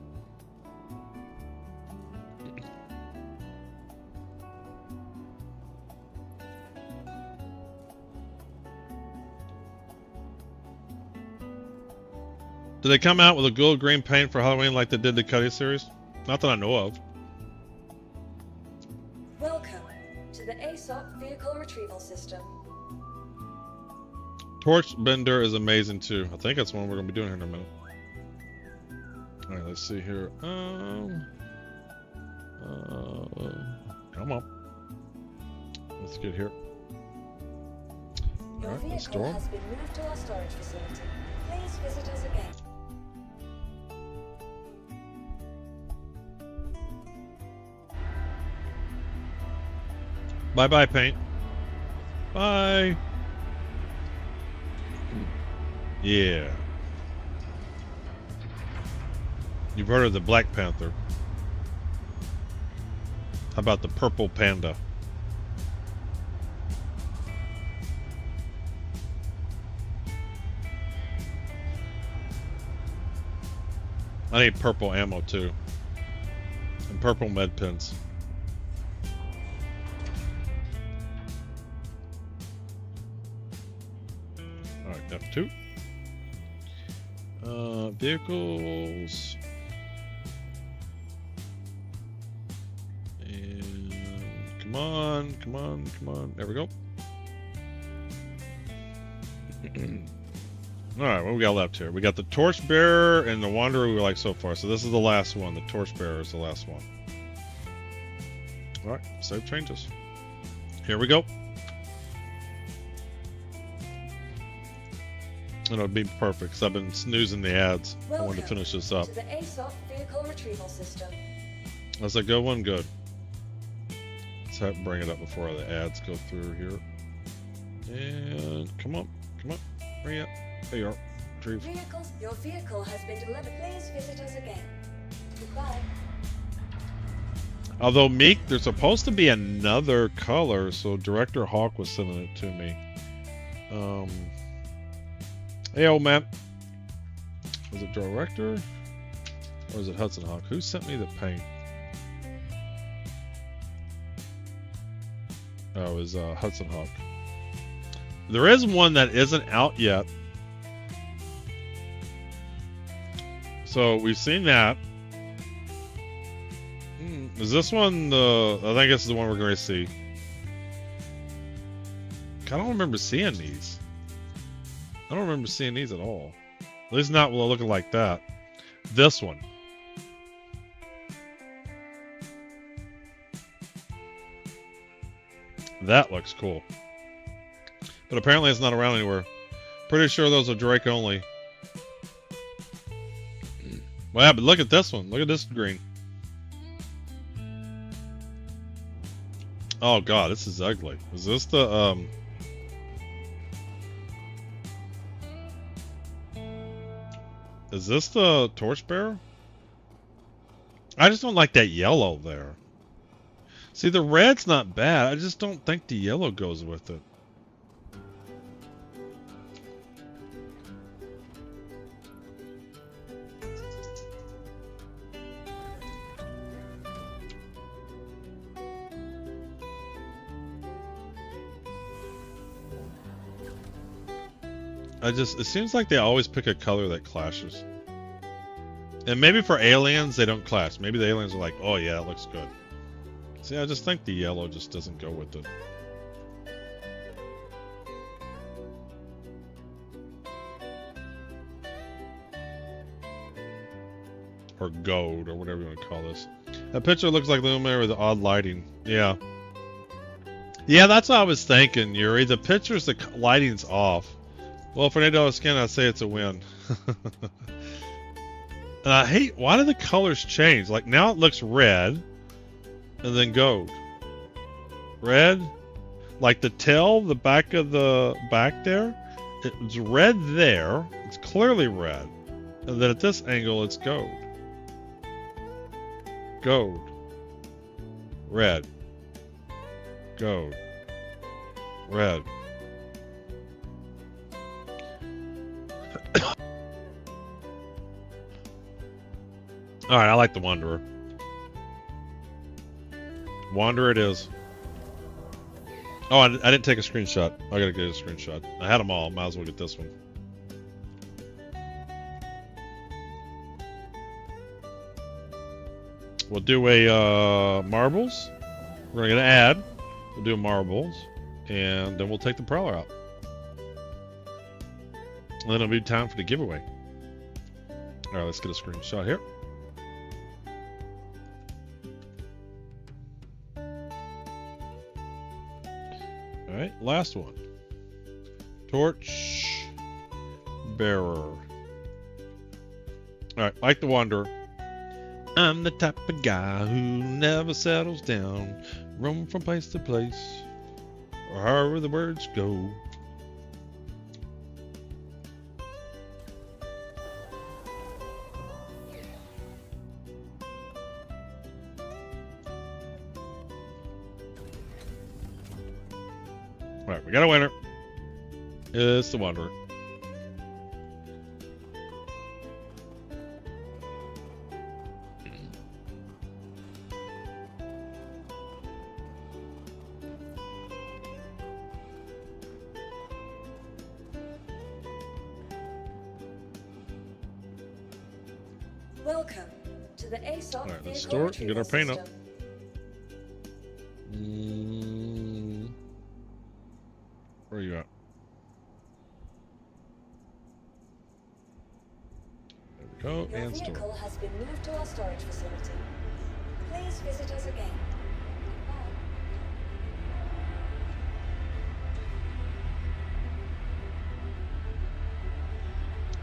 Did they come out with a gold green paint for Halloween like they did the Cuddy series? Not that I know of. Welcome to the ASOP Vehicle Retrieval System. Torchbender is amazing too. I think that's one we're gonna be doing here in a minute. All right, let's see here. Come on. Let's get here. Your All right, let's vehicle store 'em. has been moved to our storage facility. Please visit us again. Bye-bye, paint. Bye. Yeah. You've heard of the Black Panther. How about the Purple Panda? I need purple ammo too. And purple med pins. Alright, F2. Vehicles. And come on, come on, come on. There we go. Alright, what we got left here? We got the Torchbearer and the Wanderer we like so far. So this is the last one. The Torchbearer is the last one. Alright, save changes. Here we go. It'll be perfect because I've been snoozing the ads. I wanted to finish this up. To the ASOP Vehicle Retrieval System. That's a good one. Good. Let's have bring it up before the ads go through here. And come on, come on, bring it up. There you are. Retrieve. Vehicles, your vehicle has been delivered. Please visit us again. Goodbye. Although Meek, there's supposed to be another color, so Director Hawk was sending it to me. Hey, old man. Was it Director? Or is it Hudson Hawk? Who sent me the paint? Oh, it was Hudson Hawk. There is one that isn't out yet. So we've seen that. Is this one the... I think this is the one we're going to see. I don't remember seeing these. I don't remember seeing these at all. At least not looking like that. This one. That looks cool. But apparently it's not around anywhere. Pretty sure those are Drake only. Well, yeah, but look at this one. Look at this green. Oh god, this is ugly. Is this the Is this the Torchbearer? I just don't like that yellow there. See, the red's not bad. I just don't think the yellow goes with it. It seems like they always pick a color that clashes. And maybe for aliens, they don't clash. Maybe the aliens are like, oh yeah, it looks good. See, I just think the yellow just doesn't go with it. Or gold, or whatever you want to call this. That picture looks like the Luminaire with the odd lighting. Yeah. Yeah, that's what I was thinking, Yuri. The picture's the lighting's off. Well, for $8 skin, I'd say it's a win. And I hate, why do the colors change? Like now it looks red and then gold. Red, like the tail, the back of the back there, it's red there. It's clearly red. And then at this angle, it's gold. Gold. Red. Gold. Red. Alright, I like the Wanderer. Wanderer it is. Oh, I didn't take a screenshot. I gotta get a screenshot. I had them all. Might as well get this one. We'll do a marbles. We're gonna get an ad. We'll do marbles, and then we'll take the Prowler out. And then it'll be time for the giveaway. All right, let's get a screenshot here. All right, last one. Torch bearer. All right, like the Wanderer. I'm the type of guy who never settles down, roam from place to place, or however the words go. Alright, we got a winner. It's the Wanderer. Welcome to the ASOP Alright, let's vehicle store it and get our paint retrieval up. system. Where are you at? There we go, Your and store. vehicle has been moved to our storage facility. Please visit us again. Goodbye.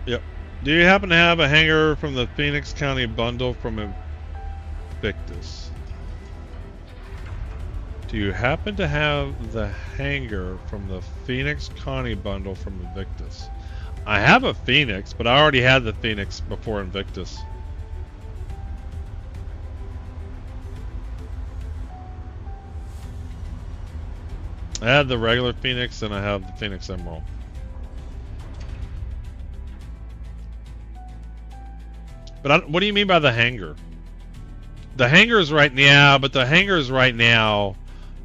Yep. Do you happen to have a hanger from the Phoenix County bundle from Invictus? Do you happen to have the hanger from the Phoenix County bundle from Invictus? I have a Phoenix, but I already had the Phoenix before Invictus. I had the regular Phoenix and I have the Phoenix Emerald. But what do you mean by the hanger? The hangers right now, but the hangers right now,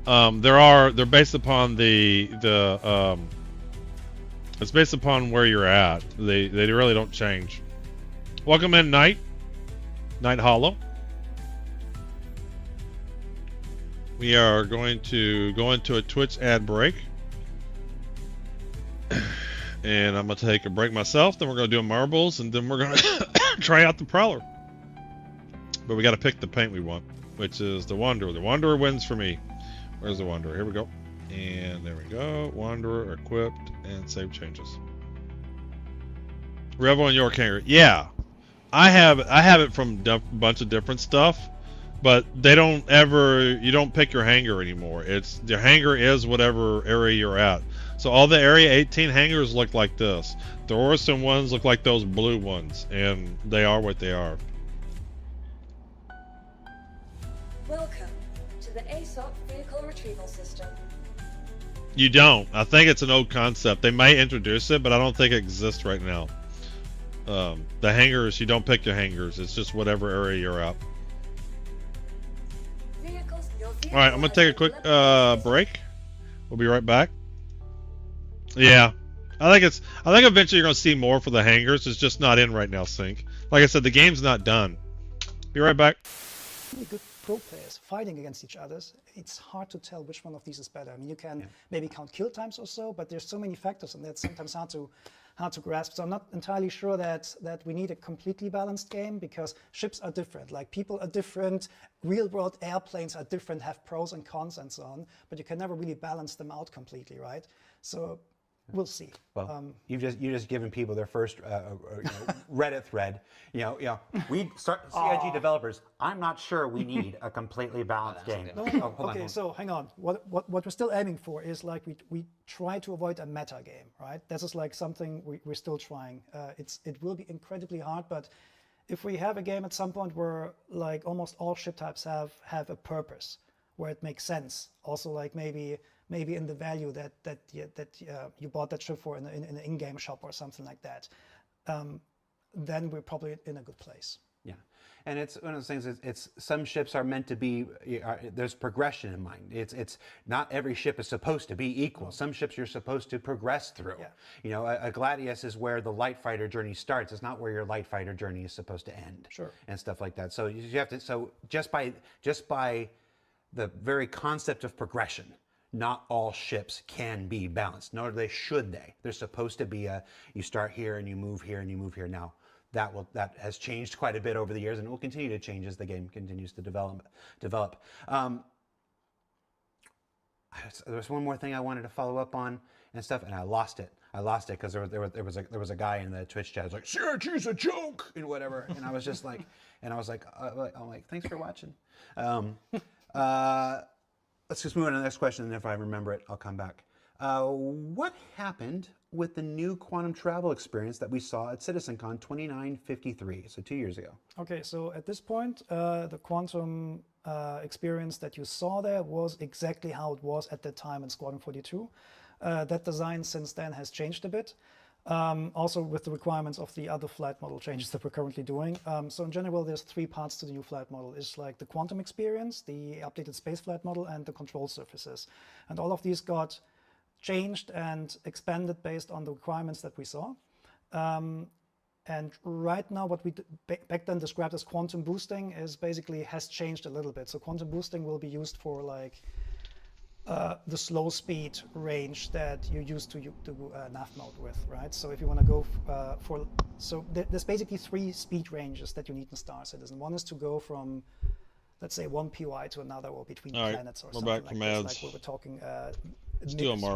they're based upon it's based upon where you're at. They really don't change. Welcome in, Night Hollow. We are going to go into a Twitch ad break. And I'm going to take a break myself. Then we're going to do marbles. And then we're going to try out the Prowler. But we got to pick the paint we want, which is the Wanderer. The Wanderer wins for me. Where's the Wanderer? Here we go. And there we go. Wanderer equipped and save changes. Revel and York hanger. Yeah. I have it from a bunch of different stuff. But they don't you don't pick your hanger anymore. It's the hanger is whatever area you're at. So all the Area 18 hangers look like this. The Orison ones look like those blue ones, and they are what they are. Welcome to the ASOP vehicle retrieval system. You don't. I think it's an old concept. They might introduce it, but I don't think it exists right now. The hangers, you don't pick your hangers. It's just whatever area you're at. All right, I'm gonna take a quick break. We'll be right back. Yeah, I think eventually you're gonna see more for the hangers. It's just not in right now, Sync. Like I said, the game's not done. Be right back. Really good pro players fighting against each other. It's hard to tell which one of these is better. I mean, you can maybe count kill times or so, but there's so many factors, and that's sometimes hard hard to grasp. So I'm not entirely sure that we need a completely balanced game, because ships are different, like people are different, real-world airplanes are different, have pros and cons and so on, but you can never really balance them out completely, right? So we'll see. Well, you've just given people their first Reddit thread. We start CIG developers. I'm not sure we need a completely balanced game. No, okay, so hang on. What we're still aiming for is like we try to avoid a meta game, right? This is like something we're still trying. It will be incredibly hard, but if we have a game at some point where like almost all ship types have a purpose, where it makes sense, also like maybe in the value that you bought that ship for in an in-game shop or something like that, then we're probably in a good place. Yeah, and it's one of those things. It's some ships are meant to be. There's progression in mind. It's not every ship is supposed to be equal. Some ships you're supposed to progress through. Yeah. A Gladius is where the light fighter journey starts. It's not where your light fighter journey is supposed to end. Sure. And stuff like that. So you have to. So just by the very concept of progression, not all ships can be balanced, nor should they. They're supposed to be you start here and you move here and you move here. Now that has changed quite a bit over the years, and it will continue to change as the game continues to develop. There's one more thing I wanted to follow up on and stuff, and I lost it because there was a guy in the Twitch chat who was like, "CIG's a joke" and whatever, and I was just like, I'm like, thanks for watching. Let's just move on to the next question, and if I remember it, I'll come back. What happened with the new quantum travel experience that we saw at CitizenCon 2953, so 2 years ago? Okay, so at this point, the quantum experience that you saw there was exactly how it was at the time in Squadron 42. That design since then has changed a bit. Also with the requirements of the other flight model changes that we're currently doing. So in general, there's 3 parts to the new flight model. It's like the quantum experience, the updated space flight model, and the control surfaces. And all of these got changed and expanded based on the requirements that we saw. And right now, what we back then described as quantum boosting is basically has changed a little bit. So quantum boosting will be used for like the slow speed range that you used to nav mode with, right? So if you want to go there's basically 3 speed ranges that you need in Star Citizen. One is to go from, let's say, one POI to another, or between planets or something like this. Like we were talking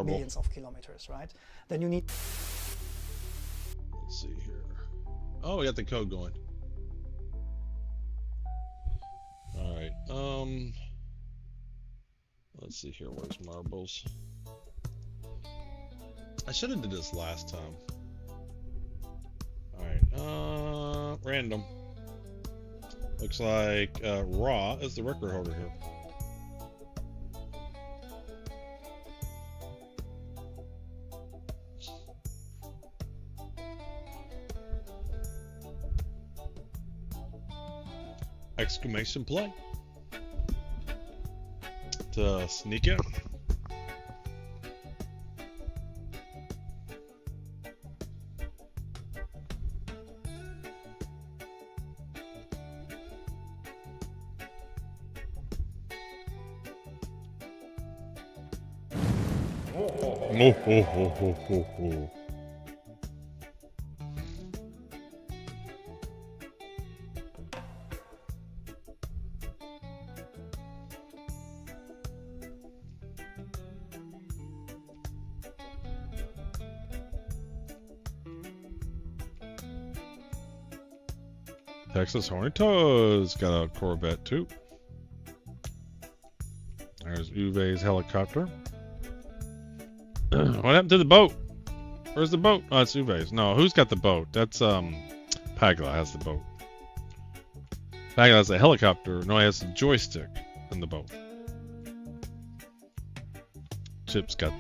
millions of kilometers, right? Then you need. Let's see here. Oh, we got the code going. All right. Let's see here. Where's marbles? I should have did this last time. All right. Random. Looks like Raw is the record holder here. Exclamation play. To sneak it. Oh. Texas Horneto's got a Corvette too. There's Uwe's helicopter. What happened to the boat? Where's the boat? Oh, it's Uwe's. No, who's got the boat? That's Pagla has the boat. Pagla has a helicopter. No, he has a joystick in the boat. Chip's got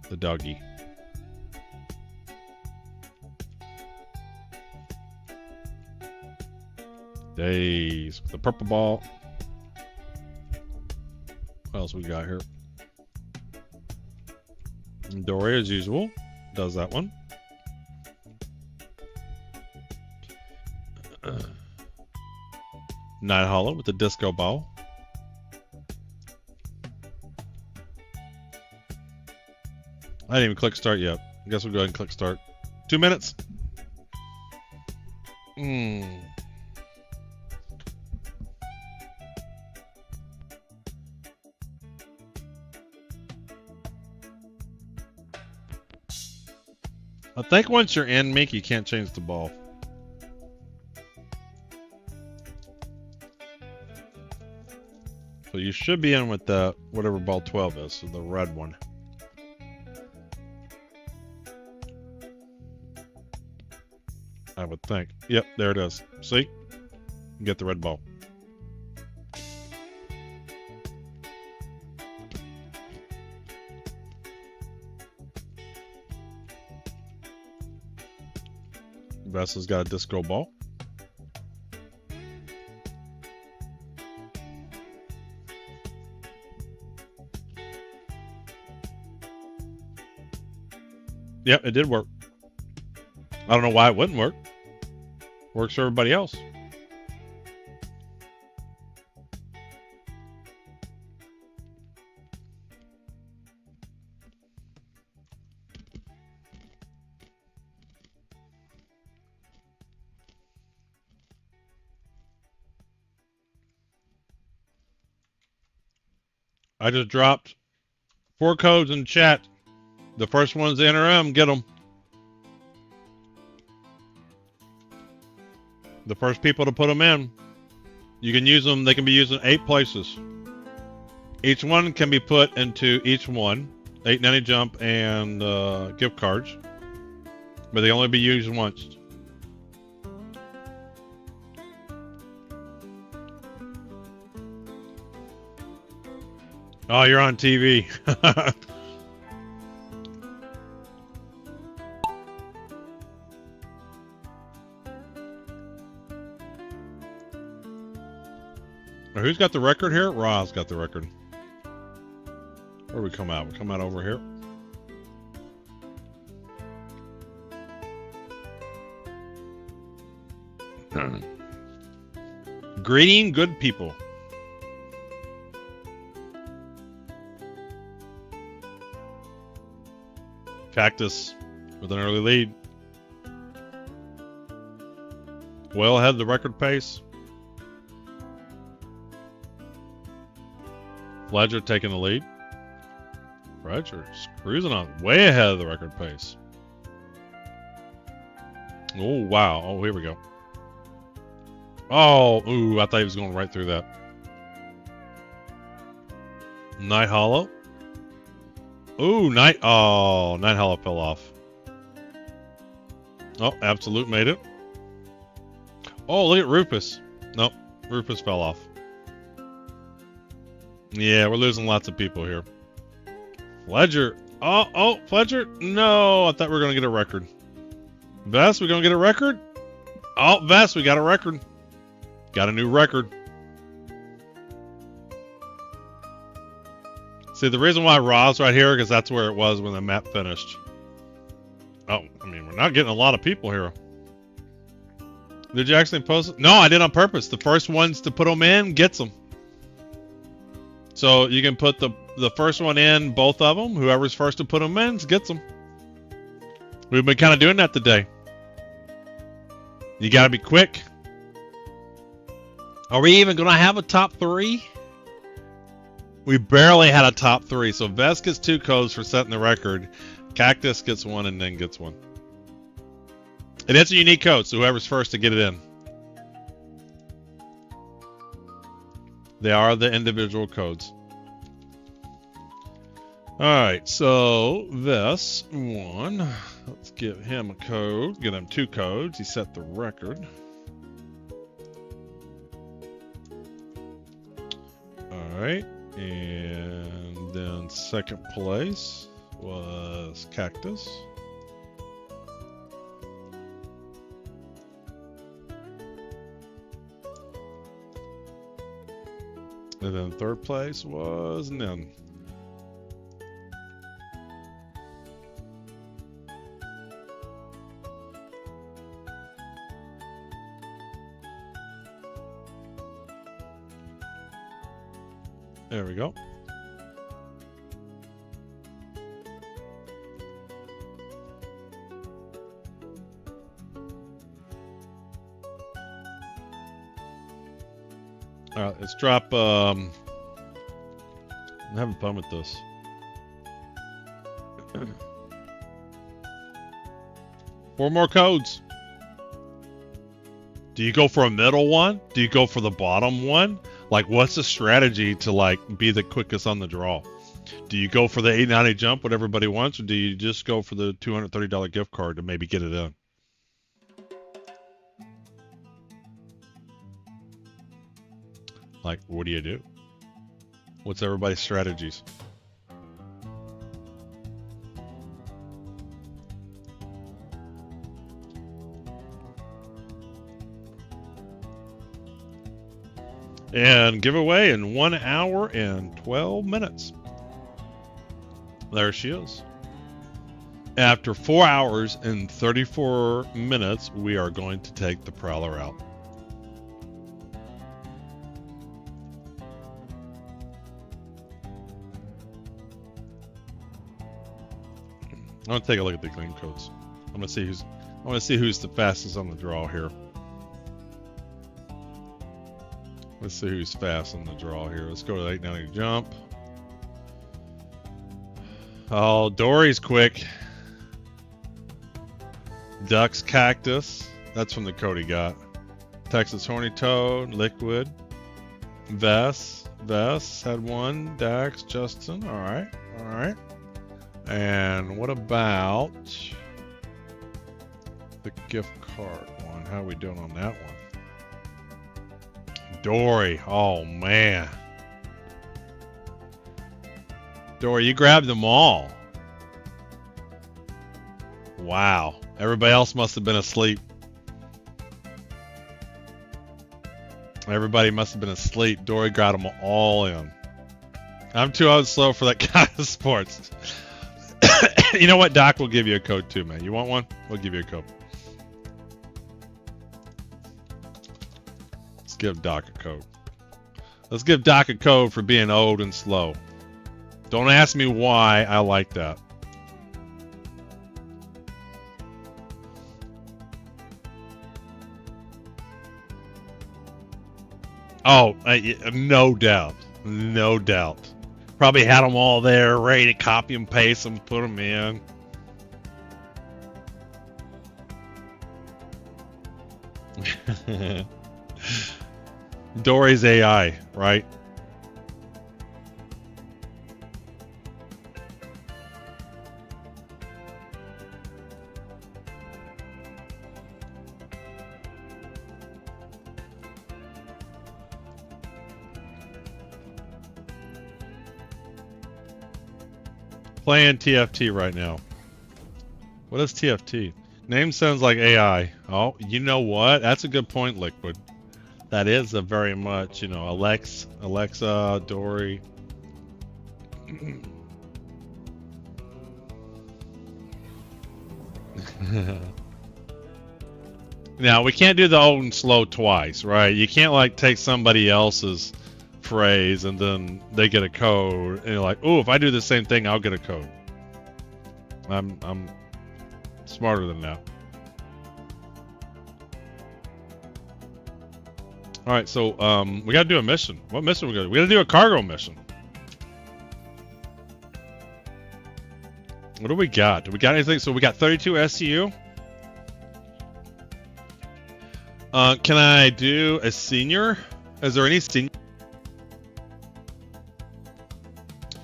the doggy. Days with the purple ball. What else we got here? Dory, as usual, does that one. Night Hollow with the disco ball. I didn't even click start yet. I guess we'll go ahead and click start. 2 minutes. I think once you're in Mink, you can't change the ball. So you should be in with the whatever ball 12 is, so the red one. I would think. Yep, there it is. See? You get the red ball. Vessel's got a disco ball. Yep, it did work. I don't know why it wouldn't work. Works for everybody else. I just dropped 4 codes in chat. The first one's the NRM. Get them. The first people to put them in. You can use them. They can be used in 8 places. Each one can be put into each one. 890 jump and gift cards. But they only be used once. Oh, you're on TV. Who's got the record here? Ra's got the record. Where do we come out? We come out over here. Greeting good people. Cactus with an early lead. Well ahead of the record pace. Fledger taking the lead. Fledger's cruising on way ahead of the record pace. Oh, wow. Oh, here we go. Oh, ooh, I thought he was going right through that. Night Hollow. Ooh, Night Hollow fell off. Oh, Absolute made it. Oh, look at Rufus. Nope, Rufus fell off. Yeah, we're losing lots of people here. Fledger. Oh, Fledger. No, I thought we were going to get a record. Vest, we going to get a record? Oh, Vest, we got a record. Got a new record. See, the reason why Raw's right here, because that's where it was when the map finished. Oh, I mean, we're not getting a lot of people here. Did you actually post it? No, I did on purpose. The first ones to put them in gets them. So you can put the first one in, both of them. Whoever's first to put them in gets them. We've been kind of doing that today. You got to be quick. Are we even going to have a top 3? We barely had a top 3. So Vest gets 2 codes for setting the record. Cactus gets 1 and then gets 1. And it's a unique code, so whoever's first to get it in. They are the individual codes. Alright, so this one, let's give him a code. Give him 2 codes. He set the record. Alright, and then second place was Cactus. And then third place was Nin. There we go. All right, let's drop. I'm having fun with this. Four more codes. Do you go for a middle one? Do you go for the bottom one? Like, what's the strategy to like be the quickest on the draw? Do you go for the $8.90 jump, what everybody wants, or do you just go for the $230 gift card to maybe get it in? Like, what do you do? What's everybody's strategies? And giveaway in 1 hour and 12 minutes. There she is. After 4 hours and 34 minutes, we are going to take the Prowler out. I'm gonna take a look at the clean codes. I want to see who's the fastest on the draw here. Let's see who's fast on the draw here. Let's go to the 890 jump. Oh, Dory's quick. Duck's Cactus. That's from the code he got. Texas Horny Toad, Liquid. Vess had one. Dax, Justin. All right. And what about the gift card one? How are we doing on that one? Dory, oh man. Dory, you grabbed them all. Wow. Everybody else must have been asleep. Everybody must have been asleep. Dory got them all in. I'm too old slow for that kind of sports. You know what? Doc will give you a code too, man. You want one? We'll give you a code. Let's give Doc a code. Let's give Doc a code for being old and slow. Don't ask me why I like that. Oh, no doubt. No doubt. Probably had them all there, ready to copy and paste them, put them in. Dory's AI, right? Playing TFT right now. What is TFT? Name sounds like AI. Oh, you know what? That's a good point, Liquid. That is a very much, you know, Alexa, Dory. Now, we can't do the old and slow twice, right? You can't, like, take somebody else's phrase and then they get a code and you're like, oh, if I do the same thing, I'll get a code. I'm smarter than that. All right, so we gotta do a mission. What mission we gotta do? We gotta do a cargo mission. What do we got? Do we got anything? So we got 32 SCU. Can I do a senior? Is there any senior?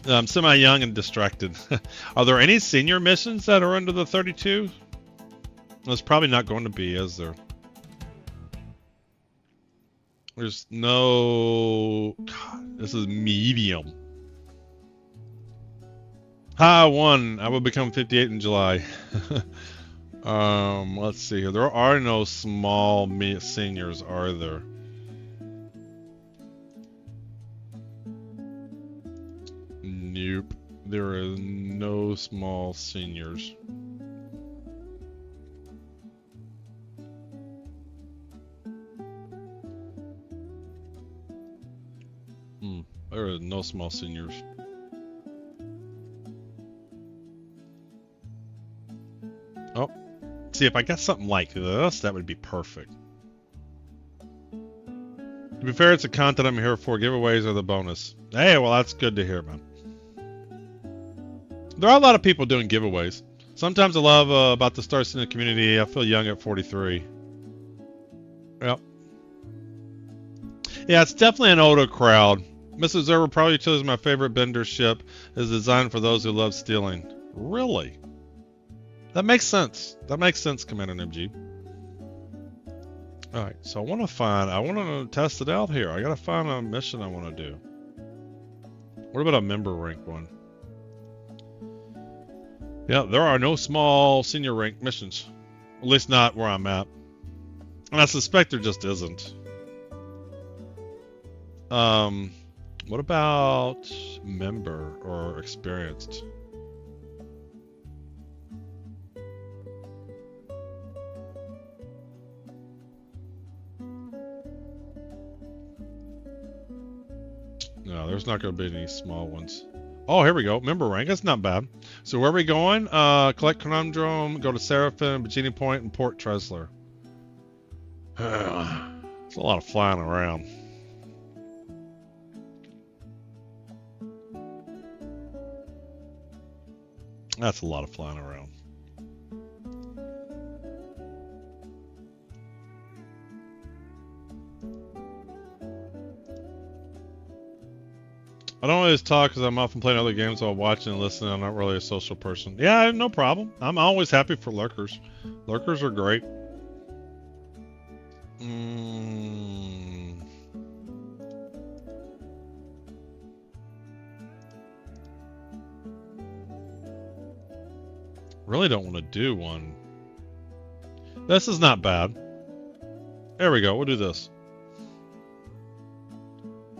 I'm semi-young and distracted. Are there any senior missions that are under the 32? There's probably not going to be, is there? There's no... God, this is medium. Ha, I won. I will become 58 in July. Let's see here. There are no small seniors, are there? Nope. There are no small seniors. There are no small seniors. Oh, see, if I got something like this, that would be perfect. To be fair, it's the content I'm here for. Giveaways are the bonus. Hey, well, that's good to hear, man. There are a lot of people doing giveaways. Sometimes I love about the Star Cine community. I feel young at 43. Yep. Yeah, it's definitely an older crowd. Mr. Observer probably chose my favorite Bender ship is designed for those who love stealing. Really? That makes sense. That makes sense, Commander MG. Alright, so I want to test it out here. I gotta find a mission I want to do. What about a member rank one? Yeah, there are no small senior rank missions. At least not where I'm at. And I suspect there just isn't. What about member or experienced? No, there's not going to be any small ones. Oh, here we go. Member rank. That's not bad. So where are we going? Collect Conundrum, go to Seraphim, Bikini Point, and Port Tresler. It's a lot of flying around. That's a lot of flying around. I don't always talk because I'm often playing other games while watching and listening. I'm not really a social person. Yeah, no problem. I'm always happy for lurkers. Lurkers are great. Really don't want to do one. This is not bad. There we go. We'll do this.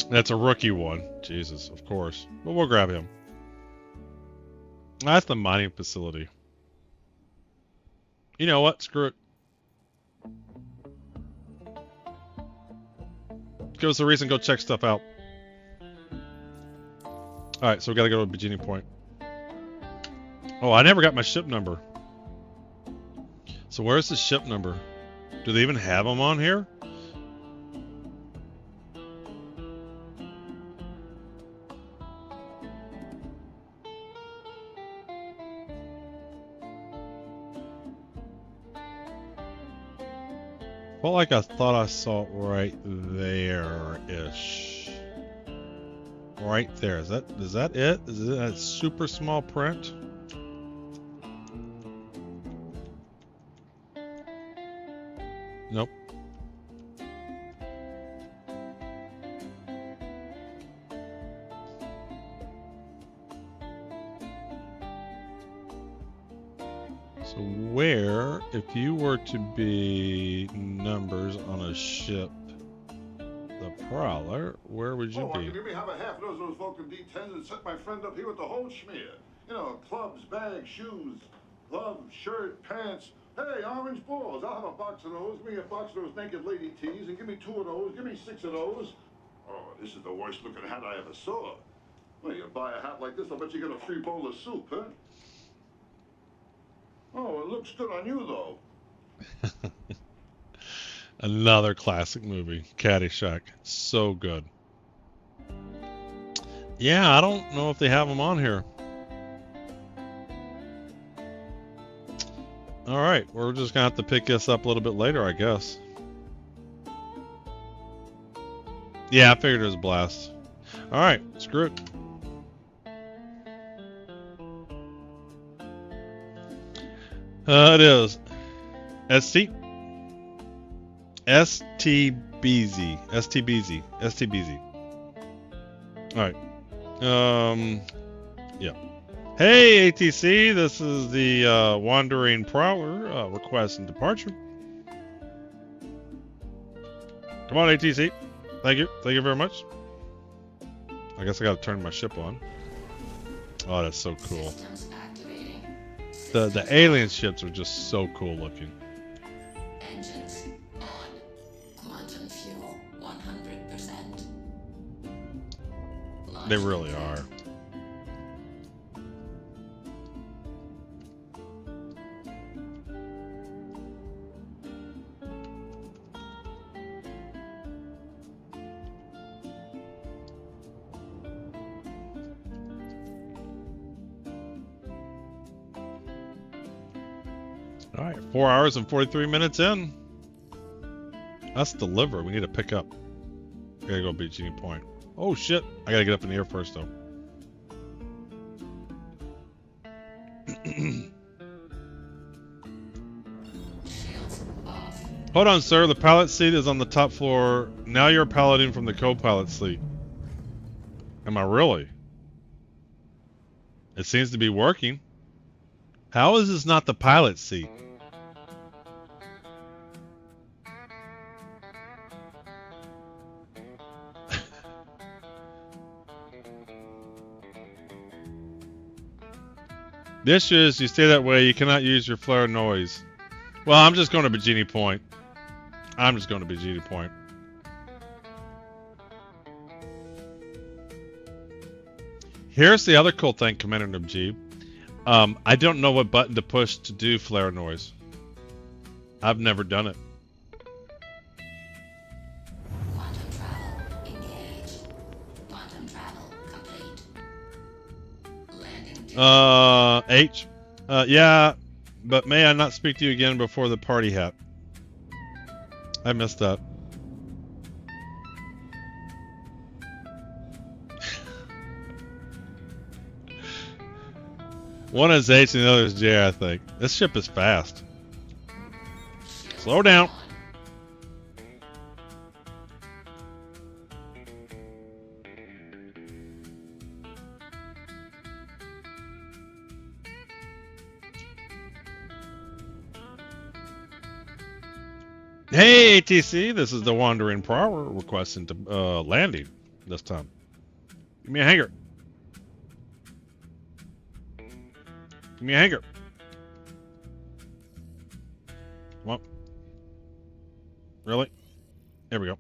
That's a rookie one. Jesus, of course. But we'll grab him. That's the mining facility. You know what? Screw it. Give us a reason to go check stuff out. Alright, so we gotta go to Bikini Point. Oh, I never got my ship number. So where's the ship number? Do they even have them on here? Felt like I thought I saw it right there-ish. Right there. Is that it? Is it that super small print? Nope. So where, if you were to be numbers on a ship, the Prowler, where would you be? Give me have a half dozen of those Vulcan D10s and set my friend up here with the whole schmear. You know, clubs, bags, shoes, gloves, shirt, pants. Hey, orange balls. I'll have a box of those. Give me a box of those naked lady tees, and give me 2 of those. Give me 6 of those. Oh, this is the worst looking hat I ever saw. Well, you buy a hat like this, I'll bet you get a free bowl of soup, huh? Oh, it looks good on you, though. Another classic movie, Caddyshack. So good. Yeah, I don't know if they have them on here. Alright, we're just gonna have to pick this up a little bit later, I guess. Yeah, I figured it was Blast. Alright, screw it. It is STBZ. Alright. Yeah. Hey, ATC, this is the Wandering Prowler request and departure. Come on, ATC. Thank you. Thank you very much. I guess I gotta turn my ship on. Oh, that's so cool. The alien ships are just so cool looking. Engines on. Quantum fuel 100%. They really are. All right, 4 hours and 43 minutes in. That's deliver. We need to pick up. Gotta go beat Genie Point. Oh shit! I gotta get up in the air first though. Hold on, sir. The pilot seat is on the top floor. Now you're piloting from the co-pilot seat. Am I really? It seems to be working. How is this not the pilot seat? The issue is you stay that way, you cannot use your flare noise. Well, I'm just going to Bikini Point. I'm just going to Bikini Point. Here's the other cool thing, Commander Najib. I don't know what button to push to do flare noise. I've never done it. Quantum travel engaged. Quantum travel complete. Landing H. Yeah, but may I not speak to you again before the party hat? I missed that. One is H and the other is J, I think. This ship is fast. Slow down. Hey, ATC, this is the Wandering Prowler requesting to landing this time. Give me a hanger. Give me a hanger. Come on. Really? There we go.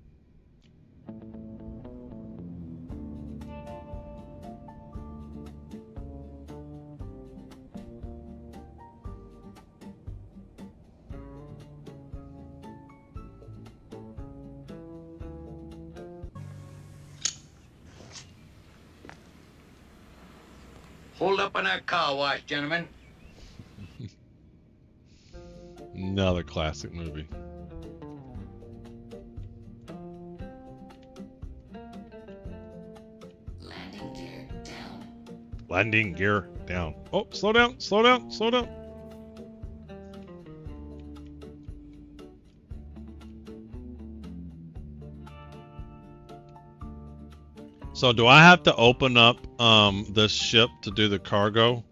Hold up on that car wash, gentlemen. Another classic movie. landing gear down. Landing gear down. Oh, slow down, slow down, slow down. So do I have to open up this ship to do the cargo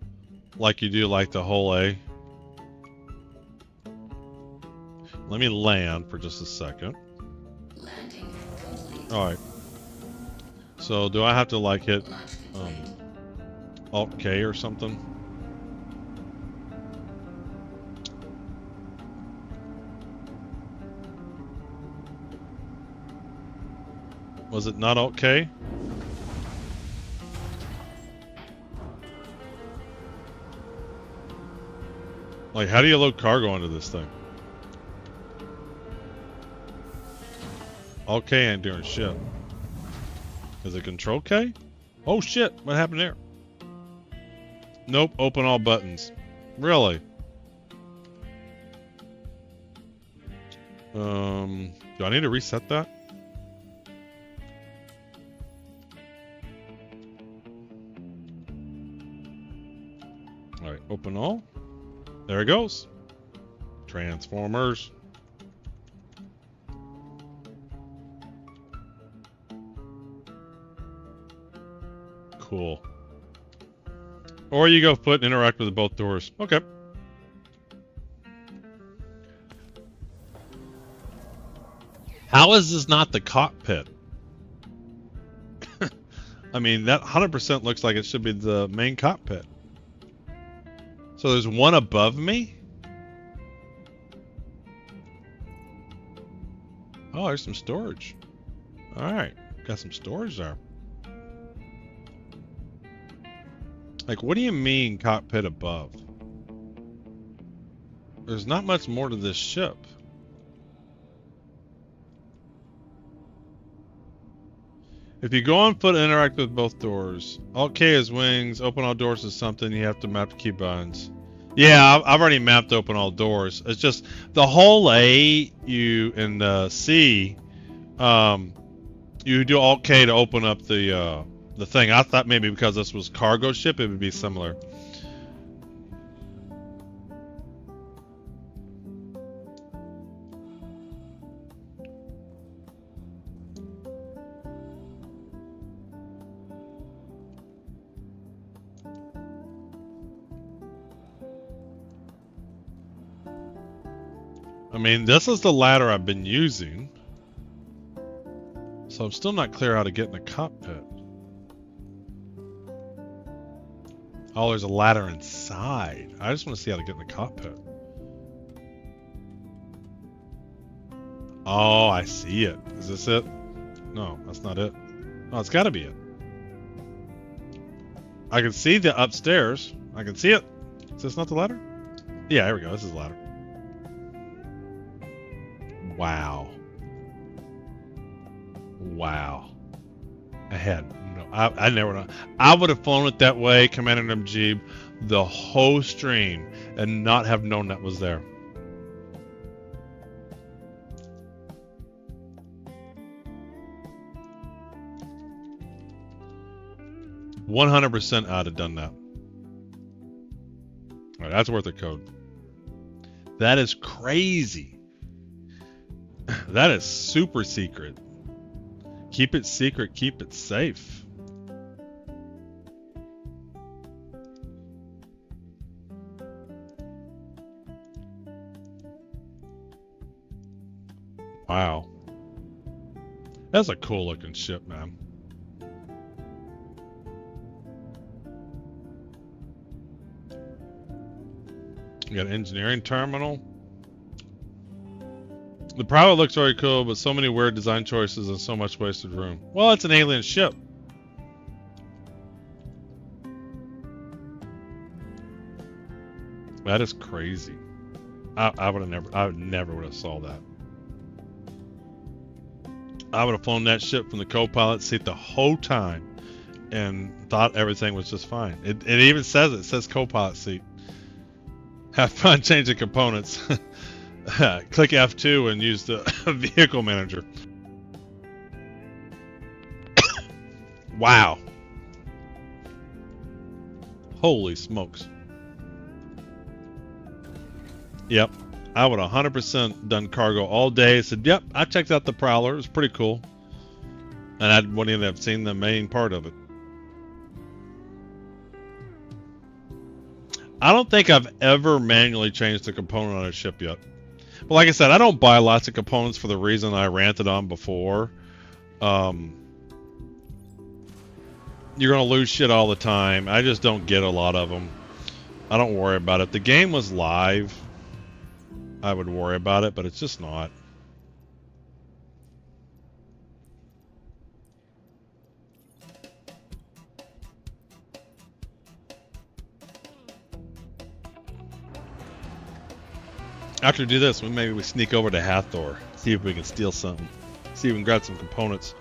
like you do like the whole A? Let me land for just a second. Landing complete. Alright. So do I have to like hit Alt K or something? Was it not Alt K? Like, how do you load cargo onto this thing? Alt K ain't doing shit. Is it Control K? Oh shit, what happened there? Nope, open all buttons. Really? Do I need to reset that? Alright, open all. There it goes. Transformers. Cool. Or you go foot and interact with both doors. Okay. How is this not the cockpit? I mean, that 100% looks like it should be the main cockpit. So there's one above me? Oh, there's some storage. Alright, got some storage there. Like, what do you mean cockpit above? There's not much more to this ship. If you go on foot and interact with both doors, Alt K is wings, open all doors is something, you have to map the key buttons. Yeah, I've already mapped open all doors. It's just the whole A, U, and C. You do Alt K to open up the thing. I thought maybe because this was cargo ship, it would be similar. I mean, this is the ladder I've been using. So I'm still not clear how to get in the cockpit. Oh, there's a ladder inside. I just want to see how to get in the cockpit. Oh, I see it. Is this it? No, that's not it. Oh, it's got to be it. I can see the upstairs. I can see it. Is this not the ladder? Yeah, here we go. This is the ladder. Wow. Wow. I had no. I never know. I would have flown it that way, Commander Namjeeb, the whole stream, and not have known that was there. %, I'd have done that. All right, that's worth a code. That is crazy. That is super secret. Keep it secret, keep it safe. Wow. That's a cool looking ship, man. You got an engineering terminal. The pilot looks very cool, but so many weird design choices and so much wasted room. Well, it's an alien ship. That is crazy. I would never would have saw that. I would have flown that ship from the co-pilot seat the whole time and thought everything was just fine. It even says it says co-pilot seat. Have fun changing components. Click F2 and use the vehicle manager. Wow. Holy smokes. Yep. I would 100% done cargo all day. Said, yep, I checked out the Prowler. It was pretty cool. And I wouldn't even have seen the main part of it. I don't think I've ever manually changed a component on a ship yet. But like I said, I don't buy lots of components for the reason I ranted on before. You're going to lose shit all the time. I just don't get a lot of them. I don't worry about it. If the game was live, I would worry about it, but it's just not. After we do this, maybe we sneak over to Hathor, see if we can steal something, see if we can grab some components.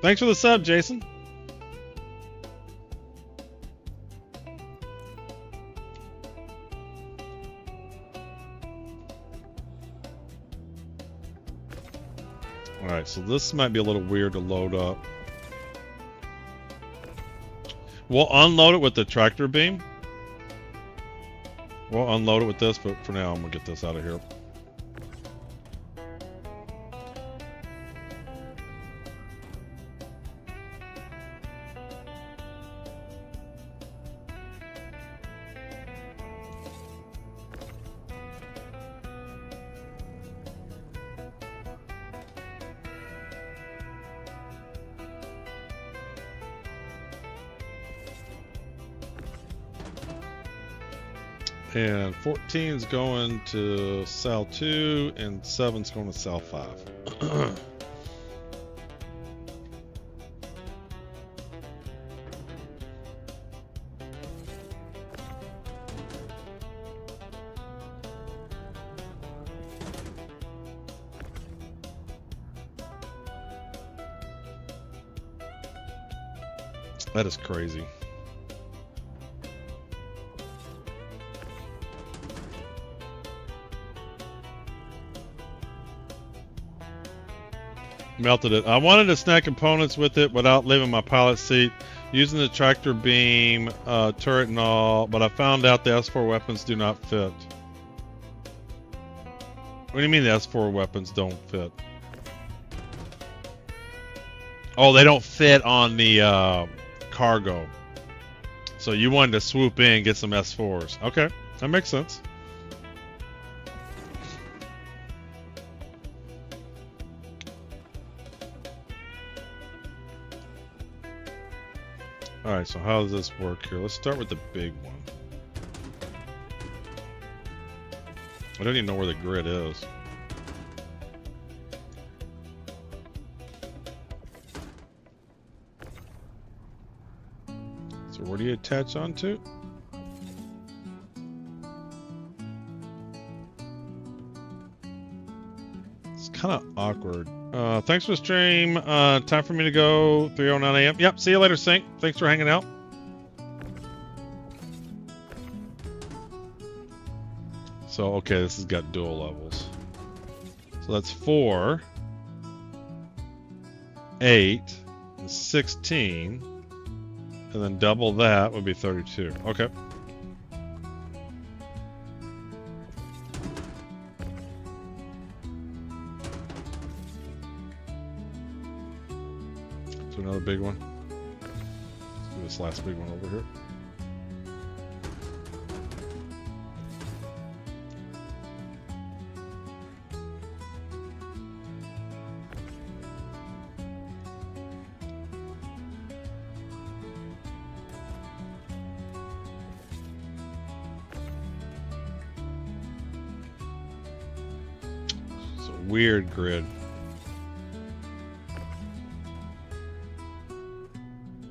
Thanks for the sub, Jason. Alright, so this might be a little weird to load up. We'll unload it with the tractor beam. We'll unload it with this, but for now I'm gonna get this out of here. And 14's going to cell 2, and 7's going to cell 5. That is crazy. Melted it. I wanted to snag components with it without leaving my pilot seat, using the tractor beam, turret and all, but I found out the S4 weapons do not fit. What do you mean the S4 weapons don't fit? Oh, they don't fit on the cargo. So you wanted to swoop in and get some S4s. Okay, that makes sense. Alright, so how does this work here? Let's start with the big one. I don't even know where the grid is. So where do you attach onto? It's kind of awkward. Thanks for the stream. Time for me to go. 3:09 a.m. Yep. See you later, Sync. Thanks for hanging out. So, okay, this has got dual levels. So that's 4, 8, and 16. And then double that would be 32. Okay. So another big one. Let's do this last big one over here. It's a weird grid.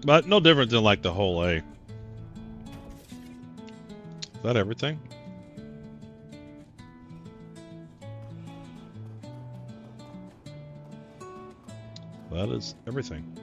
But no different than like the whole A. Is that everything? That is everything.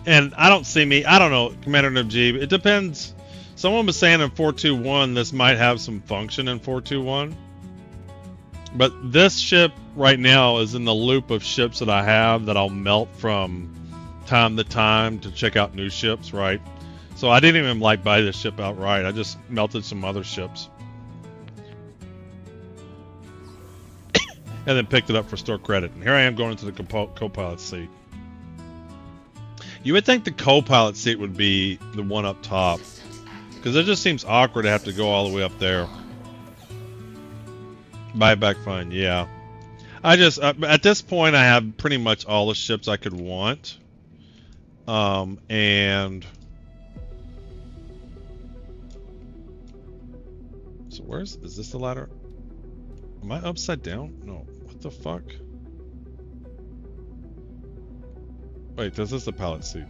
And I don't know, Commander Nibjeeb, it depends. Someone was saying in 4.2.1 this might have some function in 4.2.1. But this ship right now is in the loop of ships that I have that I'll melt from time to time to check out new ships, right? So I didn't even like buy this ship outright. I just melted some other ships. And then picked it up for store credit. And here I am going into the co-pilot seat. You would think the co-pilot seat would be the one up top. Because it just seems awkward to have to go all the way up there. Buyback fund, yeah. I just, at this point, I have pretty much all the ships I could want. And... So is this the ladder? Am I upside down? No. What the fuck? Wait, this is the pilot seat.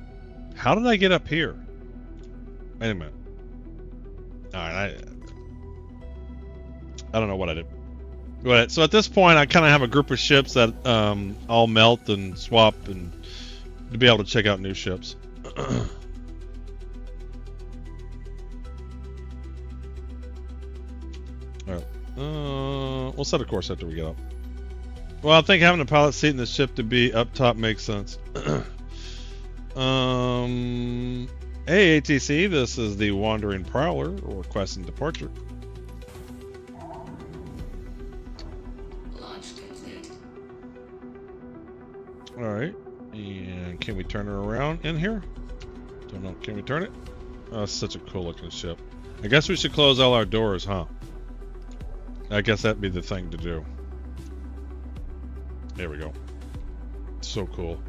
How did I get up here? Wait a minute. Alright, I don't know what I did. But, so at this point, I kind of have a group of ships that all melt and swap and to be able to check out new ships. Alright. We'll set a course after we get up. Well, I think having a pilot seat in the ship to be up top makes sense. Hey ATC, this is the Wandering Prowler requesting departure. Launch complete. Alright, and can we turn her around in here? Don't know, can we turn it? Oh, it's such a cool looking ship. I guess we should close all our doors, huh? I guess that'd be the thing to do. There we go. So cool.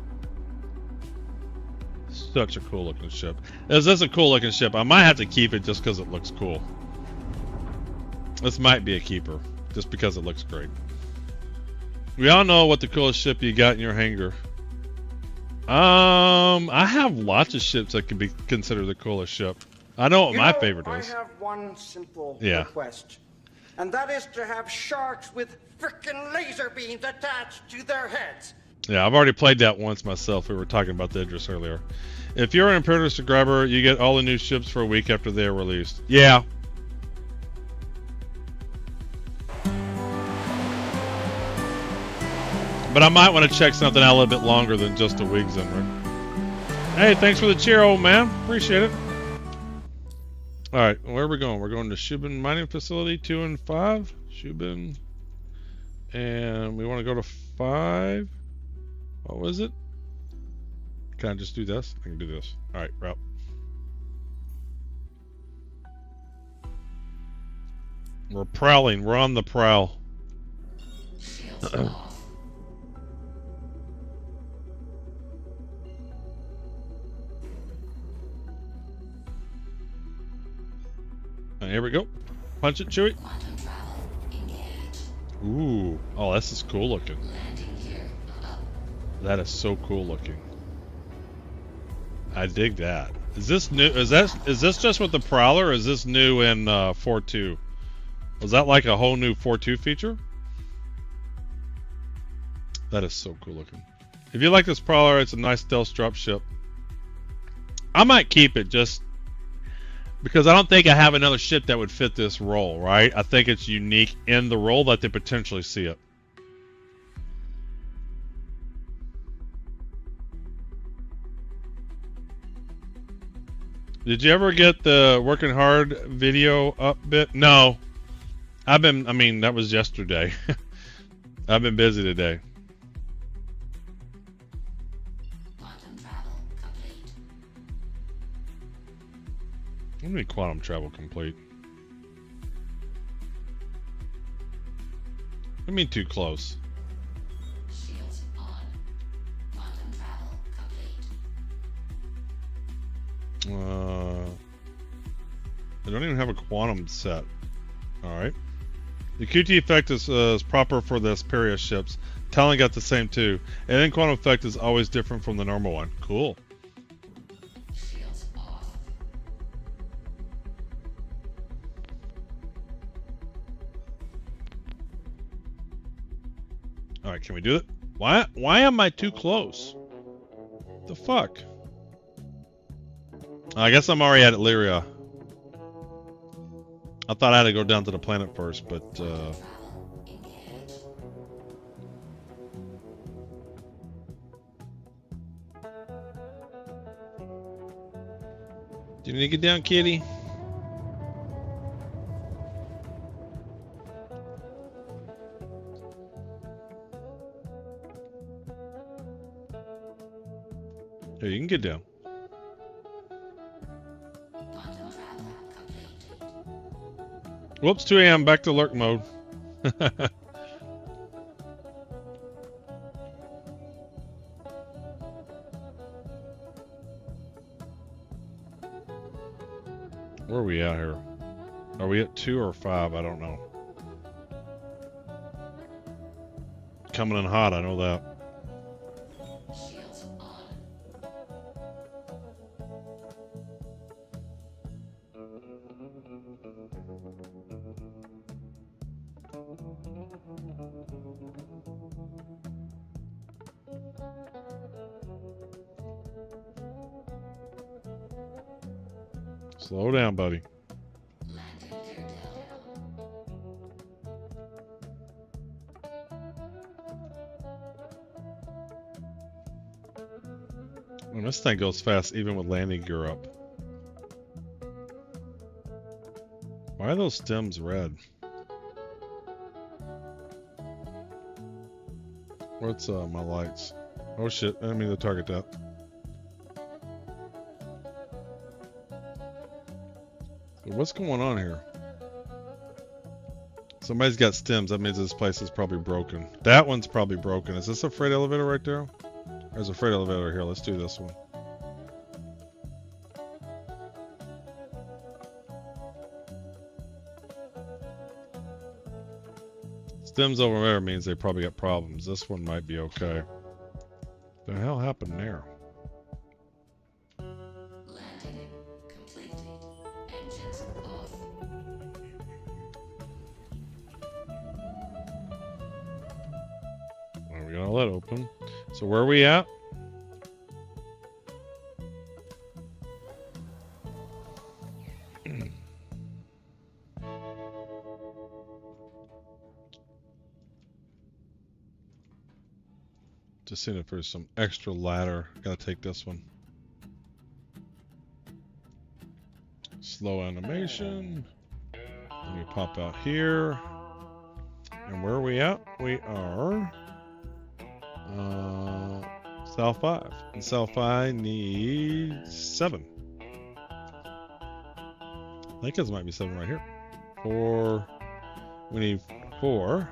Such a cool looking ship. This is a cool looking ship. I might have to keep it just because it looks cool. This might be a keeper just because it looks great. We all know what the coolest ship you got in your hangar. I have lots of ships that could be considered the coolest ship. I know what my favorite is. I have one simple Yeah. request, and that is to have sharks with frickin' laser beams attached to their heads. Yeah, I've already played that once myself. We were talking about the Idris earlier. If you're an Imperator subscriber, you get all the new ships for a week after they are released. Yeah. But I might want to check something out a little bit longer than just a week, Zenric. Hey, thanks for the cheer, old man. Appreciate it. Alright, where are we going? We're going to Shubin Mining Facility 2 and 5. Shubin. And we want to go to 5. What was it? Can I just do this? I can do this. Alright, route. We're prowling. We're on the prowl. Here we go. Punch it, Chewie. Ooh. Oh, this is cool looking. That is so cool looking. I dig that. Is this new? Is this just with the Prowler, or is this new in 4.2? Was that like a whole new 4.2 feature? That is so cool looking. If you like this Prowler, it's a nice stealth drop ship. I might keep it just because I don't think I have another ship that would fit this role, right? I think it's unique in the role that they potentially see it. Did you ever get the working hard video up bit? No. I mean, that was yesterday. I've been busy today. What do you mean quantum travel complete? What do you mean too close? Shields on. Quantum travel complete. I don't even have a quantum set. Alright. The QT effect is proper for the Asperia ships. Talon got the same too. And then quantum effect is always different from the normal one. Cool. Shields off. Alright, can we do it? Why am I too close? What the fuck? I guess I'm already at Illyria. I thought I had to go down to the planet first, but do you need to get down, kitty? Here, you can get down. Whoops, 2 a.m. Back to lurk mode. Where are we at here? Are we at 2 or 5? I don't know. Coming in hot, I know that. Shields on. Slow down, buddy. And this thing goes fast even with landing gear up. Why are those stems red? What's my lights? Oh shit, I didn't mean to target that. So what's going on here? Somebody's got stems, that means this place is probably broken. That one's probably broken. Is this a freight elevator right there? There's a freight elevator here. Let's do this one. Stems over there means they probably got problems. This one might be okay. The hell happened there? Landing completed. Engines off. Well, we got all that open. So where are we at? Just seeing if there's some extra ladder. Gotta take this one. Slow animation. Let me pop out here. And where are we at? We are cell 5. And cell 5 needs 7. I think this might be 7 right here. 4. We need 4.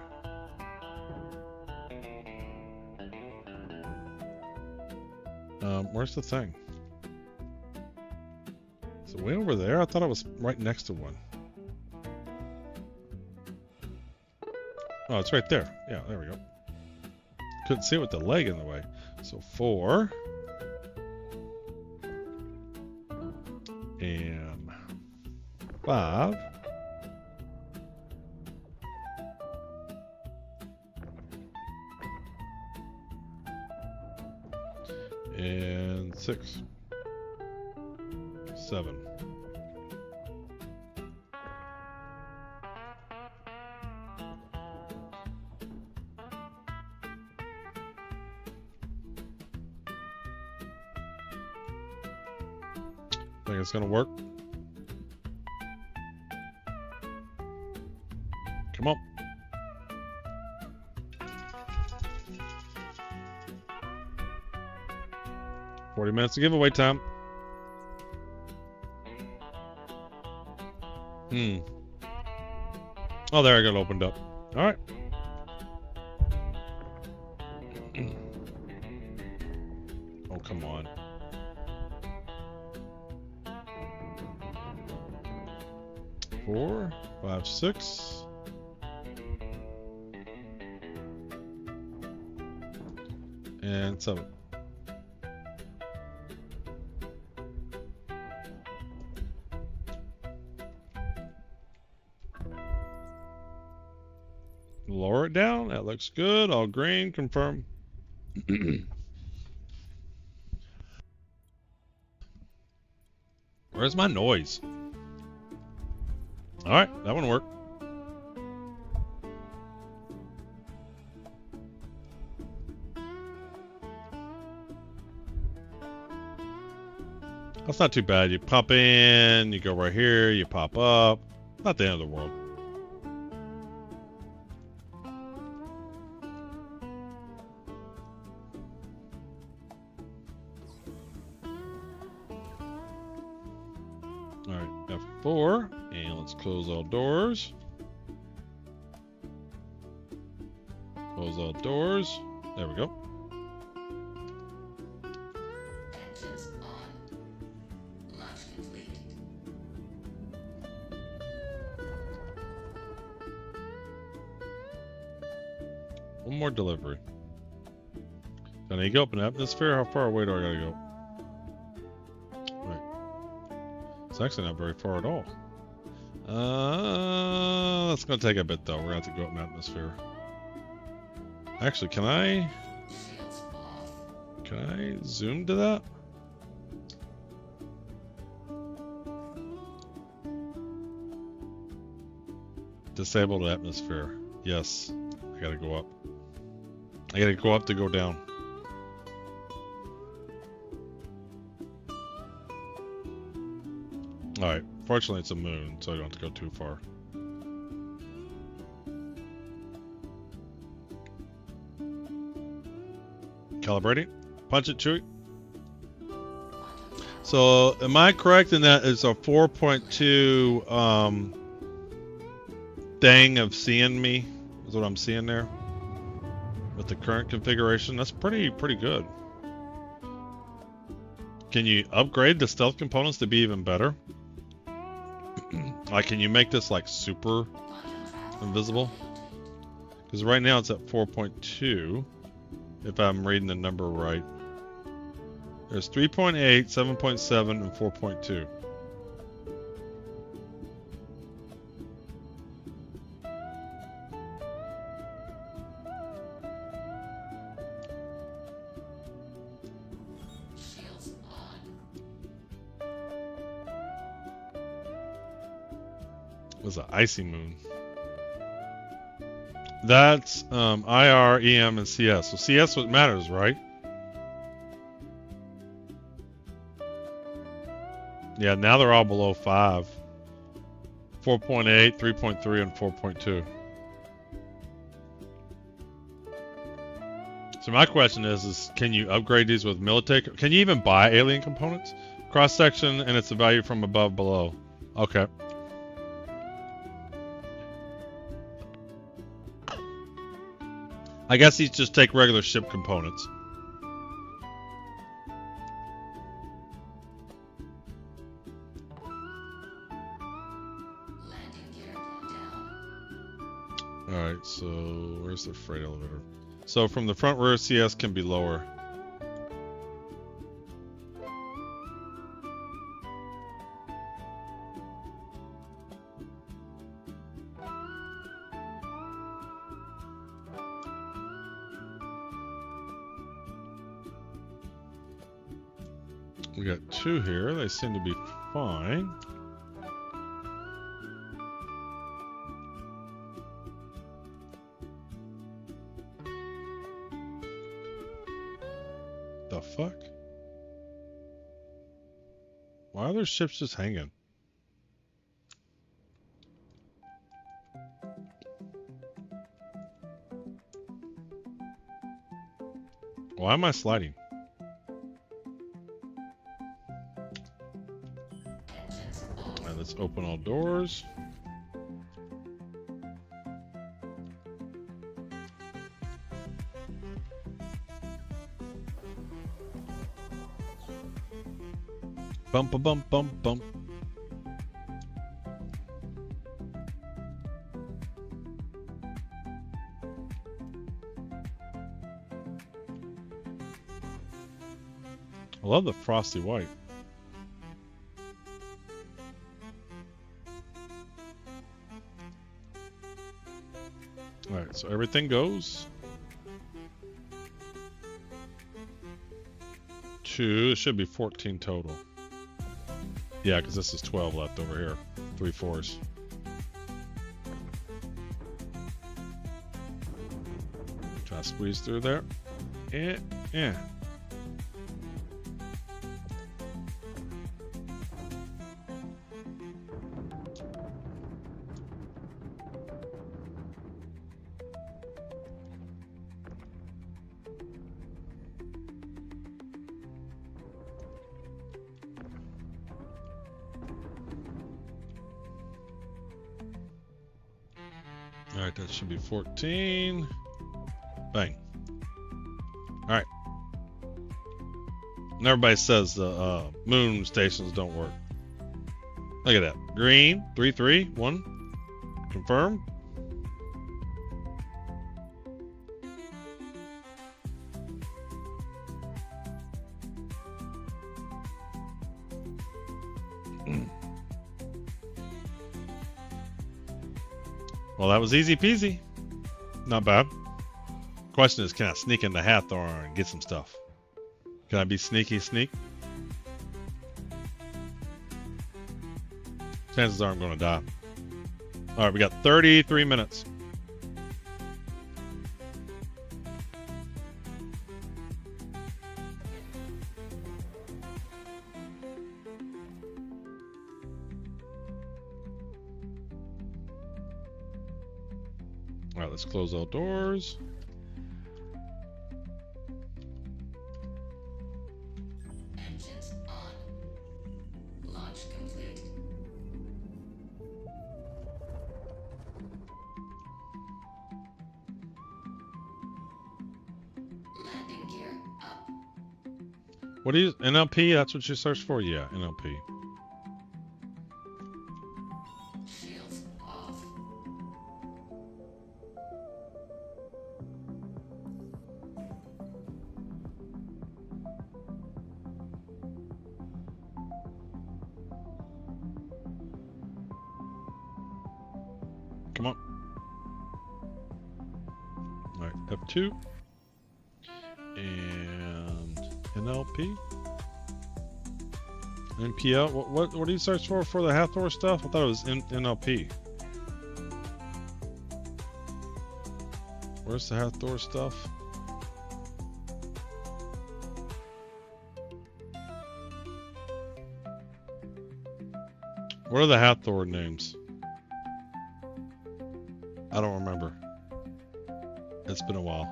Where's the thing? Is it way over there? I thought it was right next to one. Oh, it's right there. Yeah, there we go. Couldn't see it with the leg in the way. So 4. And 5. And 6. 7. Think it's gonna work? Come on. $40 minutes of giveaway time. Oh, there I got it opened up. All right. Oh, come on. Four, 5, 6. And 7. Lower it down. That looks good. All green. Confirm. Where's my noise? All right, that one worked. That's not too bad. You pop in, you go right here, you pop up. Not the end of the world. Alright, F4, and let's close all doors. Close all doors. There we go. Engines on. Launch complete. One more delivery. Then you go up in atmosphere. How far away do I gotta go? It's actually not very far at all. That's gonna take a bit though. We're gonna have to go up in atmosphere. Actually, can I zoom to that? Disable the atmosphere. Yes. I gotta go up. I gotta go up to go down. Alright, fortunately it's a moon, so I don't have to go too far. Calibrating. Punch it, Chewy. So, am I correct in that it's a 4.2 thing of seeing me? Is what I'm seeing there? With the current configuration? That's pretty good. Can you upgrade the stealth components to be even better? Like, can you make this like super invisible? Because right now it's at 4.2, if I'm reading the number right. There's 3.8, 7.7, and 4.2. Was an icy moon. That's IR, EM, and CS. So CS what matters, right? Yeah, now they're all below 5. 4.8, 3.3, and 4.2. So my question is can you upgrade these with military? Can you even buy alien components? Cross section, and it's the value from above below. Okay. I guess these just take regular ship components. Alright, so where's the freight elevator? So from the front rear, CS can be lower. We got 2 here. They seem to be fine. The fuck? Why are their ships just hanging? Why am I sliding? Alright, let's open all doors. Bump a bump bump bump. I love the frosty white. Alright, so everything goes. 2, it should be 14 total. Yeah, because this is 12 left over here. 3 4s. Try to squeeze through there. Yeah. Alright, that should be 14. Bang. Alright. And everybody says the moon stations don't work. Look at that. Green. 3 3 1. Confirm. Well, that was easy peasy. Not bad. Question is, can I sneak into Hathor and get some stuff? Can I be sneaky sneak? Chances are I'm going to die. Alright, we got 33 minutes. Alright, let's close all doors. Engines on. Launch complete. Landing gear up. What do you... NLP? That's what you searched for? Yeah, NLP. Shields off. Come on. Alright, F2. And NLP. NPL. What do you search for the Hathor stuff? I thought it was NLP. Where's the Hathor stuff? What are the Hathor names? I don't remember. It's been a while.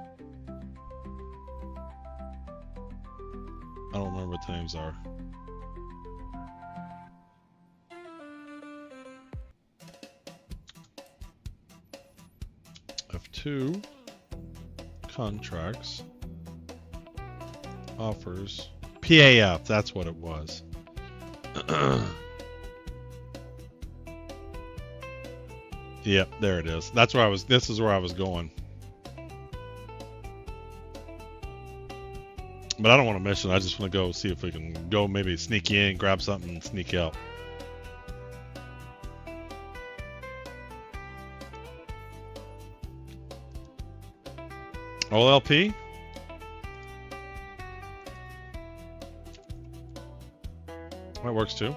I don't remember what the names are. F2 contracts offers PAF, that's what it was. Yep, there it is. That's where I was. This is where I was going. But I don't want to mission. I just want to go see if we can go maybe sneak in, grab something, and sneak out. OLP? That works too.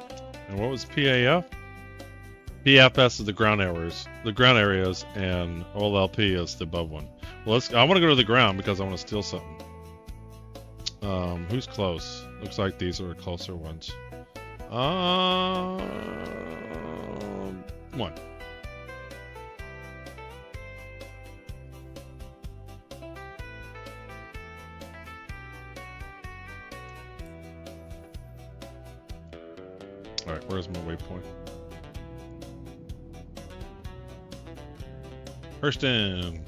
And what was PAF? PFS is the ground areas, and OLP is the above one. Well, I want to go to the ground because I want to steal something. Who's close? Looks like these are closer ones. One. All right, where's my waypoint? Hurston.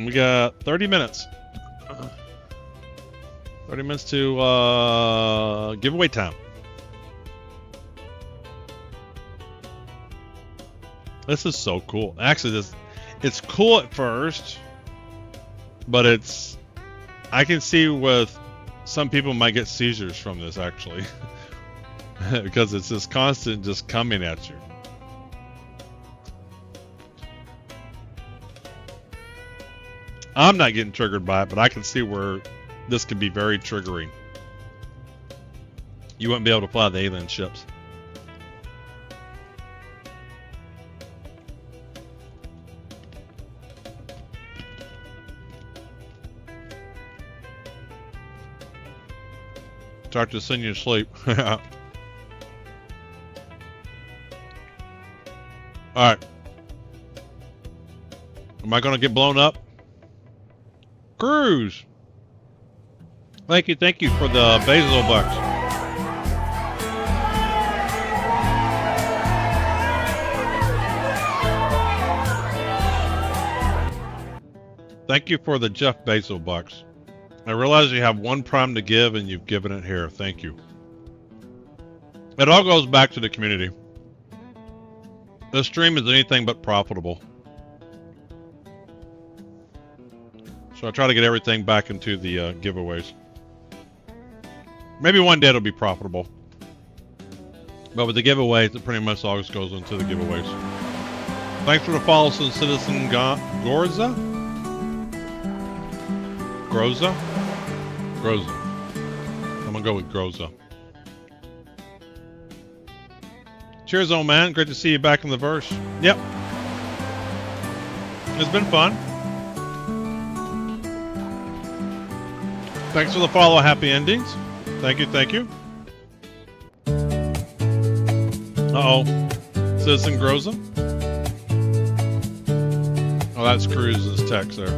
We got 30 minutes. 30 minutes to giveaway time. This is so cool. Actually, it's cool at first, but I can see with some people might get seizures from this actually, because it's this constant just coming at you. I'm not getting triggered by it, but I can see where this could be very triggering. You wouldn't be able to fly the alien ships. Start to send you to sleep. Alright. Am I going to get blown up? Cruz! Thank you for the basil bucks. Thank you for the Jeff Basil bucks. I realize you have one prime to give and you've given it here. Thank you. It all goes back to the community. This stream is anything but profitable. So I try to get everything back into the giveaways. Maybe one day it'll be profitable. But with the giveaways, it pretty much always goes into the giveaways. Thanks for the follow, Citizen Groza. I'm gonna go with Groza. Cheers, old man. Great to see you back in the verse. Yep. It's been fun. Thanks for the follow. Happy endings. Thank you. Uh-oh. Citizen Groza. Oh, that's Cruz's text there.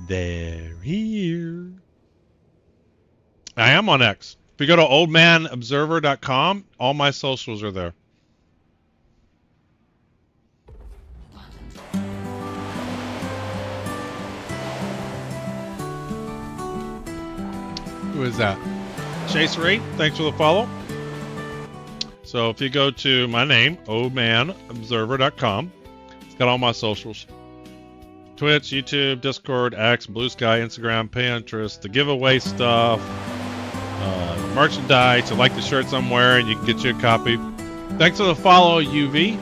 They're here. I am on X. If you go to oldmanobserver.com, all my socials are there. Who is that? Chase Ray, thanks for the follow. So if you go to my name, oldmanobserver.com, it's got all my socials. Twitch, YouTube, Discord, X, Blue Sky, Instagram, Pinterest, the giveaway stuff, merchandise. You like the shirt somewhere and you can get you a copy. Thanks for the follow, UV.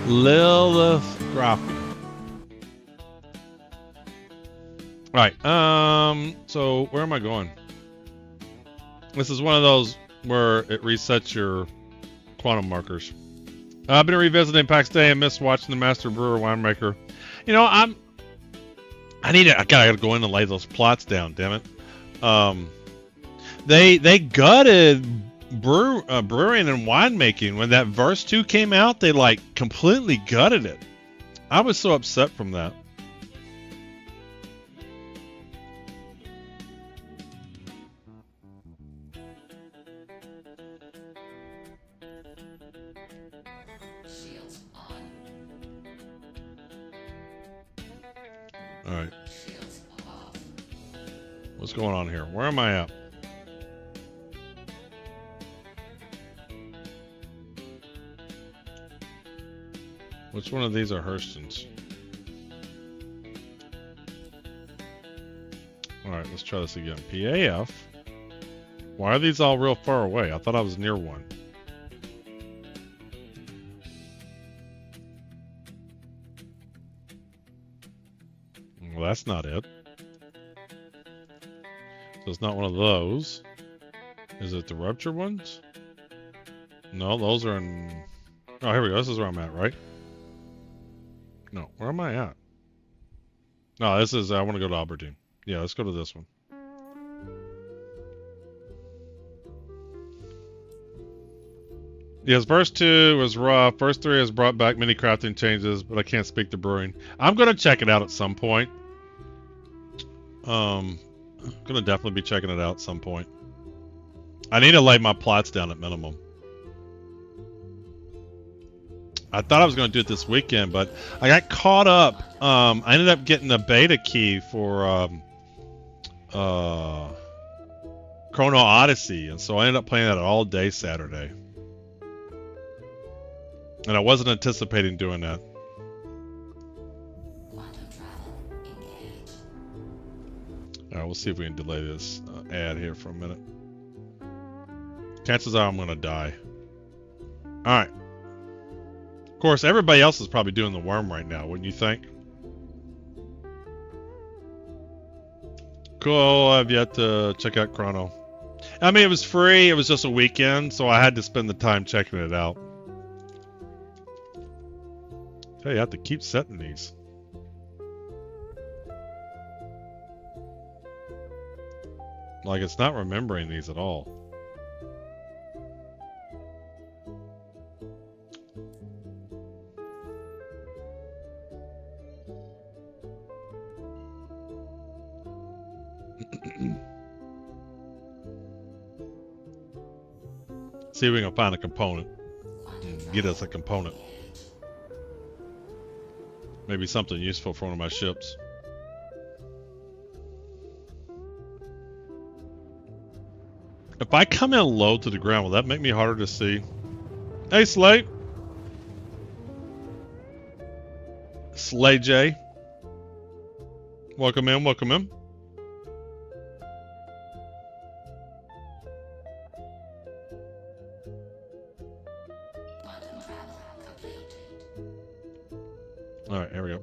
Lilithgraphy. Right. So where am I going? This is one of those where it resets your quantum markers. I've been revisiting PAX Day and missed watching the Master Brewer Winemaker. You know, I gotta go in and lay those plots down. Damn it. They gutted brewing and winemaking when that verse 2 came out. They like completely gutted it. I was so upset from that. Shields on. All right. Shields off. What's going on here? Where am I at? Which one of these are Hurston's? Alright, let's try this again. PAF. Why are these all real far away? I thought I was near one. Well, that's not it. So it's not one of those. Is it the rupture ones? No, those are in... Oh, here we go. This is where I'm at, right? No, where am I at? No, this is... I want to go to Aberdeen. Yeah, let's go to this one. Yes, verse 2 was rough. Verse 3 has brought back many crafting changes, but I can't speak to brewing. I'm going to check it out at some point. I'm going to definitely be checking it out at some point. I need to lay my plots down at minimum. I thought I was going to do it this weekend, but I got caught up. I ended up getting a beta key for Chrono Odyssey, and so I ended up playing that all day Saturday. And I wasn't anticipating doing that. Quantum travel engaged. Alright, we'll see if we can delay this ad here for a minute. Chances are I'm going to die. Alright. Of course, everybody else is probably doing the worm right now, wouldn't you think? Cool, I've yet to check out Chrono. I mean, it was free, it was just a weekend, so I had to spend the time checking it out. Tell you, I have to keep setting these. Like, it's not remembering these at all. See if we can find a component. Get us a component. Maybe something useful for one of my ships. If I come in low to the ground, will that make me harder to see? Hey, Slate. Slay J. Welcome in, welcome in. Alright, here we go.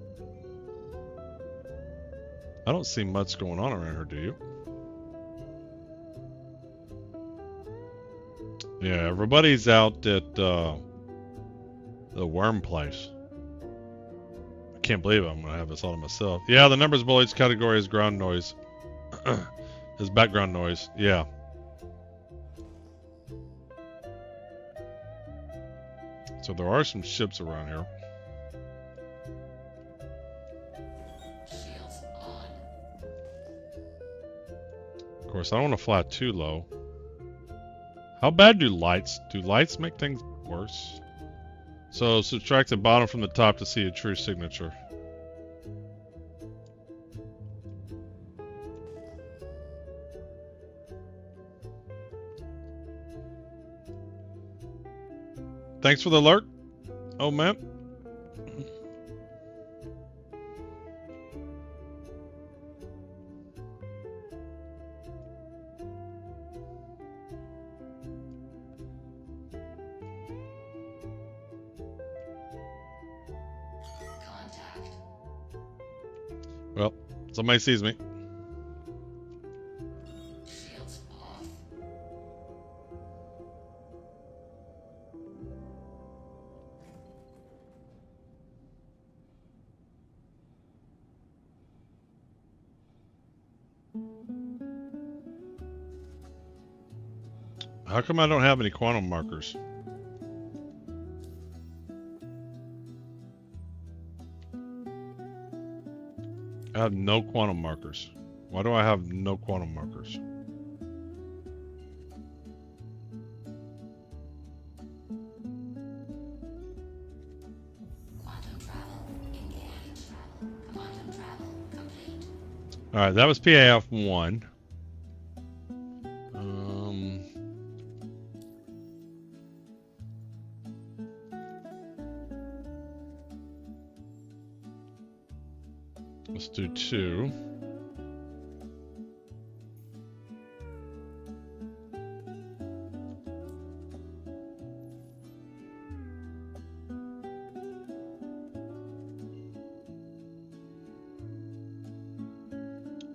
I don't see much going on around here, do you? Yeah, everybody's out at the worm place. I can't believe I'm going to have this all to myself. Yeah, the numbers below each category is ground noise. Is background noise, yeah. So there are some ships around here. Of course, I don't want to fly too low. How bad do lights make things worse? So subtract the bottom from the top to see a true signature. Thanks for the alert. Oh, man. Somebody sees me. Shields off. How come I don't have any quantum markers? I have no quantum markers. Why do I have no quantum markers? Quantum travel engaged. Quantum travel complete. Alright, that was PAF 1. Let's do 2.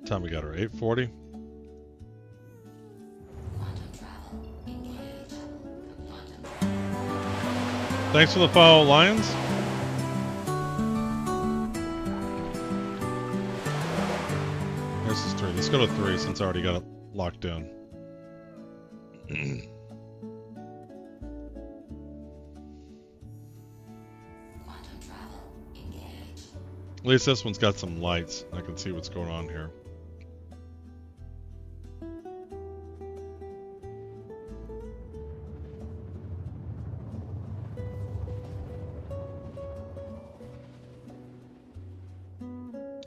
Time we got her 8:40. Quantum travel engaged. Thanks for the follow, Lions. This is 3. Let's go to 3 since I already got it locked in. Quantum travel engaged. At least this one's got some lights. I can see what's going on here.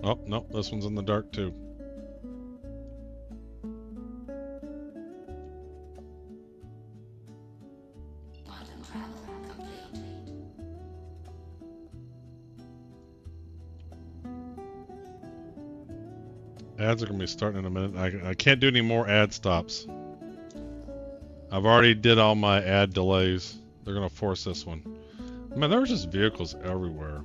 Oh, no, this one's in the dark too. Quantum travel complete. Ads are going to be starting in a minute. I can't do any more ad stops. I've already did all my ad delays. They're going to force this one. Man, there were just vehicles everywhere.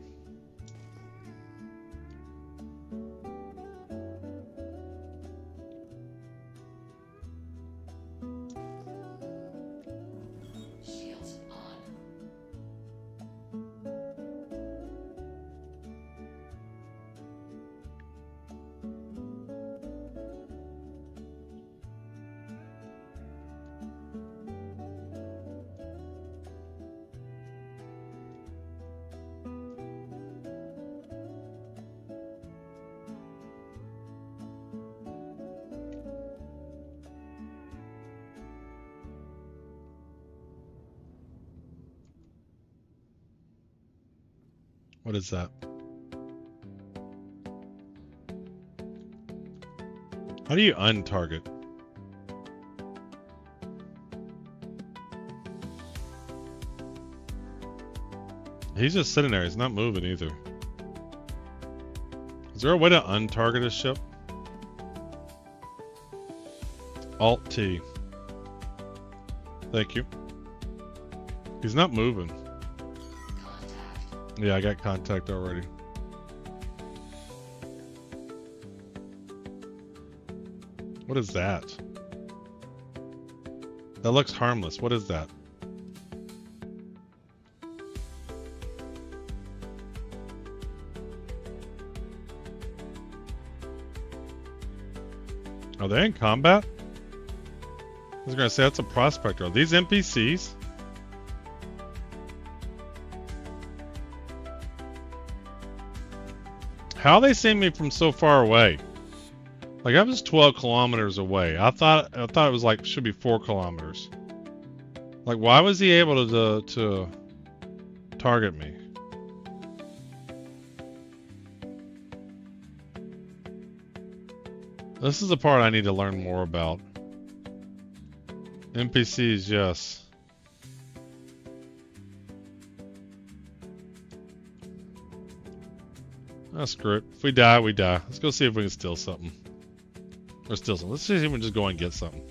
Shields on. What is that? How do you untarget? He's just sitting there. He's not moving either. Is there a way to untarget his ship? Alt T. Thank you. He's not moving. Yeah, I got contact already. What is that? That looks harmless. What is that? Are they in combat? I was gonna say that's a prospector. Are these NPCs? How they see me from so far away? Like I was 12 kilometers away. I thought it was like should be 4 kilometers. Like why was he able to target me? This is the part I need to learn more about. NPCs, yes. Oh, screw it. If we die, we die. Let's go see if we can steal something. Or steal something. Let's see if we can just go and get something.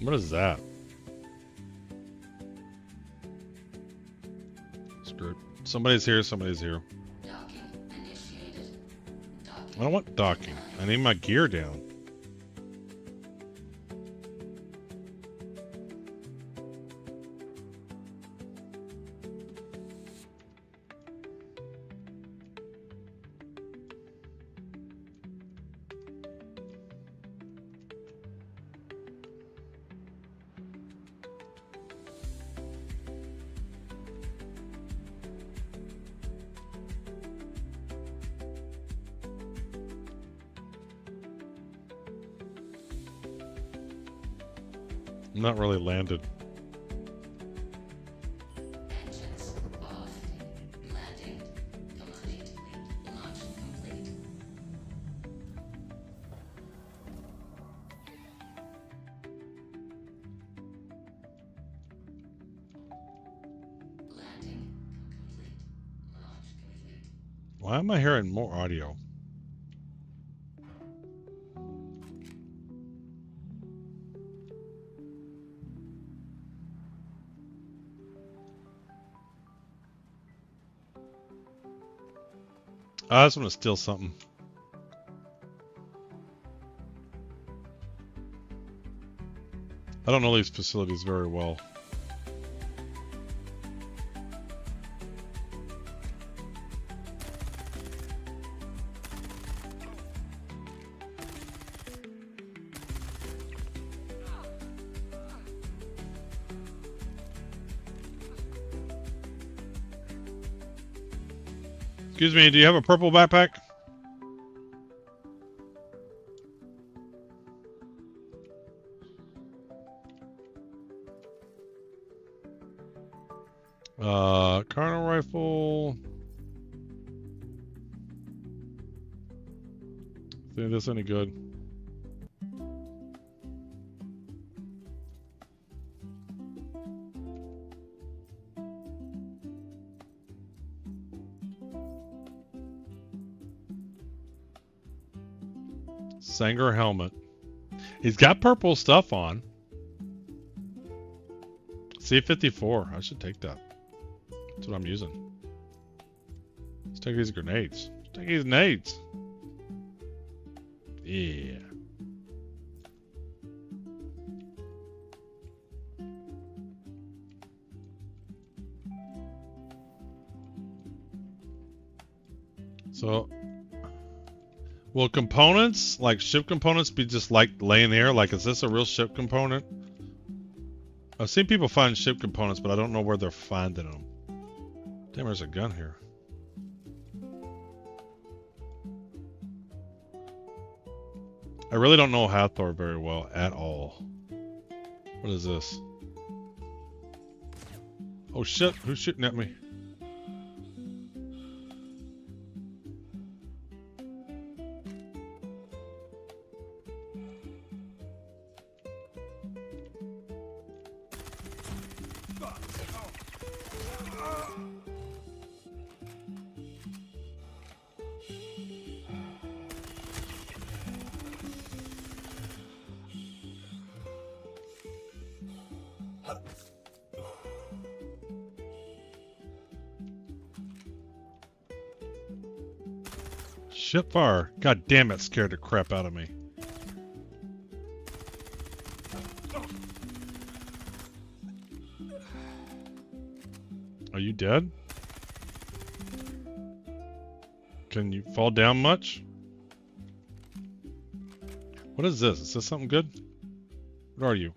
What is that? Screw it. Somebody's here, somebody's here. Docking initiated. Docking. I don't want docking. I need my gear down. I'm not really landed. Engines off. Landing complete. Launch complete. Landing complete. Launch complete. Why am I hearing more audio? I just want to steal something. I don't know these facilities very well. Excuse me, do you have a purple backpack? Carnal rifle. Think this any good? Sanger helmet. He's got purple stuff on. C-54. I should take that. That's what I'm using. Let's take these grenades. Let's take these nades. Yeah. So, will components, like ship components, be just like laying there? Like, is this a real ship component? I've seen people find ship components, but I don't know where they're finding them. Damn, there's a gun here. I really don't know Hathor very well at all. What is this? Oh shit, who's shooting at me? Ship fire. God damn it, scared the crap out of me. Are you dead? Can you fall down much? What is this? Is this something good? What are you?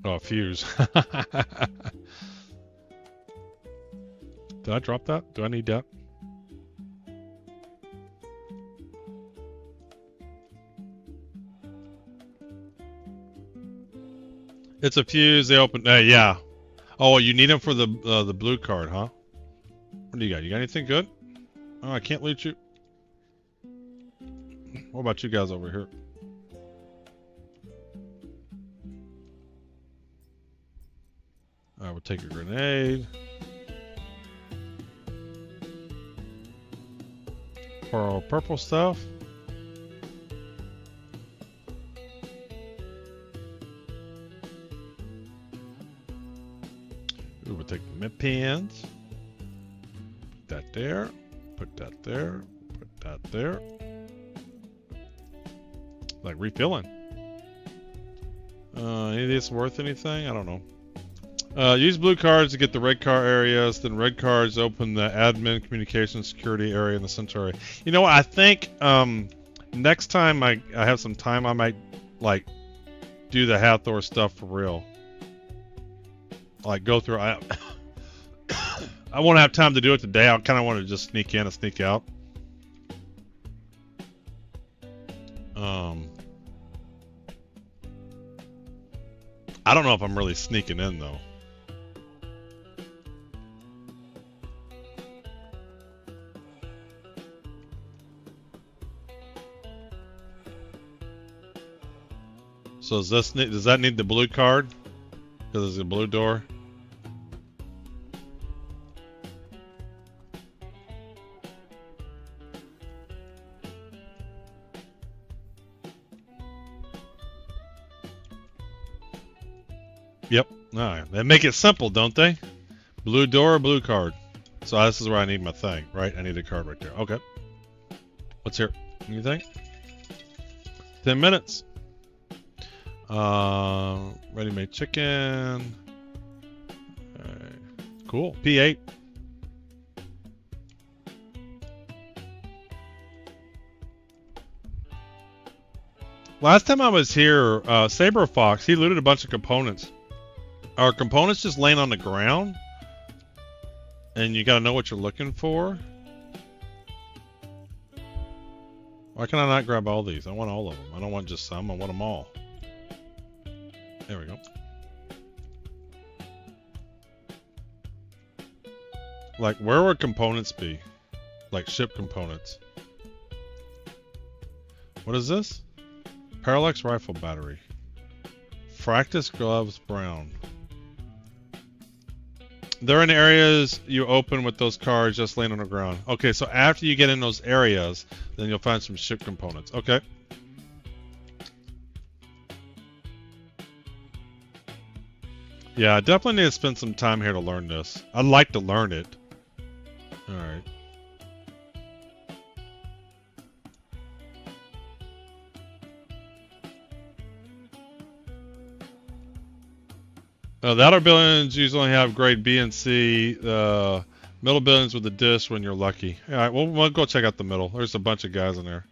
Oh, fuse. Did I drop that? Do I need that? It's a fuse. They open. Yeah. Oh, you need them for the blue card, huh? What do you got? You got anything good? Oh, I can't loot you. What about you guys over here? I will take a grenade. For purple stuff. Ooh, we'll take the pins. Put that there. Put that there. Put that there. Like refilling. Any of this worth anything? I don't know. Use blue cards to get the red car areas. Then red cards open the admin, communication, security area, and the central area. You know what? I think next time I have some time, I might like do the Hathor stuff for real. Like go through. I won't have time to do it today. I kind of want to just sneak in and sneak out. I don't know if I'm really sneaking in though. So does that need the blue card? Because it's a blue door. Yep. Alright. They make it simple, don't they? Blue door, blue card. So this is where I need my thing, right? I need a card right there. Okay. What's here? Anything? 10 minutes. Ready-made chicken. Cool. P8. Last time I was here, Saber Fox, he looted a bunch of components. Are components just laying on the ground? And you gotta know what you're looking for? Why can I not grab all these? I want all of them. I don't want just some. I want them all. There we go. Like, where would components be? Like ship components. What is this? Parallax rifle battery. Fractus gloves brown. They're in areas you open with those cards just laying on the ground. Okay, so after you get in those areas, then you'll find some ship components. Okay. Yeah, I definitely need to spend some time here to learn this. I'd like to learn it. Alright. The outer buildings usually have grade B and C. Middle buildings with the dish when you're lucky. Alright, we'll go check out the middle. There's a bunch of guys in there.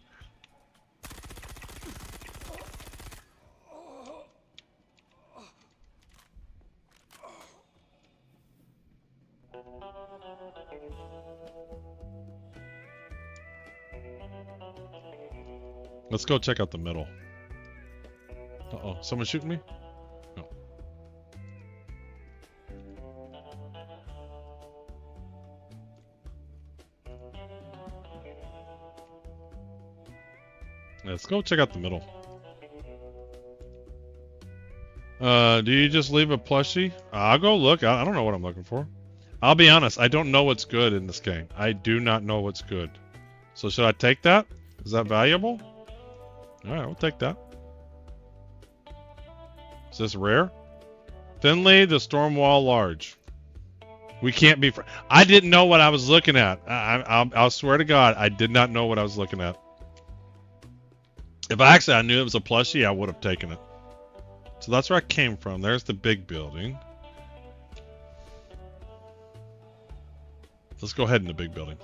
Let's go check out the middle. Uh-oh, someone shooting me? No. Let's go check out the middle. Do you just leave a plushie? I'll go look. I don't know what I'm looking for. I'll be honest, I don't know what's good in this game. I do not know what's good. So should I take that? Is that valuable? Alright, we'll take that. Is this rare? Finley, the storm wall large. We can't be... I didn't know what I was looking at. I'll swear to God, I did not know what I was looking at. If I knew it was a plushie, I would have taken it. So that's where I came from. There's the big building. Let's go ahead in the big building.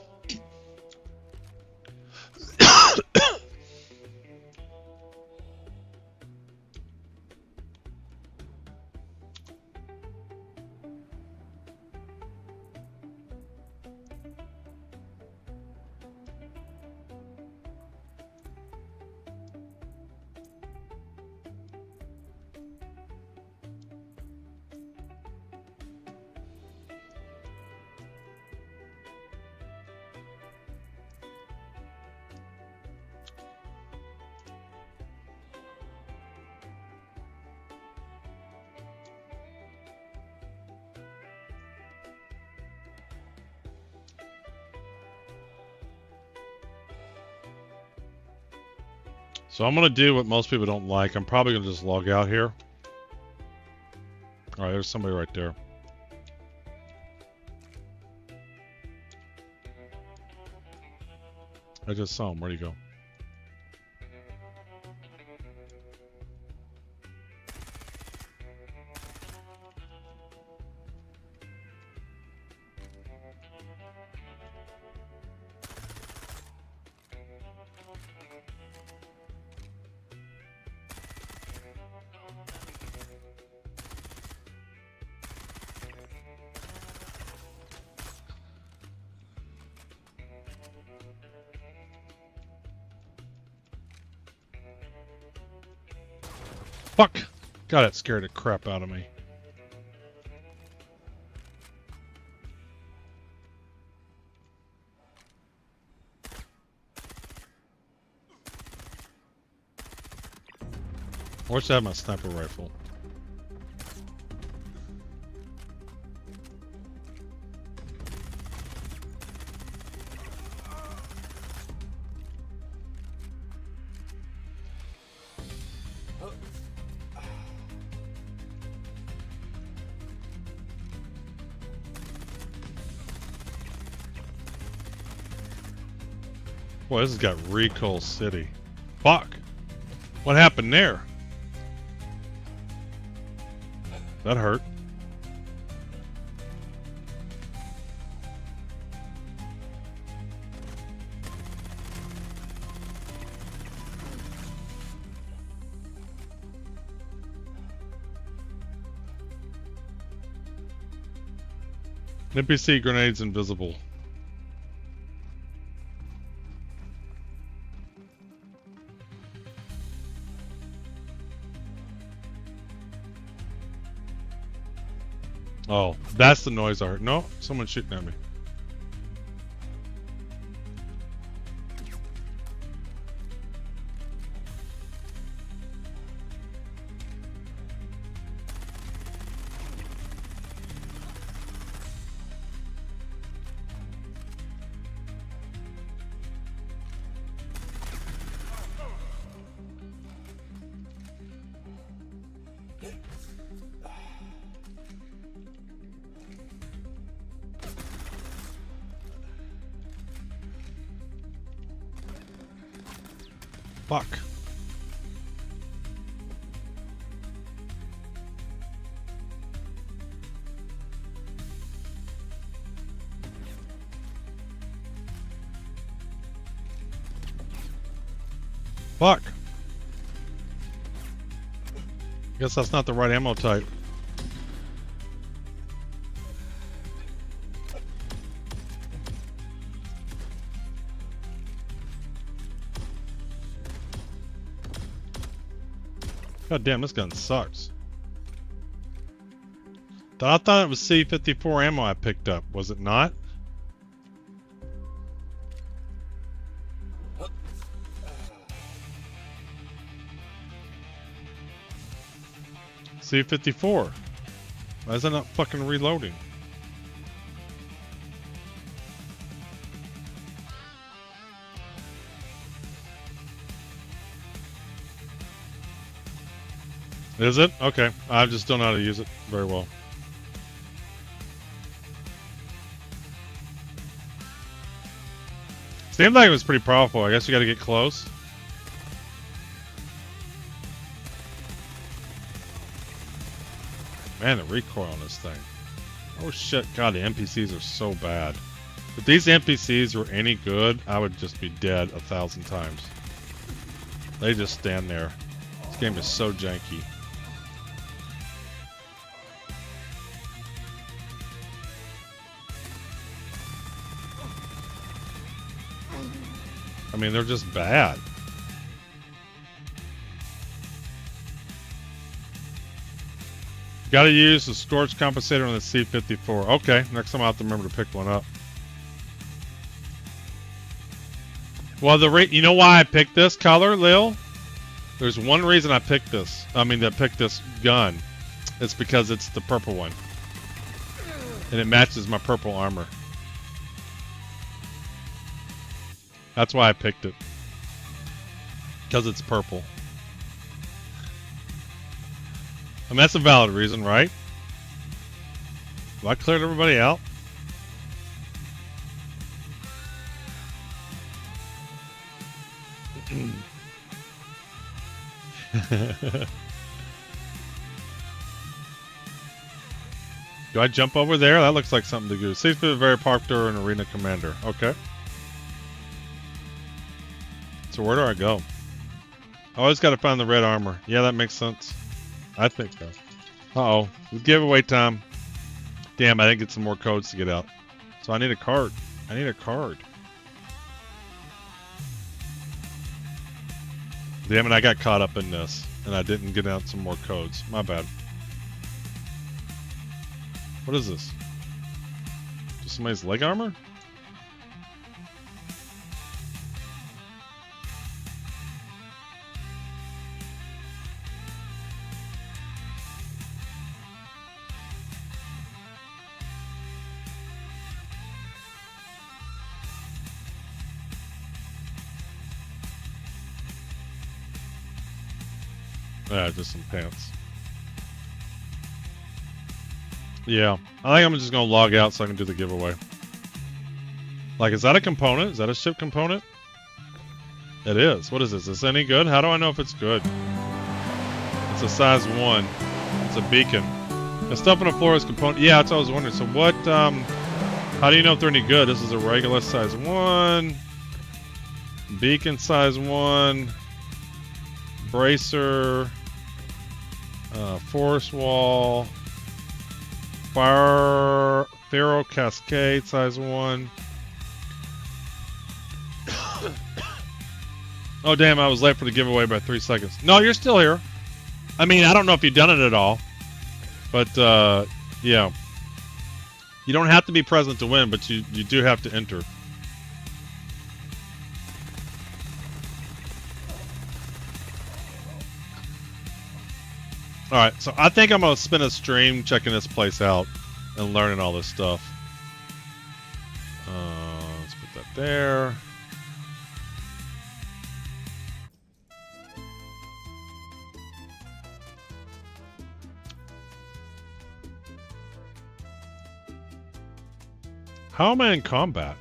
So I'm going to do what most people don't like. I'm probably going to just log out here. Alright, there's somebody right there. I just saw him. Where'd he go? Fuck! God, it scared the crap out of me. I wish I had my sniper rifle. Boy, this has got Recall City. Fuck! What happened there? That hurt. NPC grenades invisible. Oh, that's the noise I heard. No, someone's shooting at me. Fuck. Fuck. Guess that's not the right ammo type. God damn, this gun sucks. I thought it was C54 ammo I picked up. Was it not? C54. Why is that not fucking reloading? Is it? Okay. I just don't know how to use it very well. Seemed like it was pretty powerful. I guess you gotta get close. Man, the recoil on this thing. Oh shit, God, the NPCs are so bad. If these NPCs were any good, I would just be dead 1,000 times. They just stand there. This game is so janky. I mean, they're just bad. Gotta use the scorch compensator on the C54. Okay, next time I'll have to remember to pick one up. Well, you know why I picked this color, Lil? There's one reason I picked this. I picked this gun. It's because it's the purple one. And it matches my purple armor. That's why I picked it. Because it's purple. I mean, that's a valid reason, right? Have I cleared everybody out? Do I jump over there? That looks like something to do. Seems to be very popular in Arena Commander. Okay. So where do I go? I always got to find the red armor. Yeah, that makes sense. I think so. Uh-oh. It's giveaway time. Damn, I didn't get some more codes to get out. So I need a card. I need a card. Damn it, I got caught up in this. And I didn't get out some more codes. My bad. What is this? Just somebody's leg armor? Yeah, just some pants. Yeah, I think I'm just gonna log out so I can do the giveaway. Like, is that a component? Is that a ship component? It is. What is this? Is this any good? How do I know if it's good? It's a size 1. It's a beacon. The stuff on the floor is component. Yeah, that's what I was wondering. So what, how do you know if they're any good? This is a regular size 1. Beacon size 1. Bracer. Force wall. Pharaoh Cascade size 1. Oh damn, I was late for the giveaway by 3 seconds. No, you're still here. I mean, I don't know if you've done it at all. But yeah. You don't have to be present to win, but you do have to enter. Alright, so I think I'm going to spend a stream checking this place out and learning all this stuff. Let's put that there. How am I in combat?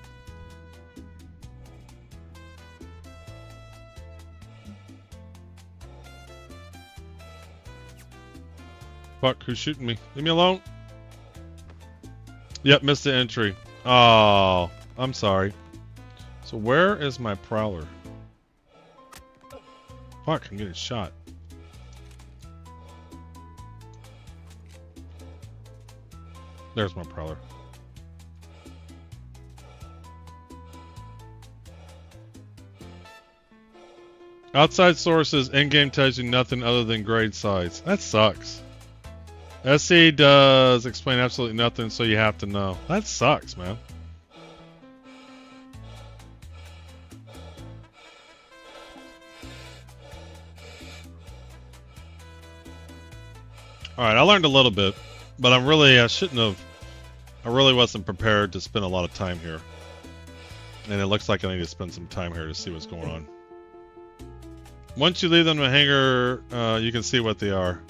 Fuck, who's shooting me? Leave me alone. Yep, missed the entry. Oh, I'm sorry. So where is my prowler? Fuck, I'm getting shot. There's my prowler. Outside sources, in-game tells you nothing other than grade size. That sucks. SC does explain absolutely nothing, so you have to know. That sucks, man. Alright, I learned a little bit, but I really wasn't prepared to spend a lot of time here. And it looks like I need to spend some time here to see what's going on. Once you leave them in the hangar, you can see what they are.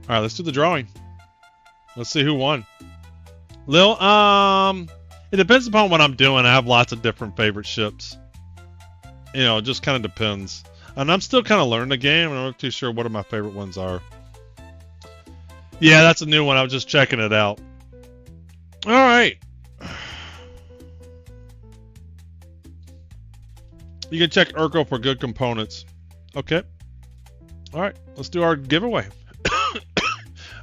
Alright, let's do the drawing. Let's see who won. Lil, it depends upon what I'm doing. I have lots of different favorite ships. You know, it just kind of depends. And I'm still kind of learning the game, and I'm not too sure what my favorite ones are. Yeah, that's a new one. I was just checking it out. Alright. You can check Urkel for good components. Okay. Alright, let's do our giveaway.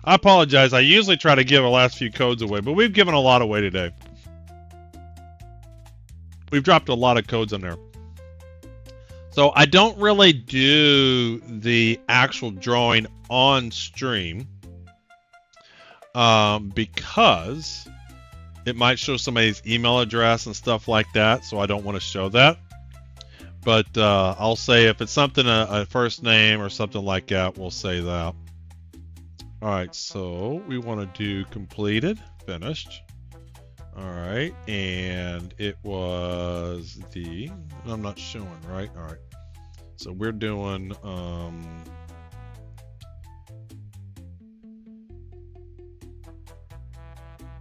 I apologize. I usually try to give the last few codes away, but we've given a lot away today. We've dropped a lot of codes in there. So I don't really do the actual drawing on stream because it might show somebody's email address and stuff like that, so I don't want to show that. But I'll say if it's something, a first name or something like that, we'll say that. Alright, so we want to do completed, finished. Alright, and it was the, I'm not showing, right? Alright, so we're doing,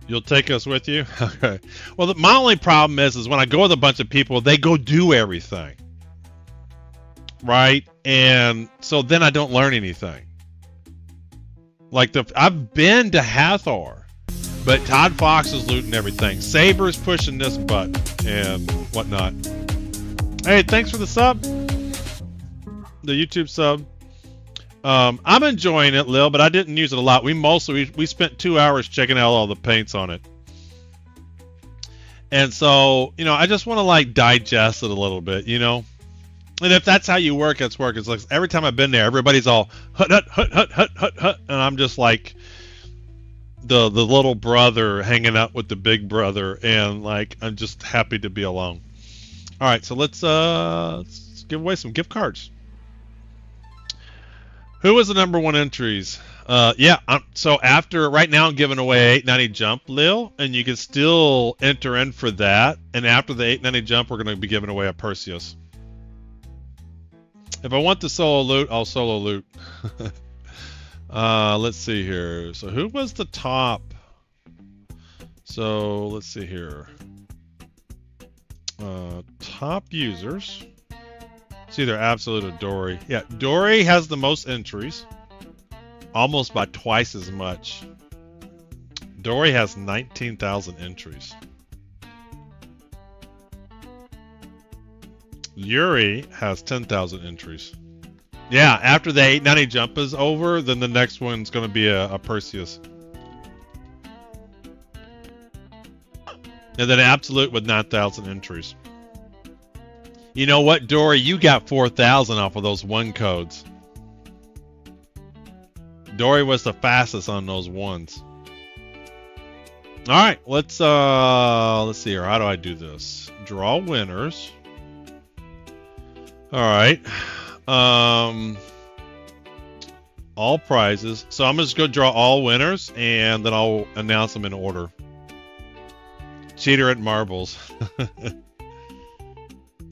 You'll take us with you? Okay. Well, my only problem is when I go with a bunch of people, they go do everything. Right? And so then I don't learn anything. Like, I've been to Hathor, but Todd Fox is looting everything. Saber's pushing this button and whatnot. Hey, thanks for the sub. The YouTube sub. I'm enjoying it, Lil, but I didn't use it a lot. We spent 2 hours checking out all the paints on it. And so, you know, I just want to like digest it a little bit, you know. And if that's how you work, it's work. It's like every time I've been there, everybody's all hut hut hut hut hut hut hut, and I'm just like the little brother hanging out with the big brother, and like I'm just happy to be alone. All right, so let's give away some gift cards. Who was the number one entries? Yeah, so after right now I'm giving away 890 jump, Lil, and you can still enter in for that. And after the 890 jump, we're going to be giving away a Perseus. If I want the solo loot, I'll solo loot. Let's see here. So who was the top? So let's see here. Top users. It's either Absolute or Dory. Yeah, Dory has the most entries. Almost by twice as much. Dory has 19,000 entries. Yuri has 10,000 entries. Yeah, after the 890 jump is over, then the next one's going to be a Perseus. And then Absolute with 9,000 entries. You know what, Dory? You got 4,000 off of those one codes. Dory was the fastest on those ones. All right, let's see here. How do I do this? Draw winners. All right. All prizes. So I'm just going to draw all winners, and then I'll announce them in order. Cheater at marbles.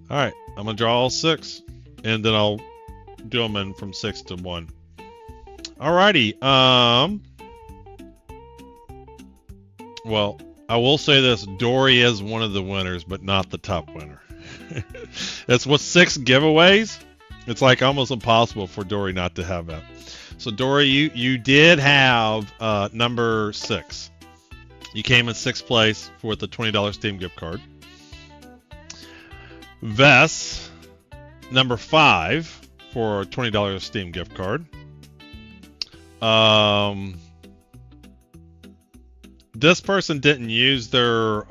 All right, I'm gonna draw all 6, and then I'll do them in from 6 to 1. Alrighty. Well, I will say this: Dory is one of the winners, but not the top winner. It's with 6 giveaways. It's like almost impossible for Dory not to have that. So Dory, you did have number 6. You came in 6th place for the $20 Steam gift card. Vess, number 5 for a $20 Steam gift card. This person didn't use their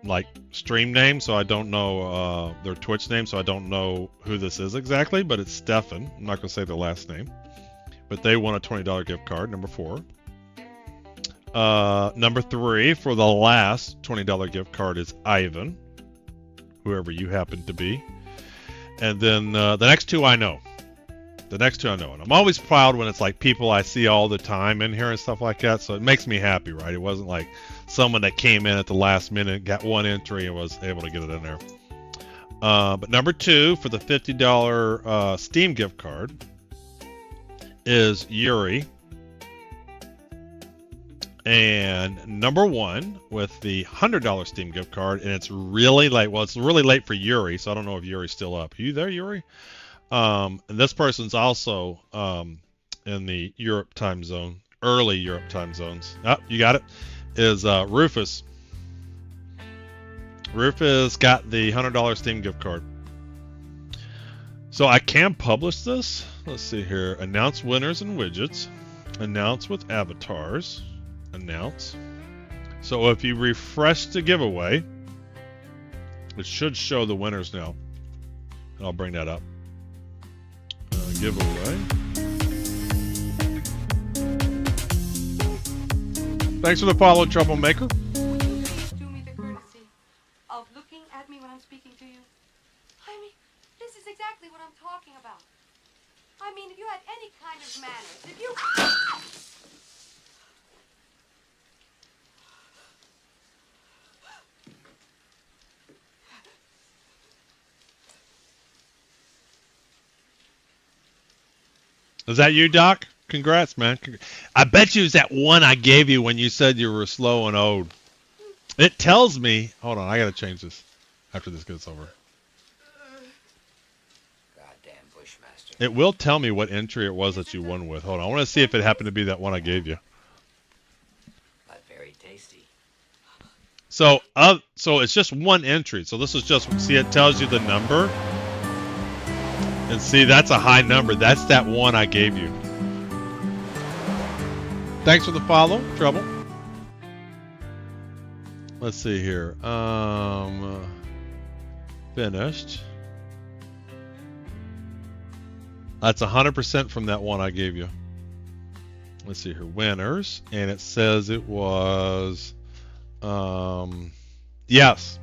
like stream name, so I don't know their Twitch name, so I don't know who this is exactly, but it's Stefan. I'm not going to say their last name, but they won a $20 gift card, number 4. Number 3 for the last $20 gift card is Ivan, whoever you happen to be. And then the next 2 I know. The next 2 I know. And I'm always proud when it's like people I see all the time in here and stuff like that. So it makes me happy, right? It wasn't like someone that came in at the last minute, got one entry, and was able to get it in there. But number 2 for the $50 Steam gift card is Yuri. And number 1 with the $100 Steam gift card, and it's really late. Well, it's really late for Yuri, so I don't know if Yuri's still up. Are you there, Yuri? And this person's also in the Europe time zone, early Europe time zones. Oh, you got it. Is Rufus. Rufus got the $100 Steam gift card. So I can publish this. Let's see here. Announce winners and widgets. Announce with avatars. Announce. So if you refresh the giveaway, it should show the winners now. And I'll bring that up. Giveaway. Thanks for the follow, Troublemaker. Please do me the courtesy of looking at me when I'm speaking to you. I mean, this is exactly what I'm talking about. I mean, if you had any kind of manners, if you... Is that you, Doc? Congrats, man. I bet you it's that one I gave you when you said you were slow and old. It tells me. Hold on, I gotta change this after this gets over. Goddamn Bushmaster. It will tell me what entry it was that you won with. Hold on, I want to see if it happened to be that one I gave you. But very tasty. So it's just one entry. So this is just, see, it tells you the number. And see, that's a high number. That's that one I gave you. Thanks for the follow, Trouble. Let's see here. Finished. That's 100% from that one I gave you. Let's see here. Winners. And it says it was... yes.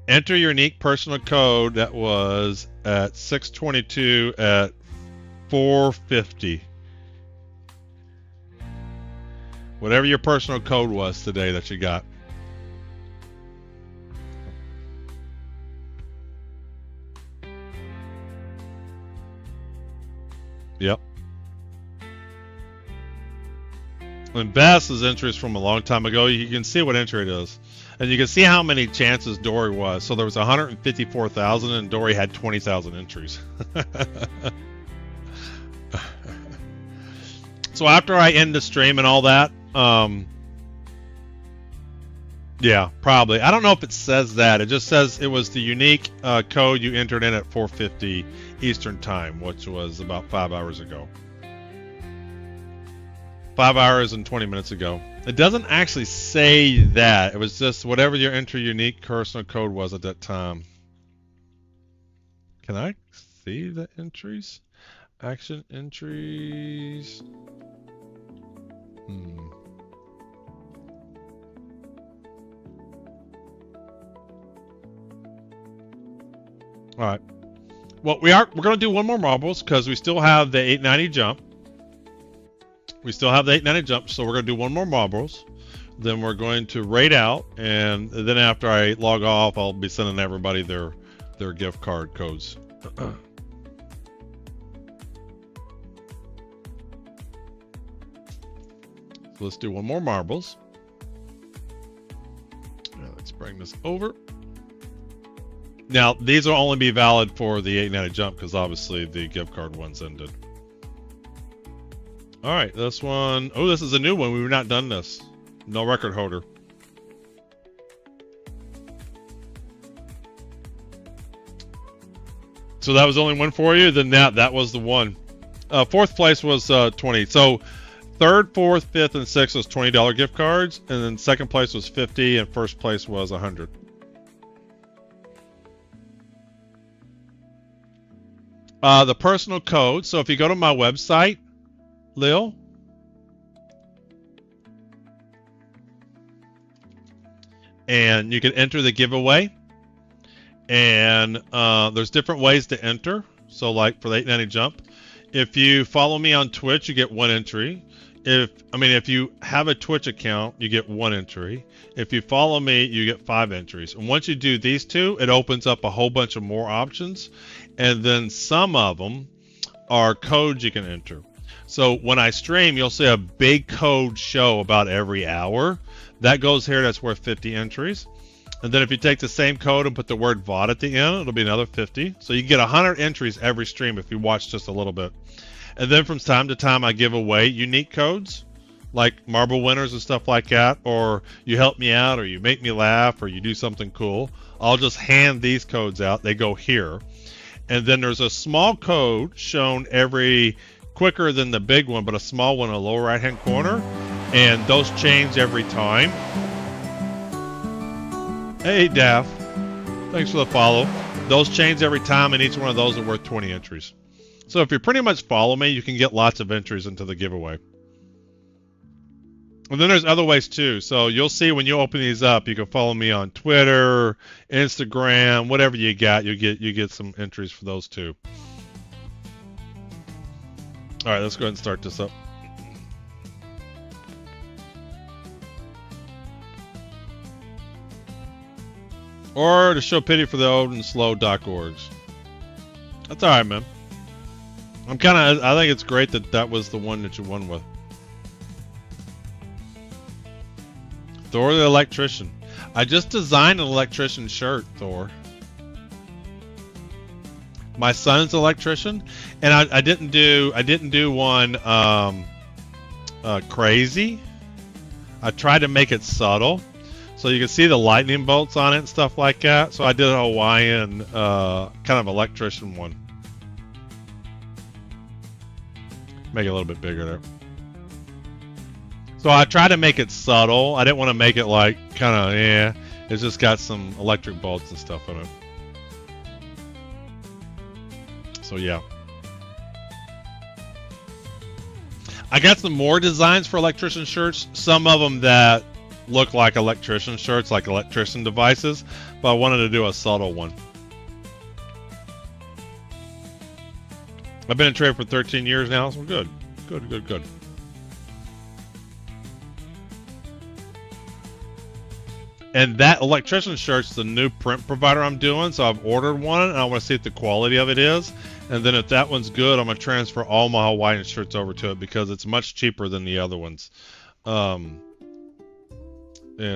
Enter your unique personal code that was at 622 at 450. Whatever your personal code was today that you got. Yep. And Bass's entry is from a long time ago. You can see what entry it is. And you can see how many chances Dory was. So there was 154,000 and Dory had 20,000 entries. So after I end the stream and all that, yeah, probably. I don't know if it says that. It just says it was the unique code you entered in at 4:50 Eastern Time, which was about 5 hours ago. 5 hours and 20 minutes ago. It doesn't actually say that. It was just whatever your enter unique personal code was at that time. Can I see the entries? Action entries. All right. Well, we're going to do one more marbles because we still have the 890 jump. We still have the 890 jump, so we're going to do one more marbles. Then we're going to raid out, and then after I log off, I'll be sending everybody their gift card codes. So let's do one more marbles. Let's bring this over. Now, these will only be valid for the 890 jump because obviously the gift card one's ended. All right, this one. Oh, this is a new one. We've not done this. No record holder. So that was only one for you. Then that was the one. Fourth place was 20. So third, fourth, fifth, and sixth was $20 gift cards, and then second place was 50, and first place was 100. The personal code. So if you go to my website, Lil, and you can enter the giveaway, and there's different ways to enter. So like for the 890 jump, if you follow me on Twitch, you get one entry. If you have a Twitch account, you get one entry. If you follow me, you get 5 entries. And once you do these two, it opens up a whole bunch of more options. And then some of them are codes you can enter. So when I stream, you'll see a big code show about every hour. That goes here, that's worth 50 entries. And then if you take the same code and put the word VOD at the end, it'll be another 50. So you get 100 entries every stream if you watch just a little bit. And then from time to time, I give away unique codes, like marble winners and stuff like that, or you help me out, or you make me laugh, or you do something cool. I'll just hand these codes out. They go here. And then there's a small code shown quicker than the big one, but a small one in the lower right-hand corner. And those change every time. Hey, Daff. Thanks for the follow. Those change every time, and each one of those are worth 20 entries. So if you pretty much follow me, you can get lots of entries into the giveaway. And then there's other ways too. So you'll see when you open these up, you can follow me on Twitter, Instagram, whatever you got, you get some entries for those too. All right, let's go ahead and start this up. Or to show pity for the old and slow .orgs. That's all right, man. I'm kind of. I think it's great that that was the one that you won with. Thor the Electrician. I just designed an electrician shirt, Thor. My son's an electrician, and I didn't do one crazy. I tried to make it subtle, so you can see the lightning bolts on it and stuff like that. So I did a Hawaiian kind of electrician one. Make it a little bit bigger there. So I tried to make it subtle. I didn't want to make it like kind of It's just got some electric bolts and stuff in it. So yeah. I got some more designs for electrician shirts. Some of them that look like electrician shirts, like electrician devices, but I wanted to do a subtle one. I've been in trade for 13 years now, so good. Good. And that electrician shirt's the new print provider I'm doing, so I've ordered one, and I want to see what the quality of it is. And then if that one's good, I'm going to transfer all my Hawaiian shirts over to it because it's much cheaper than the other ones. And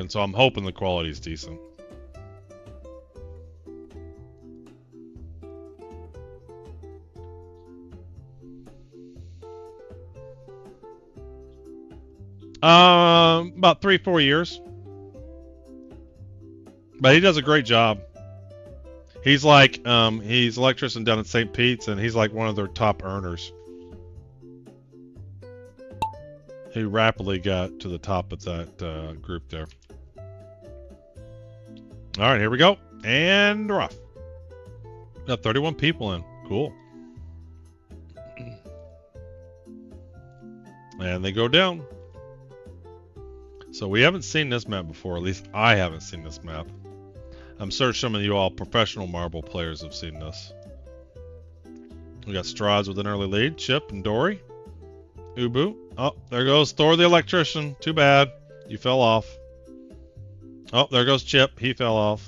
so I'm hoping the quality is decent. About 3-4 years. But he does a great job. He's like, he's an electrician down in St. Pete's, and he's like one of their top earners. He rapidly got to the top of that group there. All right, here we go. And we're off. Got 31 people in. Cool. And they go down. So we haven't seen this map before. At least I haven't seen this map. I'm sure some of you all professional marble players have seen this. We got Straws with an early lead. Chip and Dory. Ubu. Oh, there goes Thor the Electrician. Too bad. You fell off. Oh, there goes Chip. He fell off.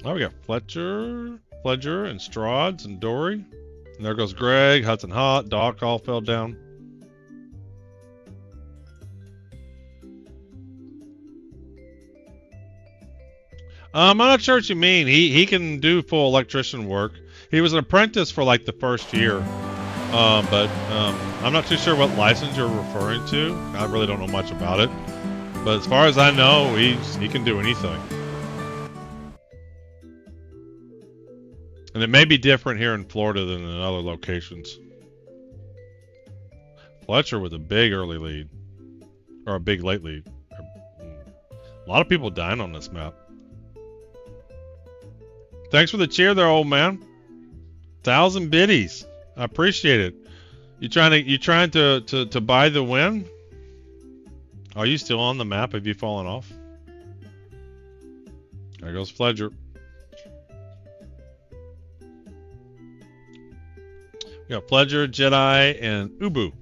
Oh, we got Fletcher and Straws and Dory. And there goes Greg, Hudson Hot, Doc all fell down. I'm not sure what you mean. He can do full electrician work. He was an apprentice for like the first year. But I'm not too sure what license you're referring to. I really don't know much about it. But as far as I know, he can do anything. And it may be different here in Florida than in other locations. Fletcher with a big early lead. Or a big late lead. A lot of people dying on this map. Thanks for the cheer there, old man. 1,000 biddies. I appreciate it. You trying to buy the win? Are you still on the map? Have you fallen off? There goes Fledger. We got Fledger, Jedi, and Ubu.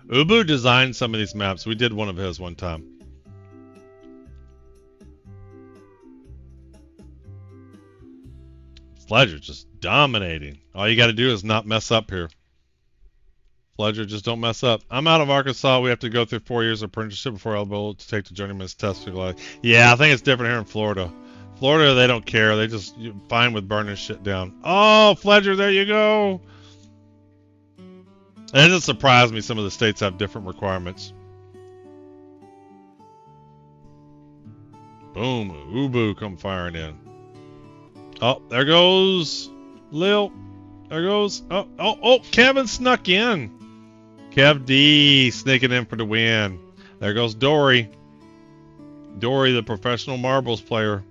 Ubu designed some of these maps. We did one of his one time. Fledger just dominating. All you got to do is not mess up here. Fledger, just don't mess up. I'm out of Arkansas. We have to go through 4 years of apprenticeship before I'll be able to take the journeyman's test. Yeah, I think it's different here in Florida. Florida, they don't care. They just fine with burning shit down. Oh, Fledger, there you go. It doesn't surprise me some of the states have different requirements. Boom, Ubu come firing in. Oh, there goes Lil. There goes. Oh, Kevin snuck in. Kev D sneaking in for the win. There goes Dory. Dory, the professional marbles player.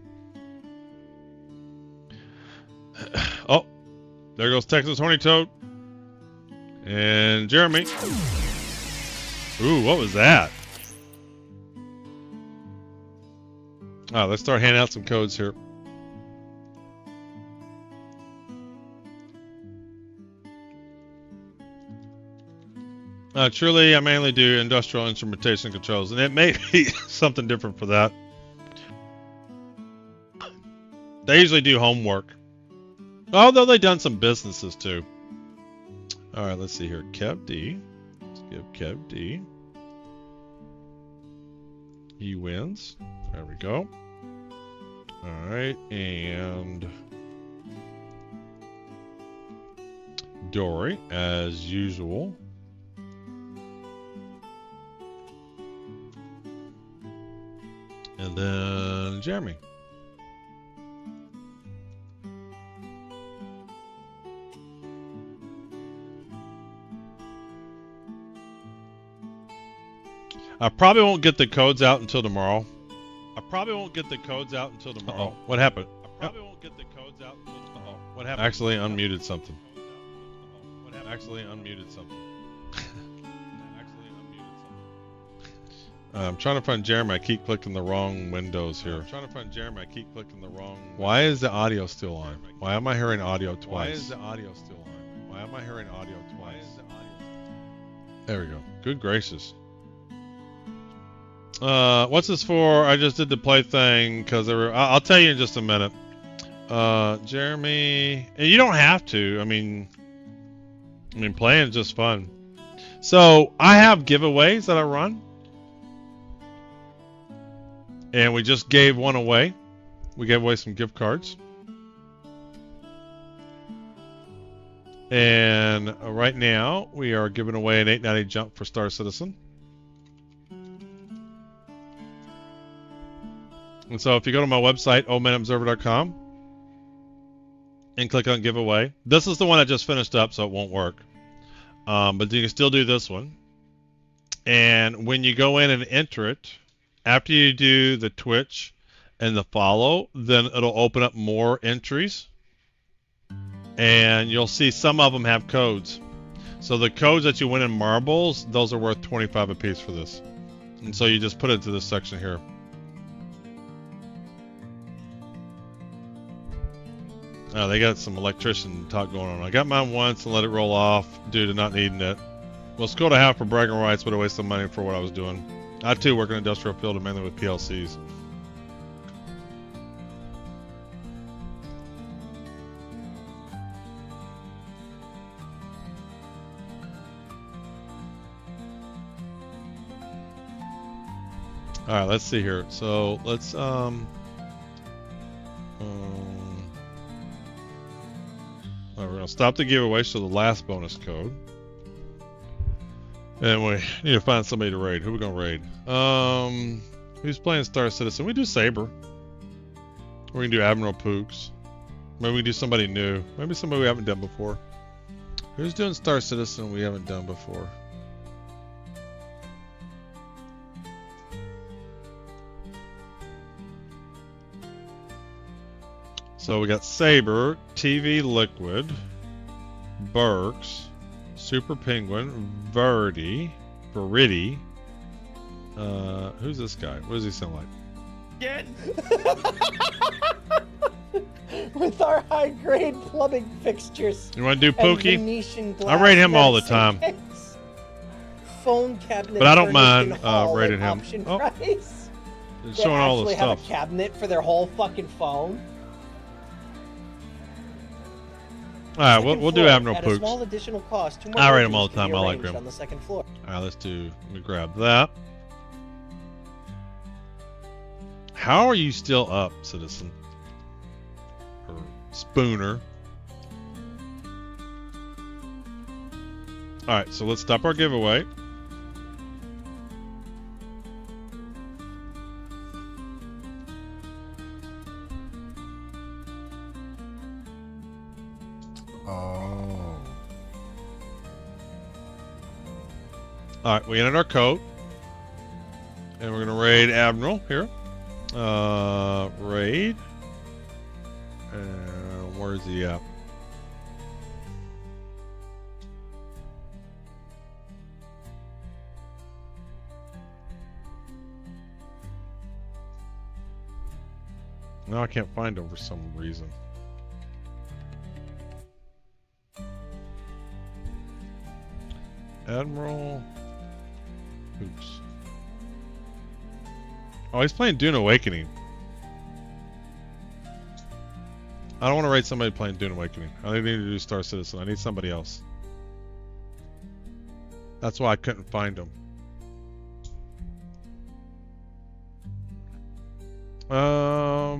Oh, there goes Texas Horny Toad. And Jeremy. Ooh, what was that? Oh, let's start handing out some codes here. Truly, I mainly do industrial instrumentation controls, and it may be something different for that. They usually do homework. Although they've done some businesses too. All right, let's see here. Kev D. Let's give Kev D. He wins. There we go. All right, and Dory, as usual. And then Jeremy. I probably won't get the codes out until tomorrow. Uh-oh. What happened? What happened? Actually unmuted something. I'm trying to find Jeremy. I keep clicking the wrong windows here. Why is the audio still on? Why am I hearing audio twice? There we go. Good gracious. What's this for? I just did the play thing because I'll tell you in just a minute. Jeremy, and you don't have to. I mean, playing is just fun. So I have giveaways that I run, and we just gave one away. We gave away some gift cards, and right now we are giving away an 890 jump for Star Citizen. And so if you go to my website, oldmanobserver.com, and click on giveaway, this is the one I just finished up, so it won't work. But you can still do this one. And when you go in and enter it, after you do the Twitch and the follow, then it'll open up more entries. And you'll see some of them have codes. So the codes that you win in marbles, those are worth 25 apiece for this. And so you just put it to this section here. Oh, they got some electrician talk going on. I got mine once and let it roll off due to not needing it. Well, school to half for bragging rights, but I wasted some money for what I was doing. I too work in an industrial field and mainly with PLCs. All right, let's see here. So let's we're going to stop the giveaway, so the last bonus code. And we need to find somebody to raid. Who are we going to raid? Who's playing Star Citizen? We do Saber. Or we can do Admiral Pooks. Maybe we can do somebody new. Maybe somebody we haven't done before. Who's doing Star Citizen we haven't done before? So we got Saber, TV Liquid, Burks, Super Penguin, Verdi. Who's this guy? What does he sound like? Get with our high-grade plumbing fixtures. You want to do Pookie? Venetian I rate him all the time. Phone cabinet. But I don't mind rating him. Oh. It's showing all the stuff. Have a cabinet for their whole fucking phone. All right, we'll do Admiral At Pooks. a small additional cost. I rate him all the time. I like him. On the second floor. All right, let me grab that. How are you still up, Citizen? Or Spooner? All right, so let's stop our giveaway. Alright, we entered our code. And we're going to raid Admiral here. Raid. And where's he at? No, I can't find him for some reason. Admiral. Oops. Oh, he's playing Dune Awakening. I don't want to rate somebody playing Dune Awakening. I think they need to do Star Citizen. I need somebody else. That's why I couldn't find them. How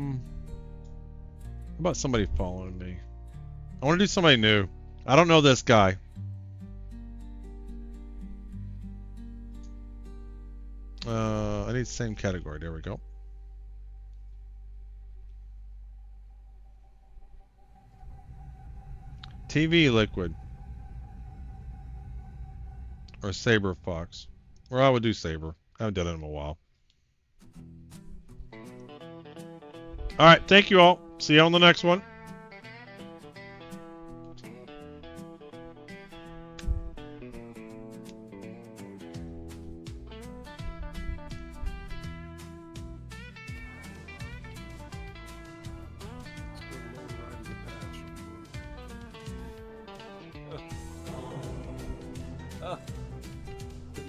about somebody following me? I want to do somebody new. I don't know this guy. I need the same category. There we go. TV Liquid. Or Saber Fox. Or I would do Saber. I haven't done it in a while. Alright, thank you all. See you on the next one.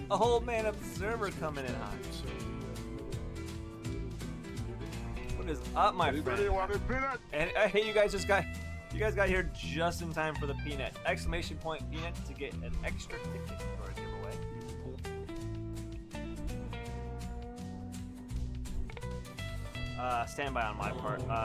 A whole man up the server coming in hot. What is up, my friend? And hey, you guys got here just in time for the peanut! Exclamation point peanut to get an extra ticket for a giveaway. Stand by on my part.